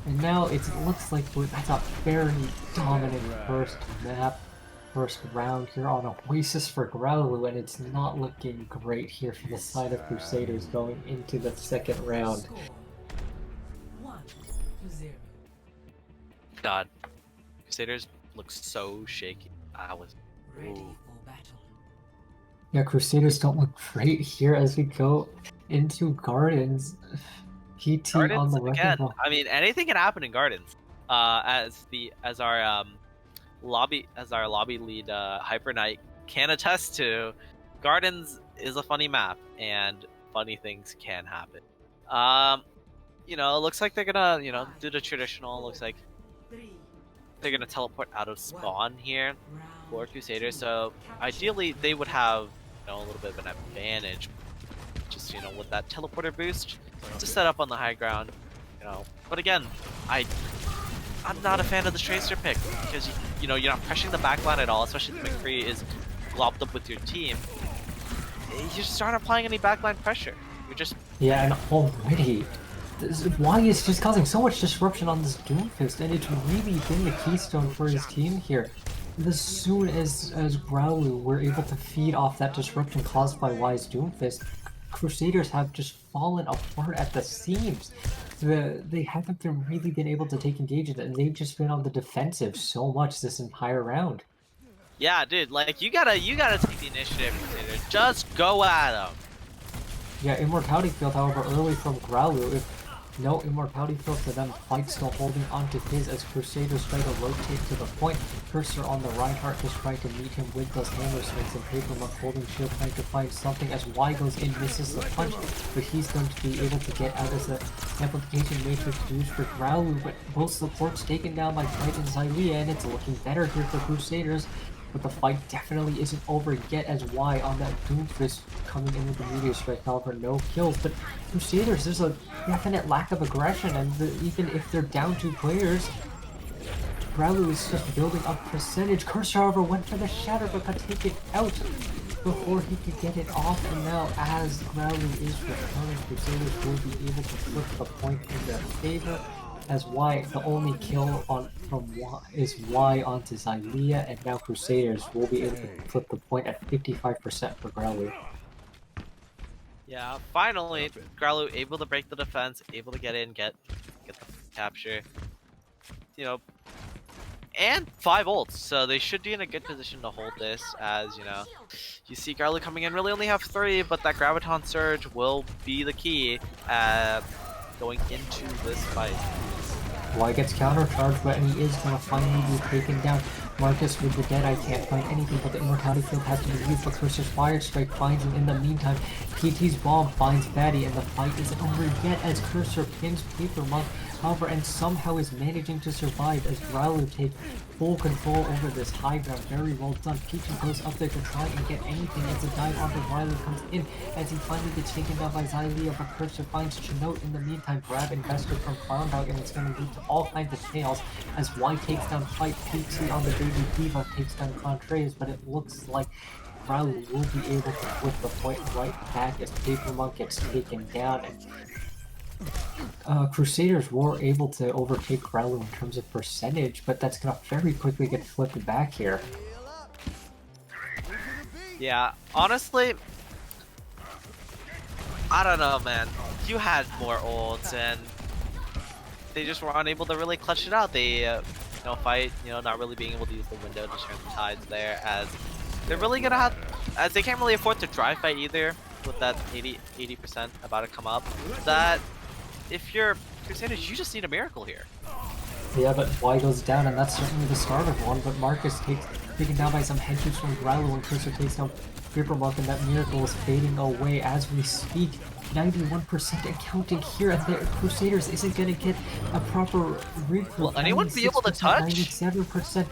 Speaker 2: And now it looks like that's a very dominant first round here on Oasis for Growluwu, and it's not looking great here for the side of Crusaders going into the second round.
Speaker 4: 1-0.
Speaker 3: God, Crusaders look so shaky.
Speaker 4: Ready for battle.
Speaker 2: Yeah, Crusaders don't look great here as we go into Gardens. PT on the
Speaker 3: again.
Speaker 2: record.
Speaker 3: I mean, anything can happen in Gardens. As our lobby lead Hyper Knight can attest to, Gardens is a funny map and funny things can happen. It looks like they're gonna do the traditional. Looks like they're gonna teleport out of spawn here for Crusaders, so ideally they would have a little bit of an advantage, just with that teleporter boost to set up on the high ground. But again, I'm not a fan of the Tracer pick because you're not pressuring the backline at all, especially if McCree is globbed up with your team. You just aren't applying any backline pressure. You're just
Speaker 2: and already Y is just causing so much disruption on this Doomfist, and it's really been the keystone for his team here. As soon as Growluwu were able to feed off that disruption caused by Y's Doomfist, Crusaders have just fallen apart at the seams. They haven't really been able to take engagement, and they've just been on the defensive so much this entire round.
Speaker 3: Yeah, dude, like you gotta take the initiative, Crusaders. Just go at them.
Speaker 2: Yeah, Immortality Field, however, early from Growluwu. If no Immortality Field for them, Fight still holding onto his as Crusaders try to rotate to the point. Cursor on the Reinhardt just trying to meet him with those hammer swings, and Paper Monk holding shield trying to find something as Y goes in, misses the punch, but he's going to be able to get out as the amplification matrix used for Growluwu, but both supports taken down by Fight and Silesia, and it's looking better here for Crusaders. But the fight definitely isn't over yet as Y on that Doomfist coming in with the Meteor Strike. However, no kills. But Crusaders, there's a definite lack of aggression, and even if they're down 2 players, Growluwu is just building up percentage. Cursor, however, went for the Shatter, but could take it out before he could get it off. And now, as Growluwu is returning, Crusaders will be able to flip the point in their favor. as Y, the only kill on from Y is Y onto Xylia, and now Crusaders will be able to flip the point at 55% for Growluwu.
Speaker 3: Yeah, finally, Growluwu able to break the defense, able to get in, get the capture. You know, and 5 ults, so they should be in a good position to hold this. As you see Growluwu coming in, really only have 3, but that Graviton Surge will be the key going into this fight.
Speaker 2: Y gets countercharged, but he is going to finally be taken down. Marcus with the Deadeye can't find anything, but the Immortality Field has to be used. But Cursor's Fire Strike finds him in the meantime. PT's Bomb finds Fatty, and the fight isn't over yet as Cursor pins Paper Monk. However, and somehow is managing to survive as Growluwu takes full control over this high ground. Very well done. Peachy goes up there to try and get anything as a dive onto Growluwu comes in as he finally gets taken down by Xylia, but Cursor finds Chinote in the meantime. Grab Investor from Clown Dog, and it's going to lead to all kinds of chaos as Y takes down Fight. Peachy on the Baby Diva takes down Contrays, but it looks like Growluwu will be able to flip the point right back as Paper Monk gets taken down. And Crusaders were able to overtake Growluwu in terms of percentage, but that's going to very quickly get flipped back here.
Speaker 3: Yeah, honestly, I don't know, man. You had more ults, and they just were unable to really clutch it out. They, fight, not really being able to use the window to turn the tides there, as they're really gonna have, as they can't really afford to dry fight either, with that 80% about to come up. That if you're Crusaders, you just need a miracle here.
Speaker 2: Yeah, but Y goes down, and that's certainly the start of one, but Marcus taken down by some headshots from Growluwu, and Cursor takes down Paper Monk, and that miracle is fading away as we speak. 91% and counting here, and the Crusaders isn't going to get a proper recoil.
Speaker 3: Will anyone be able to touch?
Speaker 2: 97%.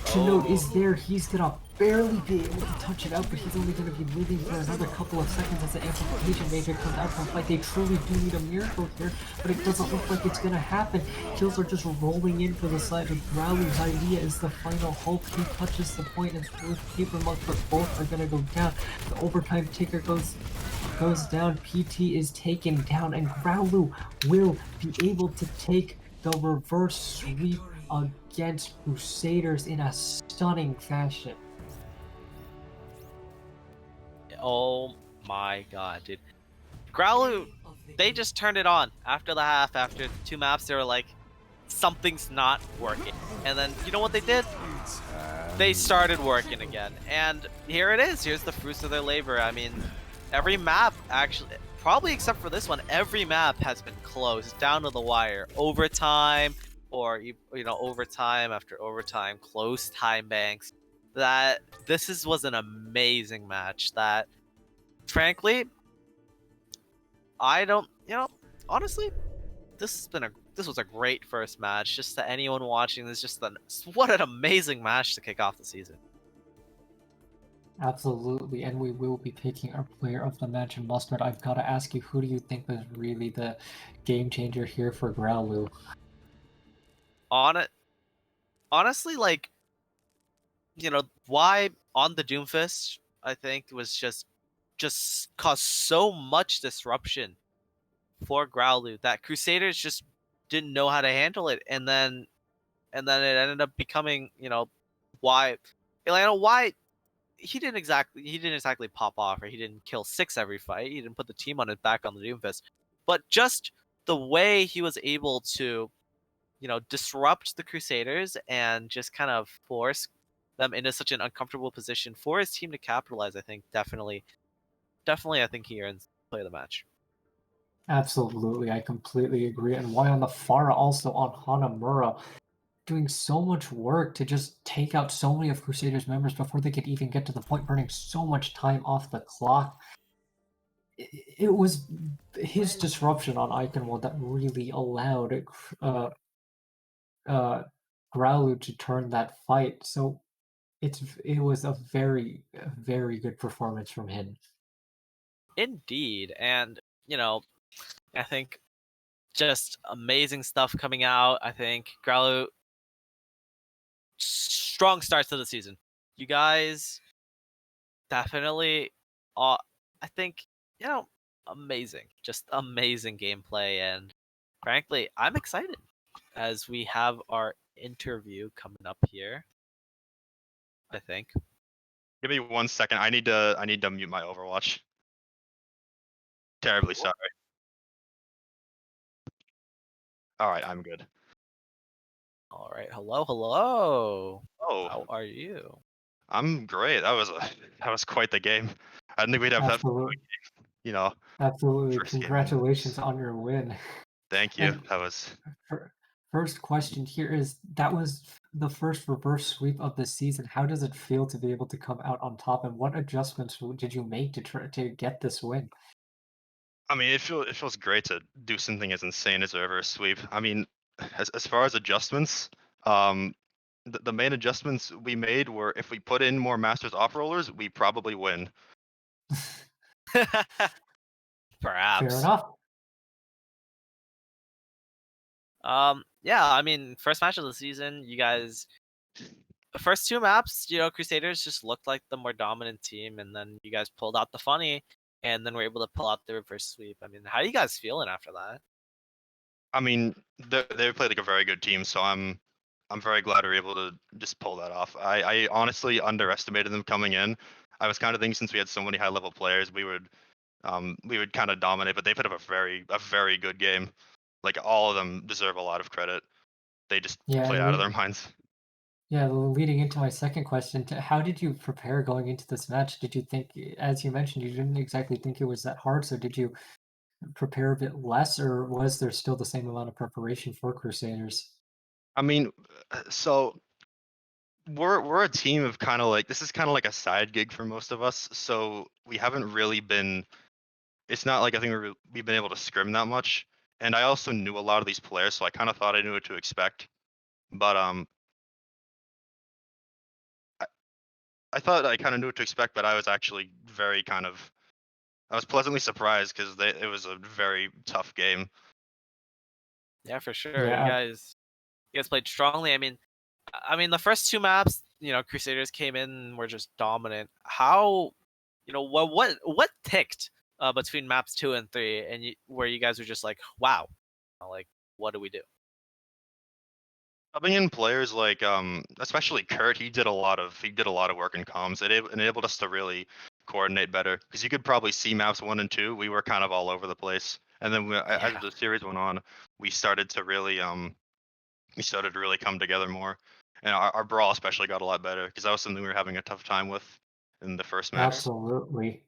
Speaker 2: Chinote is there. He's going to barely be able to touch it out, but he's only going to be living for another couple of seconds as the amplification major comes out from fight. They truly do need a miracle here, but it doesn't look like it's going to happen. Kills are just rolling in for the side of Growluwu's idea is the final hope. He touches the point and with Paper Monk, but both are going to go down. The overtime ticker goes down. PT is taken down, and Growluwu will be able to take the reverse sweep against Crusaders in a stunning fashion.
Speaker 3: Oh my god, dude. Growluwu, they just turned it on after the half. After 2 maps, they were like, something's not working. And then, you know what they did? They started working again. And here it is. Here's the fruits of their labor. I mean, every map, actually, probably except for this one, every map has been close, down to the wire. Overtime, or, overtime after overtime, close time banks. That this was an amazing match that, frankly, I don't, honestly, this was a great first match. Just to anyone watching this, what an amazing match to kick off the season.
Speaker 2: Absolutely, and we will be picking our player of the match. And Mustard, I've got to ask you, who do you think was really the game changer here for Growluwu?
Speaker 3: Honestly, like, why on the Doomfist, I think, was just caused so much disruption for Growluwu that Crusaders just didn't know how to handle it, and then it ended up becoming, why he didn't exactly pop off, or he didn't kill 6 every fight. He didn't put the team on his back on the Doomfist, but just the way he was able to, disrupt the Crusaders and just kind of force them into such an uncomfortable position for his team to capitalize. I think definitely, I think he earns play of the match.
Speaker 2: Absolutely, I completely agree. And why on the Pharah, also on Hanamura, doing so much work to just take out so many of Crusaders members before they could even get to the point, burning so much time off the clock. It was his disruption on Iconwell that really allowed Growluwu to turn that fight. So it was a very, very good performance from him.
Speaker 3: Indeed, and I think just amazing stuff coming out. I think Growluwu, strong starts to the season. You guys definitely, I think, amazing, just amazing gameplay, and frankly, I'm excited. as we have our interview coming up here. I think.
Speaker 5: Give me 1 second. I need to mute my Overwatch. Terribly sorry. All right, I'm good.
Speaker 3: All right. Hello, hello.
Speaker 5: Oh,
Speaker 3: How are you?
Speaker 5: I'm great. That was quite the game. I didn't think we'd have that.
Speaker 2: Absolutely.
Speaker 5: You know,
Speaker 2: Absolutely.
Speaker 5: first game.
Speaker 2: Congratulations on your win.
Speaker 5: Thank you.
Speaker 2: And
Speaker 5: That was.
Speaker 2: first question here is that was the first reverse sweep of the season. How does it feel to be able to come out on top, and what adjustments did you make to try to get this win?
Speaker 5: I mean, it feels great to do something as insane as a reverse sweep. I mean, as far as adjustments, the main adjustments we made were if we put in more Masters off rollers, we probably win.
Speaker 3: Perhaps.
Speaker 2: Fair enough.
Speaker 3: Yeah, I mean, first match of the season, you guys the first two maps, Crusaders just looked like the more dominant team, and then you guys pulled out the funny, and then were able to pull out the reverse sweep. I mean, how are you guys feeling after that?
Speaker 5: I mean, they played like a very good team, so I'm very glad we were able to just pull that off. I honestly underestimated them coming in. I was kind of thinking since we had so many high level players, we would kind of dominate, but they put up a very good game. Like all of them deserve a lot of credit. They just
Speaker 2: Yeah,
Speaker 5: played out of their minds.
Speaker 2: Yeah, leading into my second question, how did you prepare going into this match? Did you think, as you mentioned, you didn't exactly think it was that hard, so did you prepare a bit less, or was there still the same amount of preparation for Crusaders?
Speaker 5: I mean, so we're a team of kind of like this is kind of like a side gig for most of us. So we haven't really been. It's not like I think we've been able to scrim that much. And I also knew a lot of these players, so I kind of thought I knew what to expect. But I thought I kind of knew what to expect, but I was actually I was pleasantly surprised because it was a very tough game.
Speaker 3: Yeah, for sure.
Speaker 2: Yeah,
Speaker 3: You guys played strongly. I mean, the first two maps, Crusaders came in and were just dominant. How, what ticked between maps 2 and 3, and where you guys were just like, wow, like, what do we do?
Speaker 5: Subbing in players like especially Kurt, he did a lot of work in comms. It enabled us to really coordinate better because you could probably see maps 1 and 2. We were kind of all over the place, and then as the series went on, we started to really come together more, and our brawl especially got a lot better because that was something we were having a tough time with in the first match.
Speaker 2: absolutely.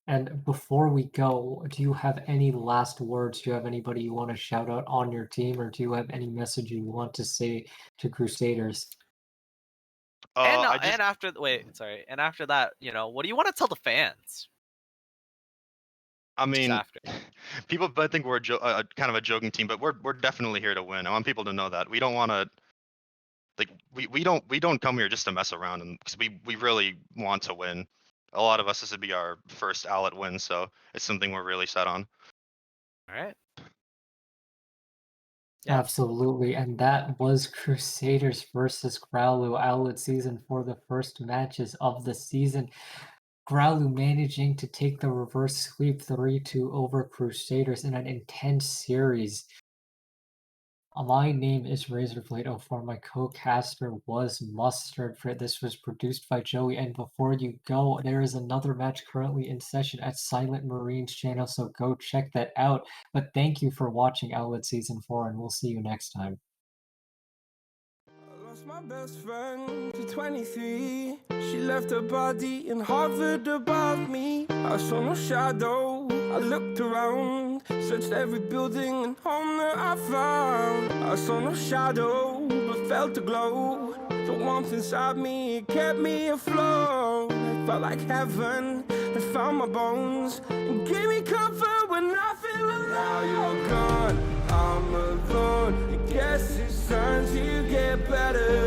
Speaker 2: And before we go, do you have any last words? Do you have anybody you want to shout out on your team, or do you have any message you want to say to Crusaders?
Speaker 3: And
Speaker 5: I just,
Speaker 3: and after and after that, what do you want to tell the fans?
Speaker 5: I mean,
Speaker 3: after.
Speaker 5: people might think we're kind of a joking team, but we're definitely here to win. I want people to know that we don't want to. Like we don't come here just to mess around, and because we really want to win. A lot of us, this would be our first Owlet win, so it's something we're really set on.
Speaker 3: All right. Yeah.
Speaker 2: Absolutely, and that was Crusaders versus Growluwu Owlet season for the first matches of the season. Growluwu managing to take the reverse sweep 3-2 over Crusaders in an intense series. My name is Razorblade04. My co-caster was Mustard. This was produced by Joey. And before you go, there is another match currently in session at Silent Marine's channel, so go check that out. But thank you for watching Owlet Season 4, and we'll see you next time.
Speaker 1: I lost my best friend to 23. She left her body and hovered above me. I saw no shadow. I looked around, searched every building and home that I found. I saw no shadow, but felt a glow. The warmth inside me, it kept me afloat. It felt like heaven had found my bones and gave me comfort when I feel alone. Now you're gone, I'm alone. I guess it's time to get better.